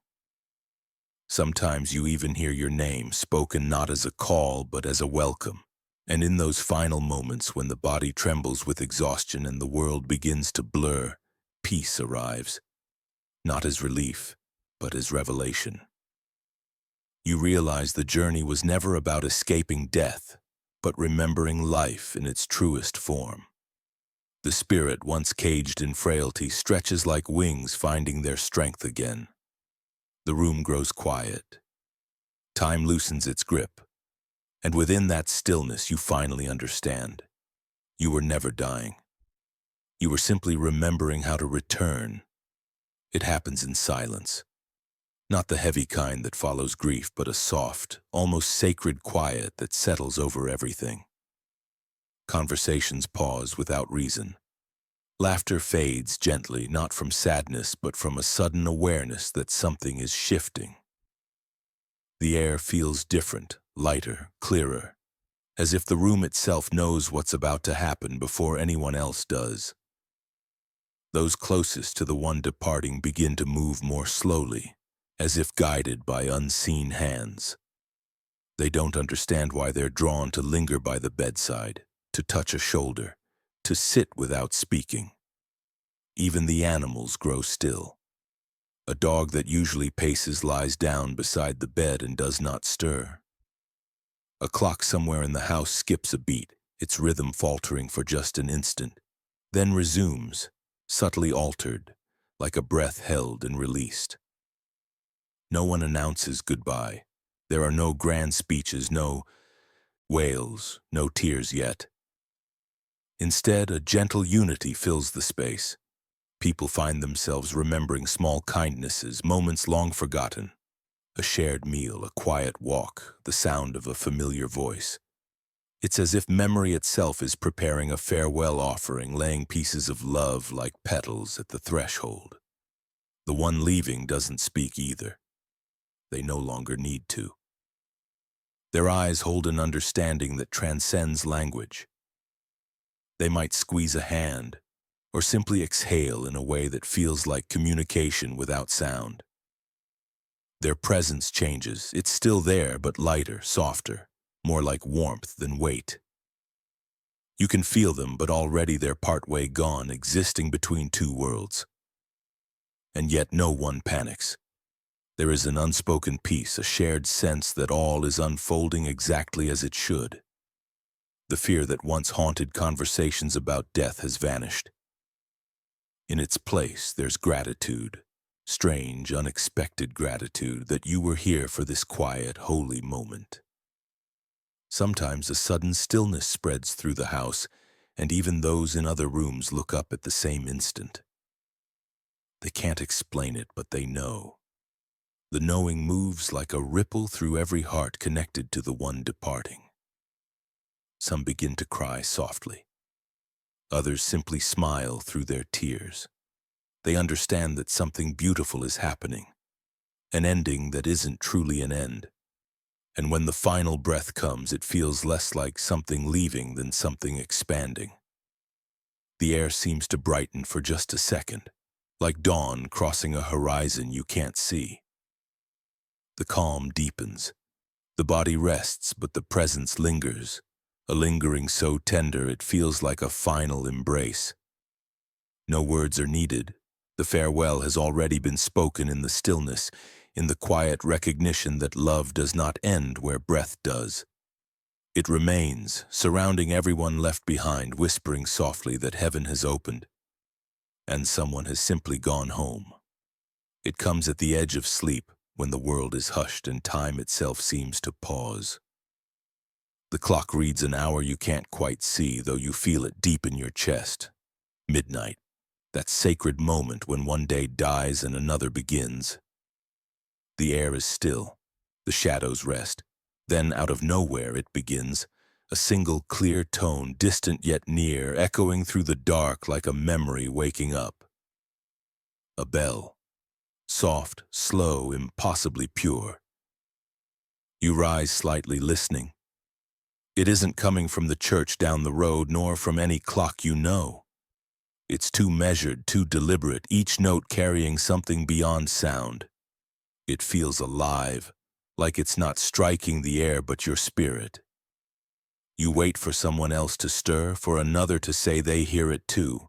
Sometimes you even hear your name, spoken not as a call but as a welcome. And in those final moments when the body trembles with exhaustion and the world begins to blur, peace arrives, not as relief, but as revelation. You realize the journey was never about escaping death, but remembering life in its truest form. The spirit, once caged in frailty, stretches like wings, finding their strength again. The room grows quiet. Time loosens its grip, and within that stillness you finally understand. You were never dying. You were simply remembering how to return. It happens in silence. Not the heavy kind that follows grief, but a soft, almost sacred quiet that settles over everything. Conversations pause without reason. Laughter fades gently, not from sadness, but from a sudden awareness that something is shifting. The air feels different, lighter, clearer, as if the room itself knows what's about to happen before anyone else does. Those closest to the one departing begin to move more slowly, as if guided by unseen hands. They don't understand why they're drawn to linger by the bedside, to touch a shoulder, to sit without speaking. Even the animals grow still. A dog that usually paces lies down beside the bed and does not stir. A clock somewhere in the house skips a beat, its rhythm faltering for just an instant, then resumes, subtly altered, like a breath held and released. No one announces goodbye. There are no grand speeches, no wails, no tears yet. Instead, a gentle unity fills the space. People find themselves remembering small kindnesses, moments long forgotten. A shared meal, a quiet walk, the sound of a familiar voice. It's as if memory itself is preparing a farewell offering, laying pieces of love like petals at the threshold. The one leaving doesn't speak either. They no longer need to. Their eyes hold an understanding that transcends language. They might squeeze a hand, or simply exhale in a way that feels like communication without sound. Their presence changes. It's still there, but lighter, softer, more like warmth than weight. You can feel them, but already they're partway gone, existing between two worlds. And yet no one panics. There is an unspoken peace, a shared sense that all is unfolding exactly as it should. The fear that once haunted conversations about death has vanished. In its place, there's gratitude, strange, unexpected gratitude that you were here for this quiet, holy moment. Sometimes a sudden stillness spreads through the house, and even those in other rooms look up at the same instant. They can't explain it, but they know. The knowing moves like a ripple through every heart connected to the one departing. Some begin to cry softly. Others simply smile through their tears. They understand that something beautiful is happening, an ending that isn't truly an end. And when the final breath comes, it feels less like something leaving than something expanding. The air seems to brighten for just a second, like dawn crossing a horizon you can't see. The calm deepens. The body rests, but the presence lingers, a lingering so tender it feels like a final embrace. No words are needed. The farewell has already been spoken in the stillness, in the quiet recognition that love does not end where breath does. It remains, surrounding everyone left behind, whispering softly that heaven has opened, and someone has simply gone home. It comes at the edge of sleep, when the world is hushed and time itself seems to pause. The clock reads an hour you can't quite see, though you feel it deep in your chest. Midnight, that sacred moment when one day dies and another begins. The air is still. The shadows rest. Then, out of nowhere, it begins. A single clear tone, distant yet near, echoing through the dark like a memory waking up. A bell. Soft, slow, impossibly pure. You rise slightly, listening. It isn't coming from the church down the road, nor from any clock you know. It's too measured, too deliberate, each note carrying something beyond sound. It feels alive, like it's not striking the air but your spirit. You wait for someone else to stir, for another to say they hear it too.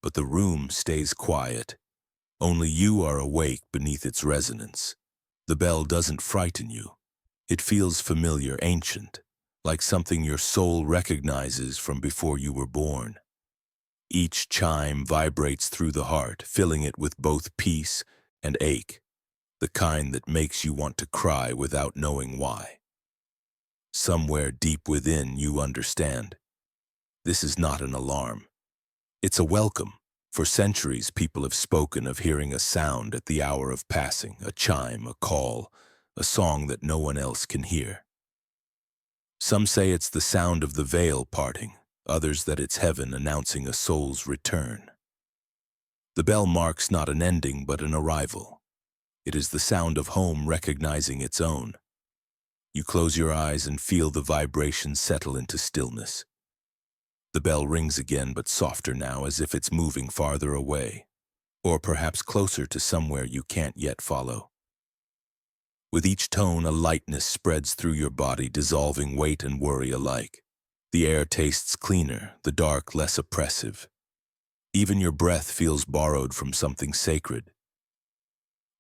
But the room stays quiet. Only you are awake beneath its resonance. The bell doesn't frighten you. It feels familiar, ancient, like something your soul recognizes from before you were born. Each chime vibrates through the heart, filling it with both peace and ache, the kind that makes you want to cry without knowing why. Somewhere deep within you understand. This is not an alarm. It's a welcome. For centuries, people have spoken of hearing a sound at the hour of passing, a chime, a call, a song that no one else can hear. Some say it's the sound of the veil parting, others that it's heaven announcing a soul's return. The bell marks not an ending but an arrival. It is the sound of home recognizing its own. You close your eyes and feel the vibration settle into stillness. The bell rings again, but softer now, as if it's moving farther away, or perhaps closer to somewhere you can't yet follow. With each tone, a lightness spreads through your body, dissolving weight and worry alike. The air tastes cleaner, the dark less oppressive. Even your breath feels borrowed from something sacred.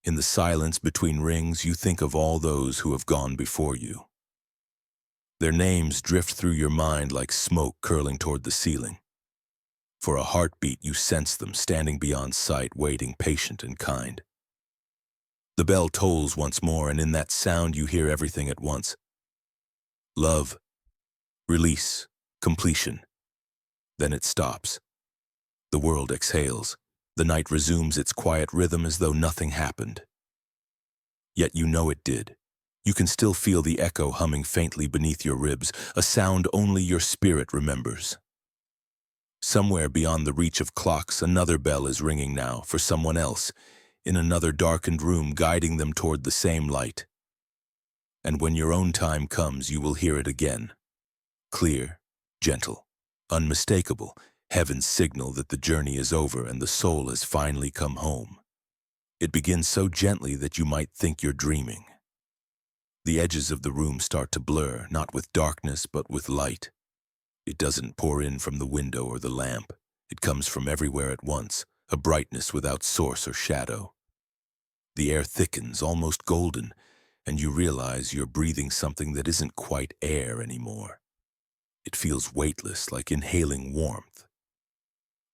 In the silence between rings, you think of all those who have gone before you. Their names drift through your mind like smoke curling toward the ceiling. For a heartbeat, you sense them standing beyond sight, waiting, patient and kind. The bell tolls once more, and in that sound you hear everything at once. Love, release, completion. Then it stops. The world exhales. The night resumes its quiet rhythm as though nothing happened. Yet you know it did. You can still feel the echo humming faintly beneath your ribs, a sound only your spirit remembers. Somewhere beyond the reach of clocks, another bell is ringing now for someone else, in another darkened room, guiding them toward the same light. And when your own time comes, you will hear it again. Clear, gentle, unmistakable. Heaven's signal that the journey is over and the soul has finally come home. It begins so gently that you might think you're dreaming. The edges of the room start to blur, not with darkness but with light. It doesn't pour in from the window or the lamp. It comes from everywhere at once, a brightness without source or shadow. The air thickens, almost golden, and you realize you're breathing something that isn't quite air anymore. It feels weightless, like inhaling warmth.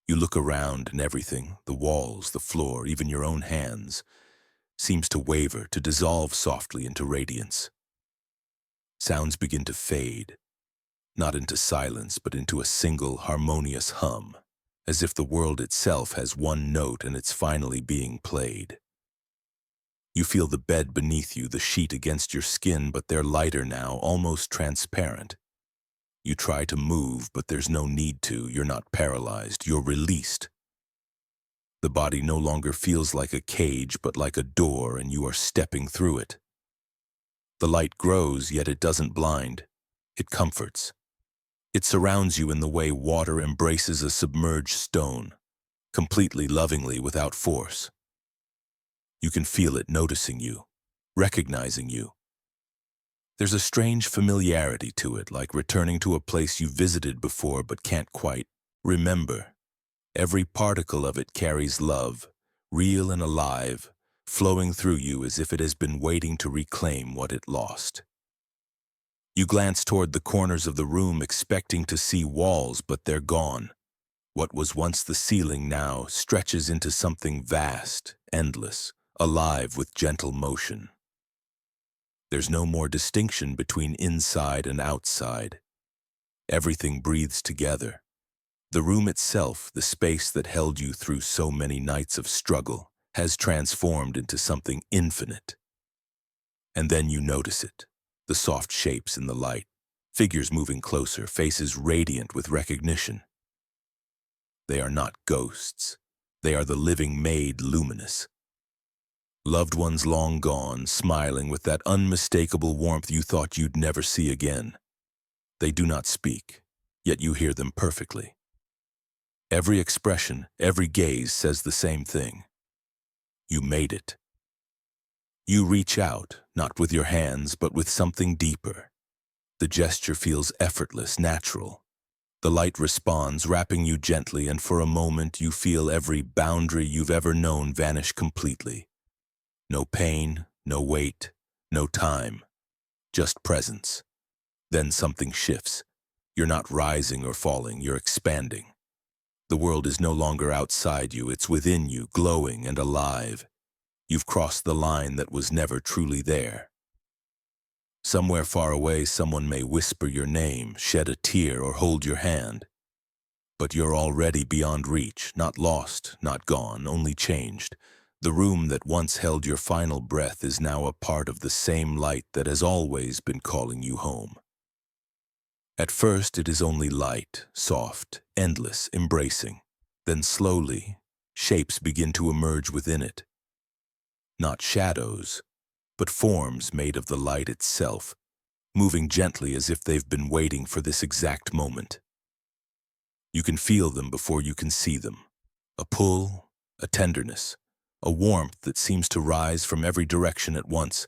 You look around and everything, the walls, the floor, even your own hands, seems to waver, to dissolve softly into radiance. Sounds begin to fade, not into silence, but into a single harmonious hum, as if the world itself has one note and it's finally being played. You feel the bed beneath you, the sheet against your skin, but they're lighter now, almost transparent. You try to move, but there's no need to. You're not paralyzed. You're released. The body no longer feels like a cage, but like a door, and you are stepping through it. The light grows, yet it doesn't blind. It comforts. It surrounds you in the way water embraces a submerged stone, completely, lovingly, without force. You can feel it noticing you, recognizing you. There's a strange familiarity to it, like returning to a place you visited before but can't quite remember. Every particle of it carries love, real and alive, flowing through you as if it has been waiting to reclaim what it lost. You glance toward the corners of the room, expecting to see walls, but they're gone. What was once the ceiling now stretches into something vast, endless, alive with gentle motion. There's no more distinction between inside and outside. Everything breathes together. The room itself, the space that held you through so many nights of struggle, has transformed into something infinite. And then you notice it, the soft shapes in the light, figures moving closer, faces radiant with recognition. They are not ghosts. They are the living made luminous. Loved ones long gone, smiling with that unmistakable warmth you thought you'd never see again. They do not speak, yet you hear them perfectly. Every expression, every gaze says the same thing. You made it. You reach out, not with your hands, but with something deeper. The gesture feels effortless, natural. The light responds, wrapping you gently, and for a moment you feel every boundary you've ever known vanish completely. No pain, no weight, no time, just presence. Then something shifts. You're not rising or falling, you're expanding. The world is no longer outside you, it's within you, glowing and alive. You've crossed the line that was never truly there. Somewhere far away, someone may whisper your name, shed a tear, or hold your hand. But you're already beyond reach, not lost, not gone, only changed. The room that once held your final breath is now a part of the same light that has always been calling you home. At first, it is only light, soft, endless, embracing. Then slowly, shapes begin to emerge within it. Not shadows, but forms made of the light itself, moving gently as if they've been waiting for this exact moment. You can feel them before you can see them. A pull, a tenderness, a warmth that seems to rise from every direction at once.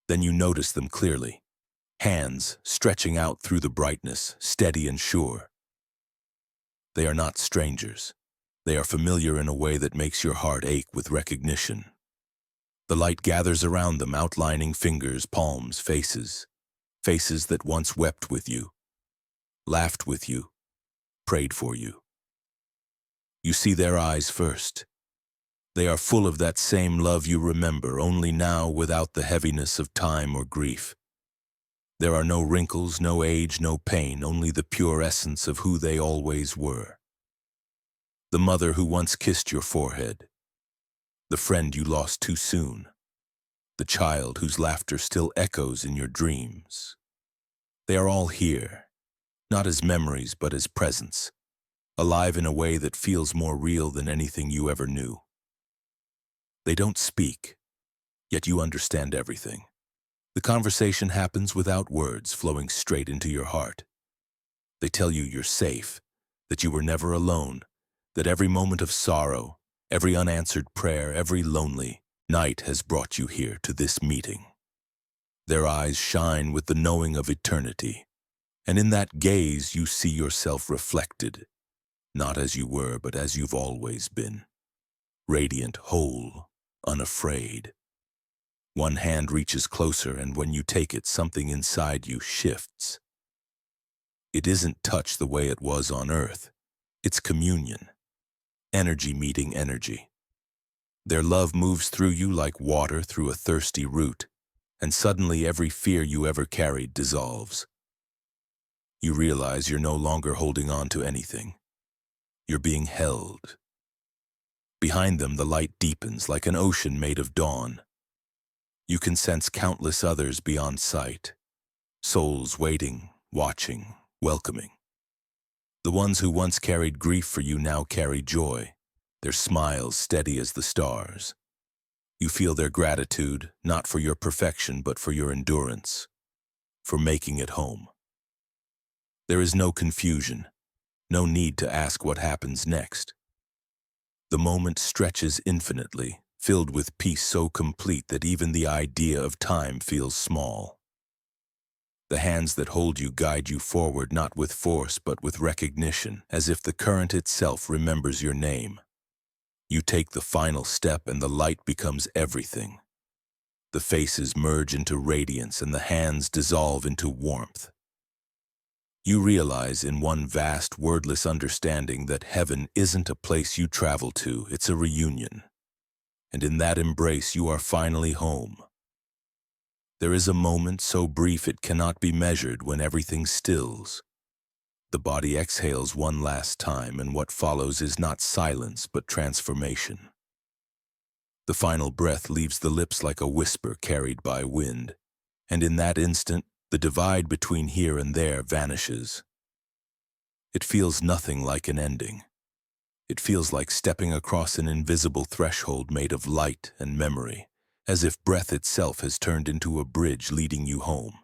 Then you notice them clearly. Hands stretching out through the brightness, steady and sure. They are not strangers. They are familiar in a way that makes your heart ache with recognition. The light gathers around them, outlining fingers, palms, faces. Faces that once wept with you, laughed with you, prayed for you. You see their eyes first. They are full of that same love you remember, only now without the heaviness of time or grief. There are no wrinkles, no age, no pain, only the pure essence of who they always were. The mother who once kissed your forehead. The friend you lost too soon. The child whose laughter still echoes in your dreams. They are all here, not as memories but as presence, alive in a way that feels more real than anything you ever knew. They don't speak, yet you understand everything. The conversation happens without words, flowing straight into your heart. They tell you you're safe, that you were never alone, that every moment of sorrow, every unanswered prayer, every lonely night has brought you here to this meeting. Their eyes shine with the knowing of eternity, and in that gaze you see yourself reflected, not as you were, but as you've always been, radiant, whole, unafraid. One hand reaches closer, and when you take it, something inside you shifts. It isn't touch the way it was on Earth. It's communion, energy meeting energy. Their love moves through you like water through a thirsty root, and suddenly every fear you ever carried dissolves. You realize you're no longer holding on to anything. You're being held. Behind them, the light deepens like an ocean made of dawn. You can sense countless others beyond sight, souls waiting, watching, welcoming. The ones who once carried grief for you now carry joy, their smiles steady as the stars. You feel their gratitude, not for your perfection, but for your endurance, for making it home. There is no confusion, no need to ask what happens next. The moment stretches infinitely, filled with peace so complete that even the idea of time feels small. The hands that hold you guide you forward not with force but with recognition, as if the current itself remembers your name. You take the final step and the light becomes everything. The faces merge into radiance and the hands dissolve into warmth. You realize in one vast, wordless understanding that heaven isn't a place you travel to, it's a reunion. And in that embrace you are finally home. There is a moment so brief it cannot be measured when everything stills. The body exhales one last time, and what follows is not silence but transformation. The final breath leaves the lips like a whisper carried by wind, and in that instant, the divide between here and there vanishes. It feels nothing like an ending. It feels like stepping across an invisible threshold made of light and memory, as if breath itself has turned into a bridge leading you home.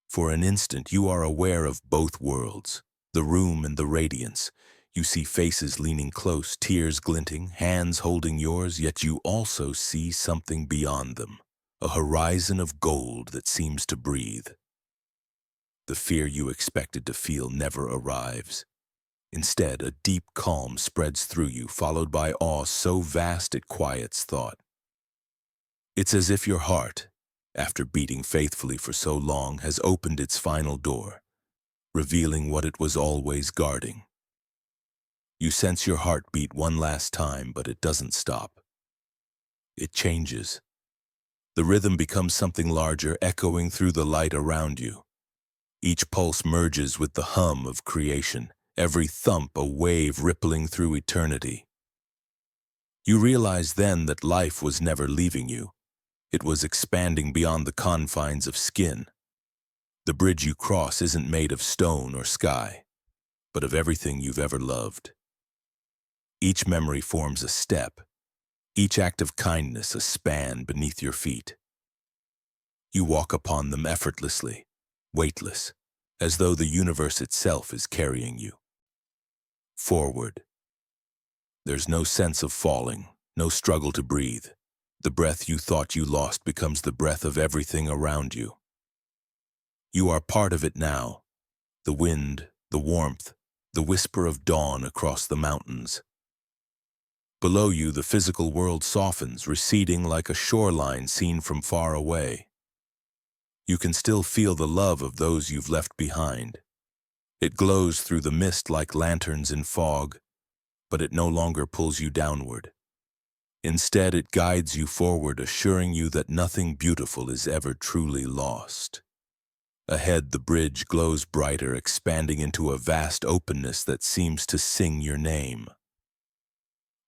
For an instant, you are aware of both worlds, the room and the radiance. You see faces leaning close, tears glinting, hands holding yours, yet you also see something beyond them, a horizon of gold that seems to breathe. The fear you expected to feel never arrives. Instead, a deep calm spreads through you, followed by awe so vast it quiets thought. It's as if your heart, after beating faithfully for so long, has opened its final door, revealing what it was always guarding. You sense your heart beat one last time, but it doesn't stop. It changes. The rhythm becomes something larger, echoing through the light around you. Each pulse merges with the hum of creation, every thump a wave rippling through eternity. You realize then that life was never leaving you. It was expanding beyond the confines of skin. The bridge you cross isn't made of stone or sky, but of everything you've ever loved. Each memory forms a step, each act of kindness a span beneath your feet. You walk upon them effortlessly, weightless, as though the universe itself is carrying you. Forward. There's no sense of falling, no struggle to breathe. The breath you thought you lost becomes the breath of everything around you. You are part of it now. The wind, the warmth, the whisper of dawn across the mountains. Below you, the physical world softens, receding like a shoreline seen from far away. You can still feel the love of those you've left behind. It glows through the mist like lanterns in fog, but it no longer pulls you downward. Instead, it guides you forward, assuring you that nothing beautiful is ever truly lost. Ahead, the bridge glows brighter, expanding into a vast openness that seems to sing your name.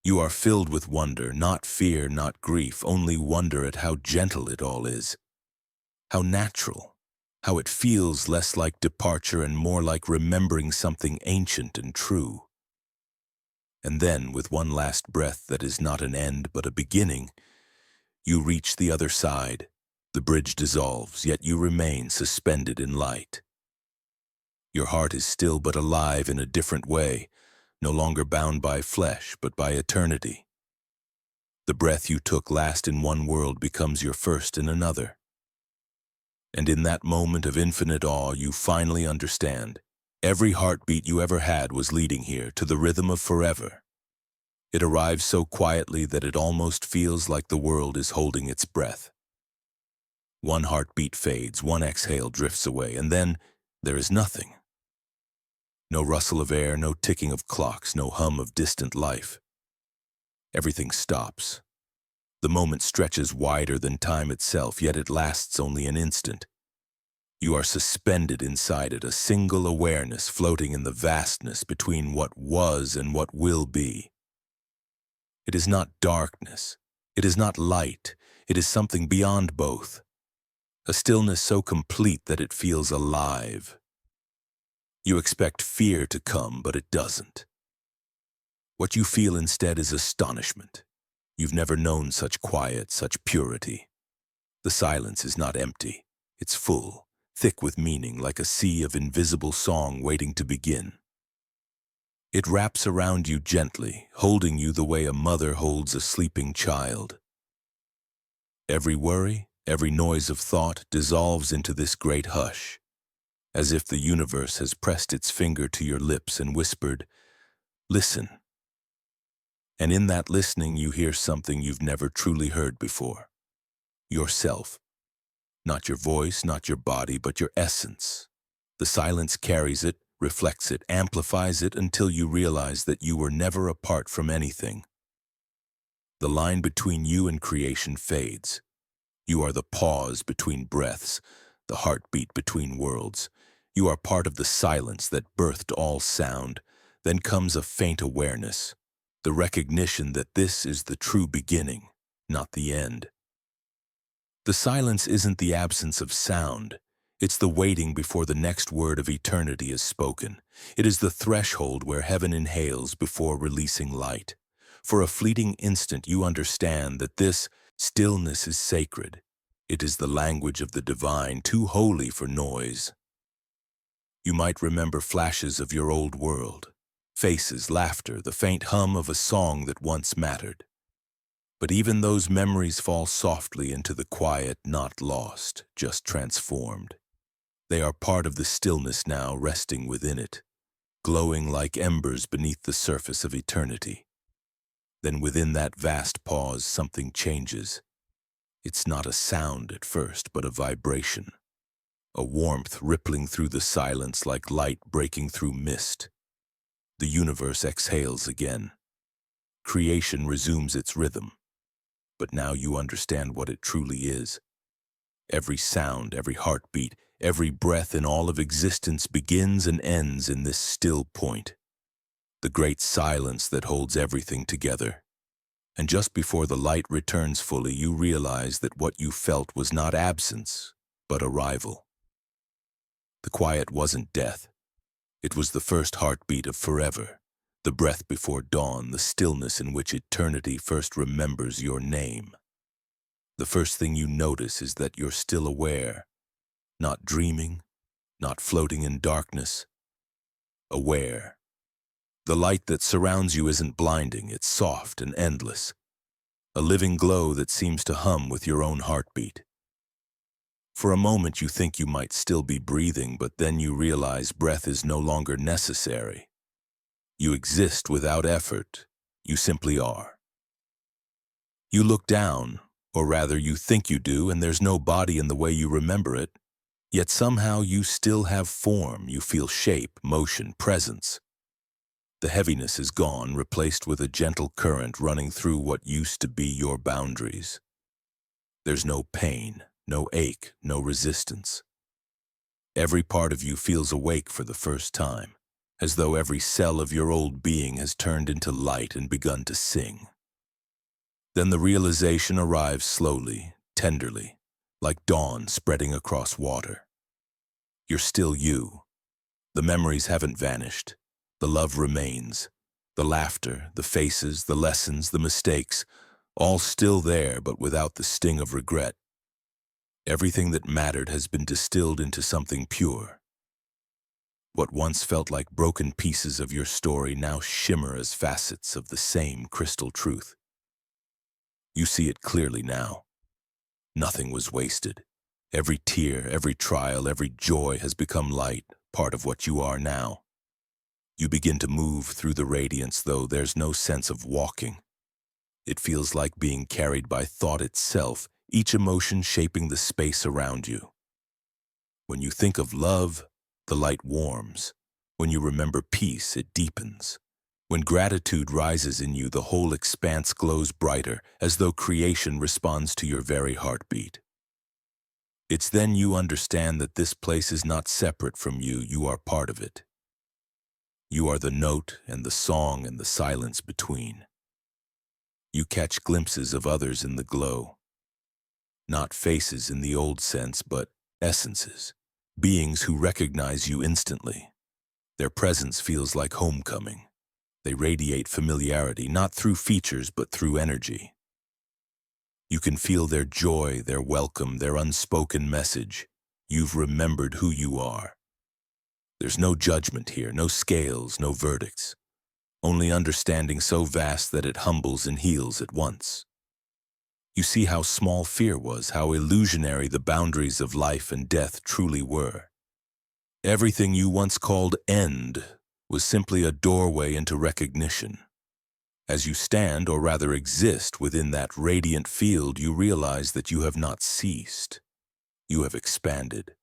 You are filled with wonder, not fear, not grief, only wonder at how gentle it all is, how natural, how it feels less like departure and more like remembering something ancient and true. And then, with one last breath that is not an end but a beginning, you reach the other side. The bridge dissolves, yet you remain suspended in light. Your heart is still but alive in a different way, no longer bound by flesh, but by eternity. The breath you took last in one world becomes your first in another. And in that moment of infinite awe, you finally understand. Every heartbeat you ever had was leading here to the rhythm of forever. It arrives so quietly that it almost feels like the world is holding its breath. One heartbeat fades, one exhale drifts away, and then there is nothing. No rustle of air, no ticking of clocks, no hum of distant life. Everything stops. The moment stretches wider than time itself, yet it lasts only an instant. You are suspended inside it, a single awareness floating in the vastness between what was and what will be. It is not darkness. It is not light. It is something beyond both. A stillness so complete that it feels alive. You expect fear to come, but it doesn't. What you feel instead is astonishment. You've never known such quiet, such purity. The silence is not empty. It's full, thick with meaning, like a sea of invisible song waiting to begin. It wraps around you gently, holding you the way a mother holds a sleeping child. Every worry, every noise of thought dissolves into this great hush, as if the universe has pressed its finger to your lips and whispered, "Listen." And in that listening you hear something you've never truly heard before. Yourself. Not your voice, not your body, but your essence. The silence carries it, reflects it, amplifies it until you realize that you were never apart from anything. The line between you and creation fades. You are the pause between breaths, the heartbeat between worlds. You are part of the silence that birthed all sound. Then comes a faint awareness, the recognition that this is the true beginning, not the end. The silence isn't the absence of sound. It's the waiting before the next word of eternity is spoken. It is the threshold where heaven inhales before releasing light. For a fleeting instant you understand that this stillness is sacred. It is the language of the divine, too holy for noise. You might remember flashes of your old world, faces, laughter, the faint hum of a song that once mattered. But even those memories fall softly into the quiet, not lost, just transformed. They are part of the stillness now, resting within it, glowing like embers beneath the surface of eternity. Then within that vast pause, something changes. It's not a sound at first, but a vibration. A warmth rippling through the silence like light breaking through mist. The universe exhales again. Creation resumes its rhythm. But now you understand what it truly is. Every sound, every heartbeat, every breath in all of existence begins and ends in this still point. The great silence that holds everything together. And just before the light returns fully, you realize that what you felt was not absence, but arrival. The quiet wasn't death. It was the first heartbeat of forever, the breath before dawn, the stillness in which eternity first remembers your name. The first thing you notice is that you're still aware, not dreaming, not floating in darkness. Aware. The light that surrounds you isn't blinding, it's soft and endless. A living glow that seems to hum with your own heartbeat. For a moment you think you might still be breathing, but then you realize breath is no longer necessary. You exist without effort. You simply are. You look down, or rather you think you do, and there's no body in the way you remember it. Yet somehow you still have form, you feel shape, motion, presence. The heaviness is gone, replaced with a gentle current running through what used to be your boundaries. There's no pain, no ache, no resistance. Every part of you feels awake for the first time, as though every cell of your old being has turned into light and begun to sing. Then the realization arrives slowly, tenderly, like dawn spreading across water. You're still you. The memories haven't vanished. The love remains. The laughter, the faces, the lessons, the mistakes, all still there, but without the sting of regret. Everything that mattered has been distilled into something pure. What once felt like broken pieces of your story now shimmer as facets of the same crystal truth. You see it clearly now. Nothing was wasted. Every tear, every trial, every joy has become light, part of what you are now. You begin to move through the radiance, though there's no sense of walking. It feels like being carried by thought itself, each emotion shaping the space around you. When you think of love, the light warms. When you remember peace, it deepens. When gratitude rises in you, the whole expanse glows brighter, as though creation responds to your very heartbeat. It's then you understand that this place is not separate from you, you are part of it. You are the note and the song and the silence between. You catch glimpses of others in the glow. Not faces in the old sense, but essences. Beings who recognize you instantly. Their presence feels like homecoming. They radiate familiarity, not through features, but through energy. You can feel their joy, their welcome, their unspoken message. You've remembered who you are. There's no judgment here, no scales, no verdicts. Only understanding so vast that it humbles and heals at once. You see how small fear was, how illusionary the boundaries of life and death truly were. Everything you once called end was simply a doorway into recognition. As you stand, or rather exist, within that radiant field, you realize that you have not ceased. You have expanded.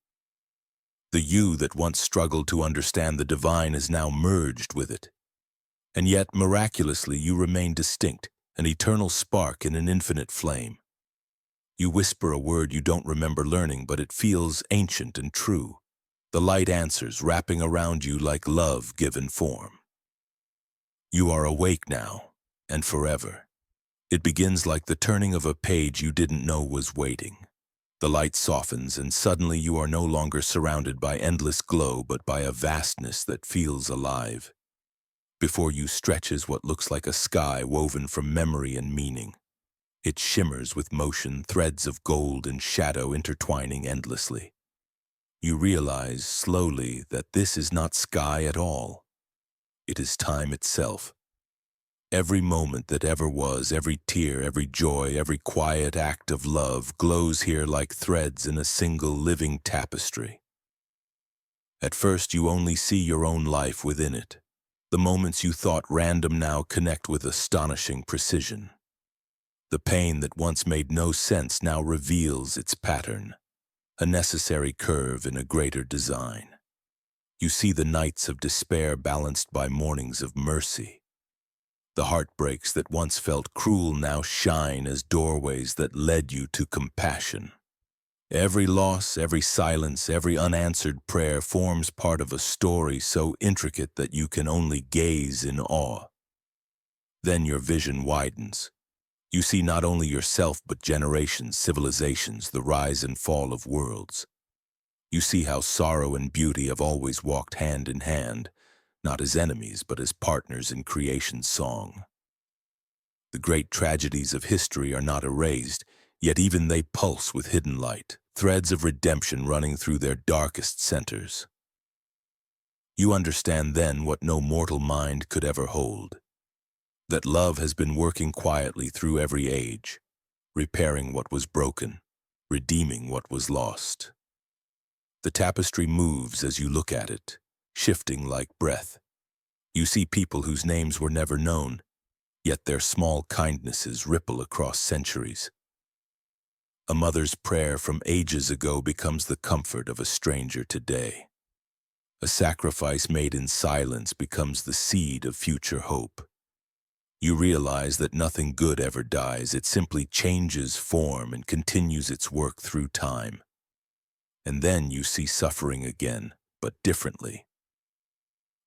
The you that once struggled to understand the divine is now merged with it. And yet, miraculously, you remain distinct, an eternal spark in an infinite flame. You whisper a word you don't remember learning, but it feels ancient and true. The light answers, wrapping around you like love given form. You are awake now, and forever. It begins like the turning of a page you didn't know was waiting. The light softens, and suddenly you are no longer surrounded by endless glow, but by a vastness that feels alive. Before you stretches what looks like a sky woven from memory and meaning. It shimmers with motion, threads of gold and shadow intertwining endlessly. You realize slowly that this is not sky at all. It is time itself. Every moment that ever was, every tear, every joy, every quiet act of love glows here like threads in a single living tapestry. At first you only see your own life within it. The moments you thought random now connect with astonishing precision. The pain that once made no sense now reveals its pattern, a necessary curve in a greater design. You see the nights of despair balanced by mornings of mercy. The heartbreaks that once felt cruel now shine as doorways that led you to compassion. Every loss, every silence, every unanswered prayer forms part of a story so intricate that you can only gaze in awe. Then your vision widens. You see not only yourself but generations, civilizations, the rise and fall of worlds. You see how sorrow and beauty have always walked hand in hand, not as enemies but as partners in creation's song. The great tragedies of history are not erased, yet even they pulse with hidden light, threads of redemption running through their darkest centers. You understand then what no mortal mind could ever hold. That love has been working quietly through every age, repairing what was broken, redeeming what was lost. The tapestry moves as you look at it, shifting like breath. You see people whose names were never known, yet their small kindnesses ripple across centuries. A mother's prayer from ages ago becomes the comfort of a stranger today. A sacrifice made in silence becomes the seed of future hope. You realize that nothing good ever dies, it simply changes form and continues its work through time. And then you see suffering again, but differently.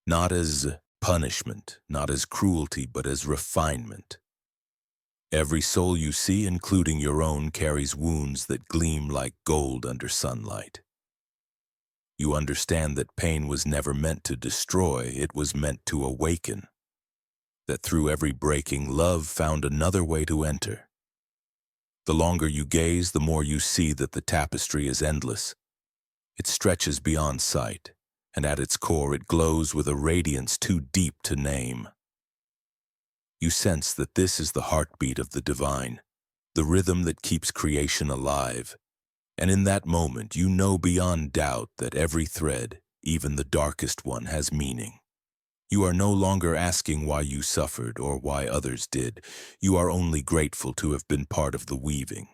Not as punishment, not as cruelty, but as refinement. Every soul you see, including your own, carries wounds that gleam like gold under sunlight. You understand that pain was never meant to destroy, it was meant to awaken. That through every breaking, love found another way to enter. The longer you gaze, the more you see that the tapestry is endless. It stretches beyond sight, and at its core it glows with a radiance too deep to name. You sense that this is the heartbeat of the divine, the rhythm that keeps creation alive, and in that moment you know beyond doubt that every thread, even the darkest one, has meaning. You are no longer asking why you suffered or why others did. You are only grateful to have been part of the weaving.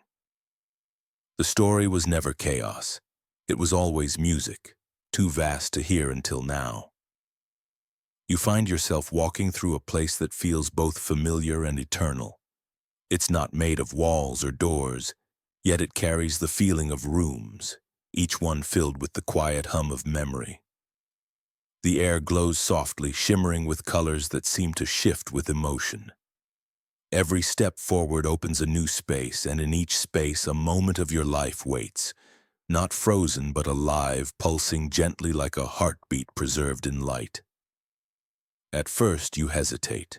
The story was never chaos. It was always music, too vast to hear until now. You find yourself walking through a place that feels both familiar and eternal. It's not made of walls or doors, yet it carries the feeling of rooms, each one filled with the quiet hum of memory. The air glows softly, shimmering with colors that seem to shift with emotion. Every step forward opens a new space, and in each space a moment of your life waits, not frozen but alive, pulsing gently like a heartbeat preserved in light. At first you hesitate.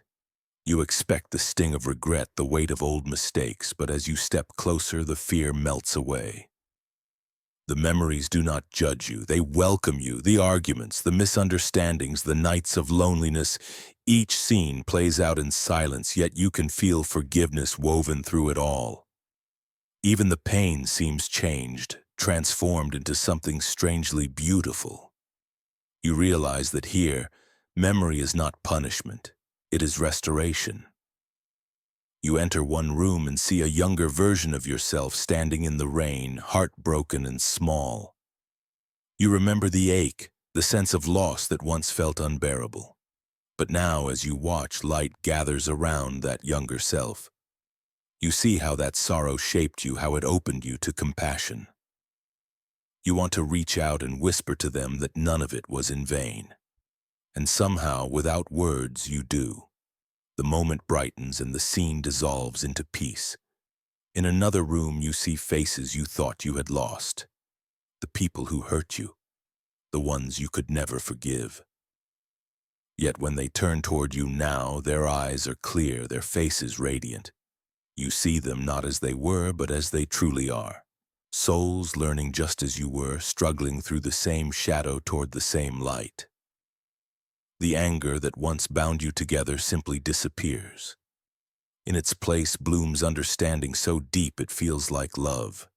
You expect the sting of regret, the weight of old mistakes, but as you step closer, the fear melts away. The memories do not judge you, they welcome you. The arguments, the misunderstandings, the nights of loneliness, each scene plays out in silence, yet you can feel forgiveness woven through it all. Even the pain seems changed, transformed into something strangely beautiful. You realize that here, memory is not punishment, it is restoration. You enter one room and see a younger version of yourself standing in the rain, heartbroken and small. You remember the ache, the sense of loss that once felt unbearable. But now, as you watch, light gathers around that younger self. You see how that sorrow shaped you, how it opened you to compassion. You want to reach out and whisper to them that none of it was in vain. And somehow, without words, you do. The moment brightens and the scene dissolves into peace. In another room you see faces you thought you had lost. The people who hurt you. The ones you could never forgive. Yet when they turn toward you now, their eyes are clear, their faces radiant. You see them not as they were, but as they truly are. Souls learning just as you were, struggling through the same shadow toward the same light. The anger that once bound you together simply disappears. In its place blooms understanding so deep it feels like love.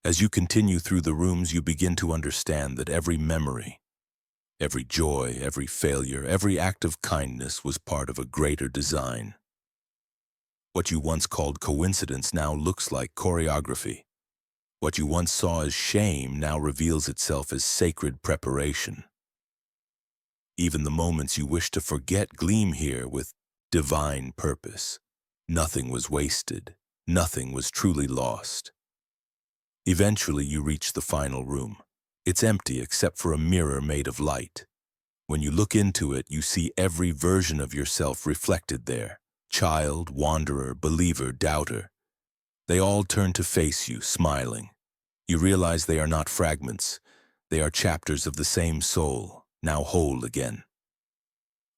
As you continue through the rooms, you begin to understand that every memory, every joy, every failure, every act of kindness was part of a greater design. What you once called coincidence now looks like choreography. What you once saw as shame now reveals itself as sacred preparation. Even the moments you wish to forget gleam here with divine purpose. Nothing was wasted. Nothing was truly lost. Eventually you reach the final room. It's empty except for a mirror made of light. When you look into it, you see every version of yourself reflected there. Child, wanderer, believer, doubter. They all turn to face you, smiling. You realize they are not fragments. They are chapters of the same soul, now whole again.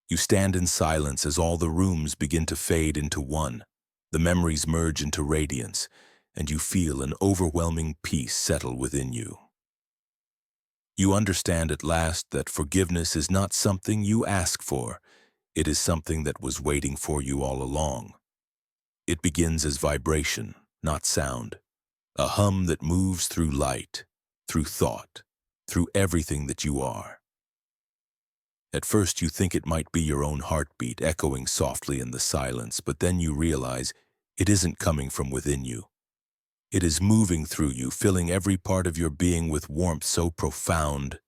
You stand in silence as all the rooms begin to fade into one. The memories merge into radiance, and you feel an overwhelming peace settle within you. You understand at last that forgiveness is not something you ask for. It is something that was waiting for you all along. It begins as vibration, not sound. A hum that moves through light, through thought, through everything that you are. At first you think it might be your own heartbeat echoing softly in the silence, but then you realize it isn't coming from within you. It is moving through you, filling every part of your being with warmth so profound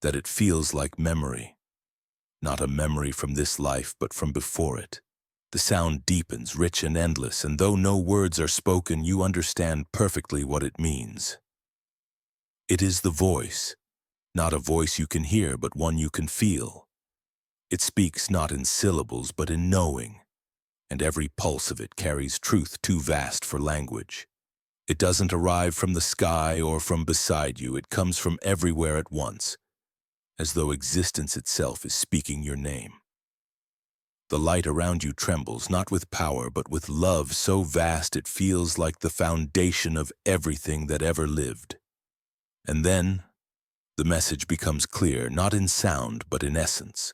that it feels like memory. Not a memory from this life, but from before it. The sound deepens, rich and endless, and though no words are spoken, you understand perfectly what it means. It is the voice, not a voice you can hear, but one you can feel. It speaks not in syllables, but in knowing, and every pulse of it carries truth too vast for language. It doesn't arrive from the sky or from beside you, it comes from everywhere at once, as though existence itself is speaking your name. The light around you trembles, not with power, but with love so vast it feels like the foundation of everything that ever lived. And then, The message becomes clear, not in sound, but in essence.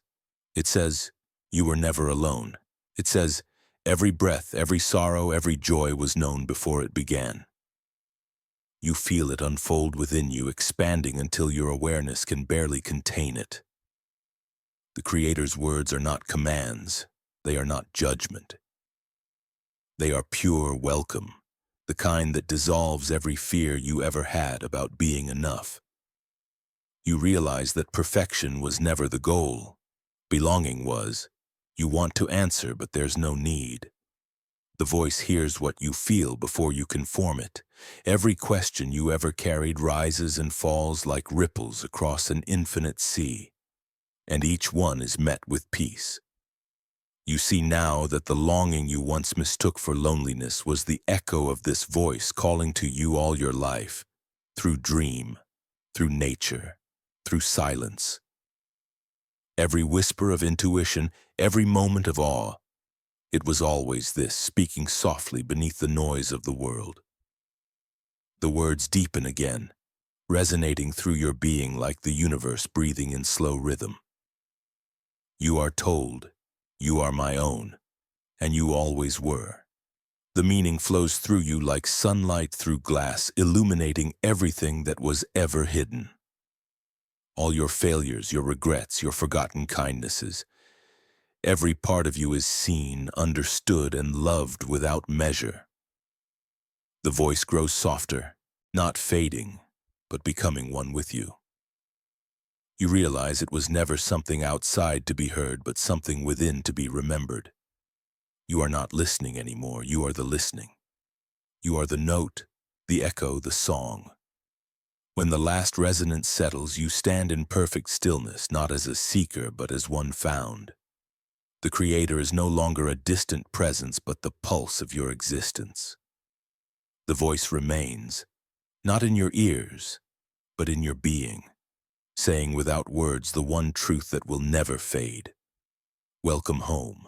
It says, you were never alone. It says, every breath, every sorrow, every joy was known before it began. You feel it unfold within you, expanding until your awareness can barely contain it. The Creator's words are not commands. They are not judgment. They are pure welcome, the kind that dissolves every fear you ever had about being enough. You realize that perfection was never the goal. Belonging was. You want to answer, but there's no need. The voice hears what you feel before you can form it. Every question you ever carried rises and falls like ripples across an infinite sea, and each one is met with peace. You see now that the longing you once mistook for loneliness was the echo of this voice calling to you all your life, through dream, through nature, through silence. Every whisper of intuition, every moment of awe, it was always this, speaking softly beneath the noise of the world. The words deepen again, resonating through your being like the universe breathing in slow rhythm. You are told, you are my own, and you always were. The meaning flows through you like sunlight through glass, illuminating everything that was ever hidden. All your failures, your regrets, your forgotten kindnesses. Every part of you is seen, understood, and loved without measure. The voice grows softer, not fading, but becoming one with you. You realize it was never something outside to be heard, but something within to be remembered. You are not listening anymore, you are the listening. You are the note, the echo, the song. When the last resonance settles, you stand in perfect stillness, not as a seeker, but as one found. The Creator is no longer a distant presence, but the pulse of your existence. The voice remains, not in your ears, but in your being, saying without words the one truth that will never fade. Welcome home.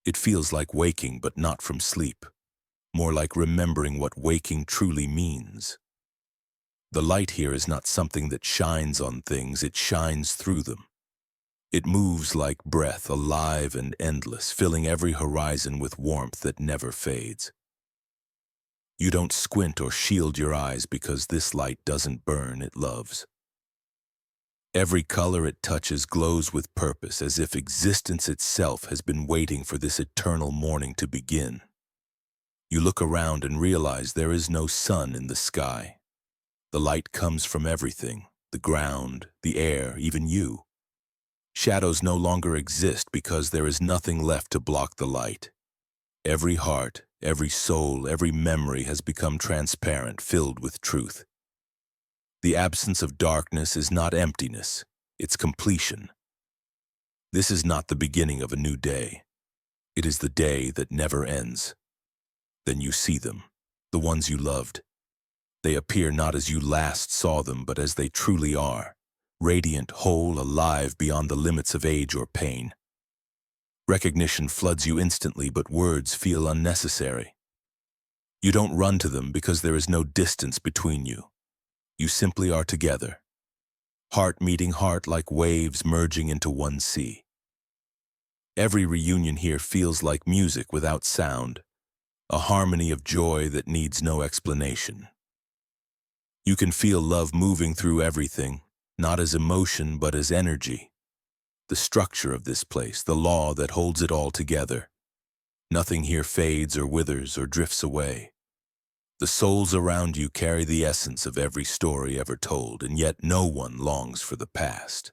It feels like waking, but not from sleep, more like remembering what waking truly means. The light here is not something that shines on things, it shines through them. It moves like breath, alive and endless, filling every horizon with warmth that never fades. You don't squint or shield your eyes because this light doesn't burn, it loves. Every color it touches glows with purpose, as if existence itself has been waiting for this eternal morning to begin. You look around and realize there is no sun in the sky. The light comes from everything, the ground, the air, even you. Shadows no longer exist because there is nothing left to block the light. Every heart, every soul, every memory has become transparent, filled with truth. The absence of darkness is not emptiness, it's completion. This is not the beginning of a new day. It is the day that never ends. Then you see them, the ones you loved. They appear not as you last saw them, but as they truly are, radiant, whole, alive beyond the limits of age or pain. Recognition floods you instantly, but words feel unnecessary. You don't run to them because there is no distance between you. You simply are together, heart meeting heart like waves merging into one sea. Every reunion here feels like music without sound, a harmony of joy that needs no explanation. You can feel love moving through everything, not as emotion but as energy. The structure of this place, the law that holds it all together. Nothing here fades or withers or drifts away. The souls around you carry the essence of every story ever told, and yet no one longs for the past.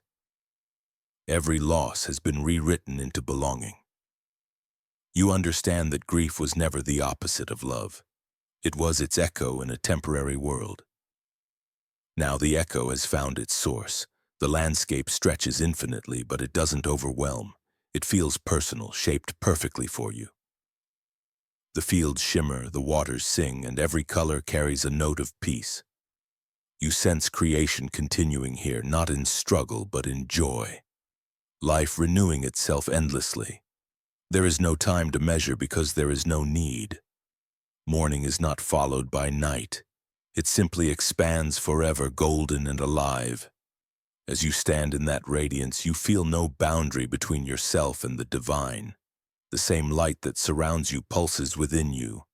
Every loss has been rewritten into belonging. You understand that grief was never the opposite of love. It was its echo in a temporary world. Now the echo has found its source. The landscape stretches infinitely, but it doesn't overwhelm. It feels personal, shaped perfectly for you. The fields shimmer, the waters sing, and every color carries a note of peace. You sense creation continuing here, not in struggle, but in joy. Life renewing itself endlessly. There is no time to measure because there is no need. Morning is not followed by night. It simply expands forever, golden and alive. As you stand in that radiance, you feel no boundary between yourself and the divine. The same light that surrounds you pulses within you.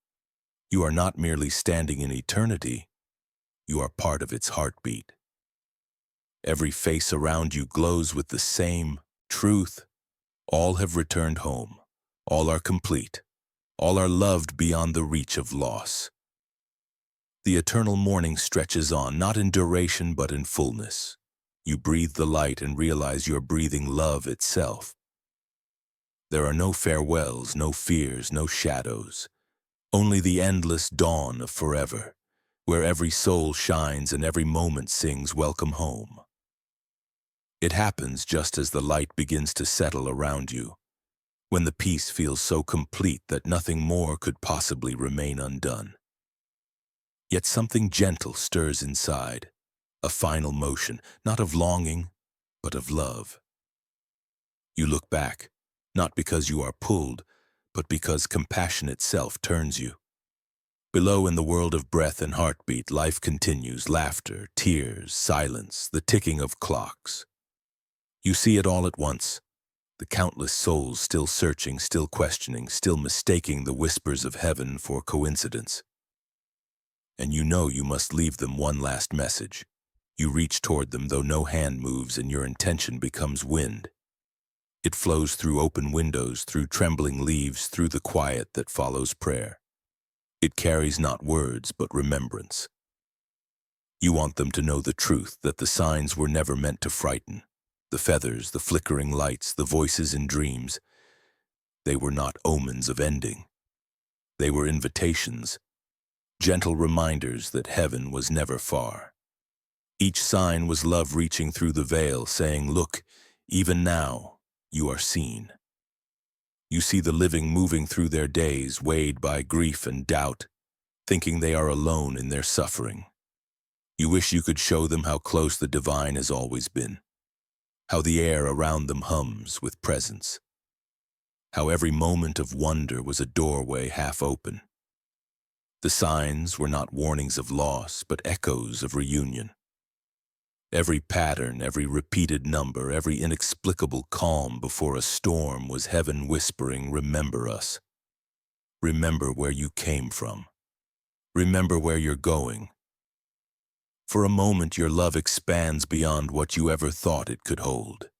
You are not merely standing in eternity, you are part of its heartbeat. Every face around you glows with the same truth. All have returned home. All are complete. All are loved beyond the reach of loss. The eternal morning stretches on, not in duration but in fullness. You breathe the light and realize you're breathing love itself. There are no farewells, no fears, no shadows. Only the endless dawn of forever, where every soul shines and every moment sings welcome home. It happens just as the light begins to settle around you, when the peace feels so complete that nothing more could possibly remain undone. Yet something gentle stirs inside, a final motion, not of longing, but of love. You look back, not because you are pulled, but because compassion itself turns you. Below, in the world of breath and heartbeat, life continues, laughter, tears, silence, the ticking of clocks. You see it all at once, the countless souls still searching, still questioning, still mistaking the whispers of heaven for coincidence. And you know you must leave them one last message. You reach toward them, though no hand moves, and your intention becomes wind. It flows through open windows, through trembling leaves, through the quiet that follows prayer. It carries not words, but remembrance. You want them to know the truth, that the signs were never meant to frighten. The feathers, the flickering lights, the voices in dreams, they were not omens of ending. They were invitations, gentle reminders that heaven was never far. Each sign was love reaching through the veil, saying, "Look, even now you are seen." You see the living moving through their days, weighed by grief and doubt, thinking they are alone in their suffering. You wish you could show them how close the divine has always been, how the air around them hums with presence, how every moment of wonder was a doorway half open. The signs were not warnings of loss, but echoes of reunion. Every pattern, every repeated number, every inexplicable calm before a storm was heaven whispering, "Remember us. Remember where you came from. Remember where you're going." For a moment, your love expands beyond what you ever thought it could hold.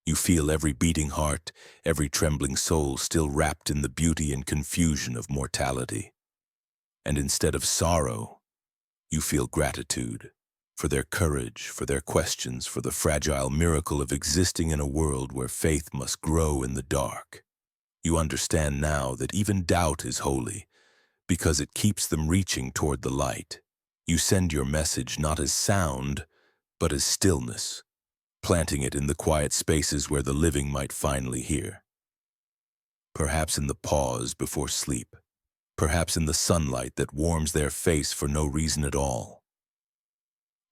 You feel every beating heart, every trembling soul still wrapped in the beauty and confusion of mortality. And instead of sorrow, you feel gratitude. For their courage, for their questions, for the fragile miracle of existing in a world where faith must grow in the dark. You understand now that even doubt is holy, because it keeps them reaching toward the light. You send your message not as sound, but as stillness, planting it in the quiet spaces where the living might finally hear. Perhaps in the pause before sleep, perhaps in the sunlight that warms their face for no reason at all.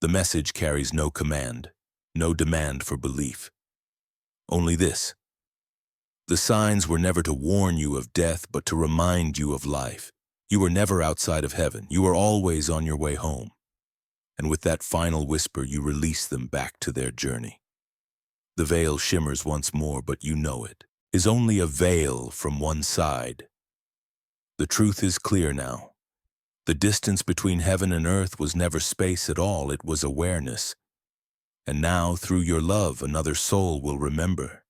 The message carries no command, no demand for belief. Only this: the signs were never to warn you of death, but to remind you of life. You were never outside of heaven. You were always on your way home. And with that final whisper, you release them back to their journey. The veil shimmers once more, but you know it is only a veil from one side. The truth is clear now. The distance between heaven and earth was never space at all, it was awareness. And now, through your love, another soul will remember.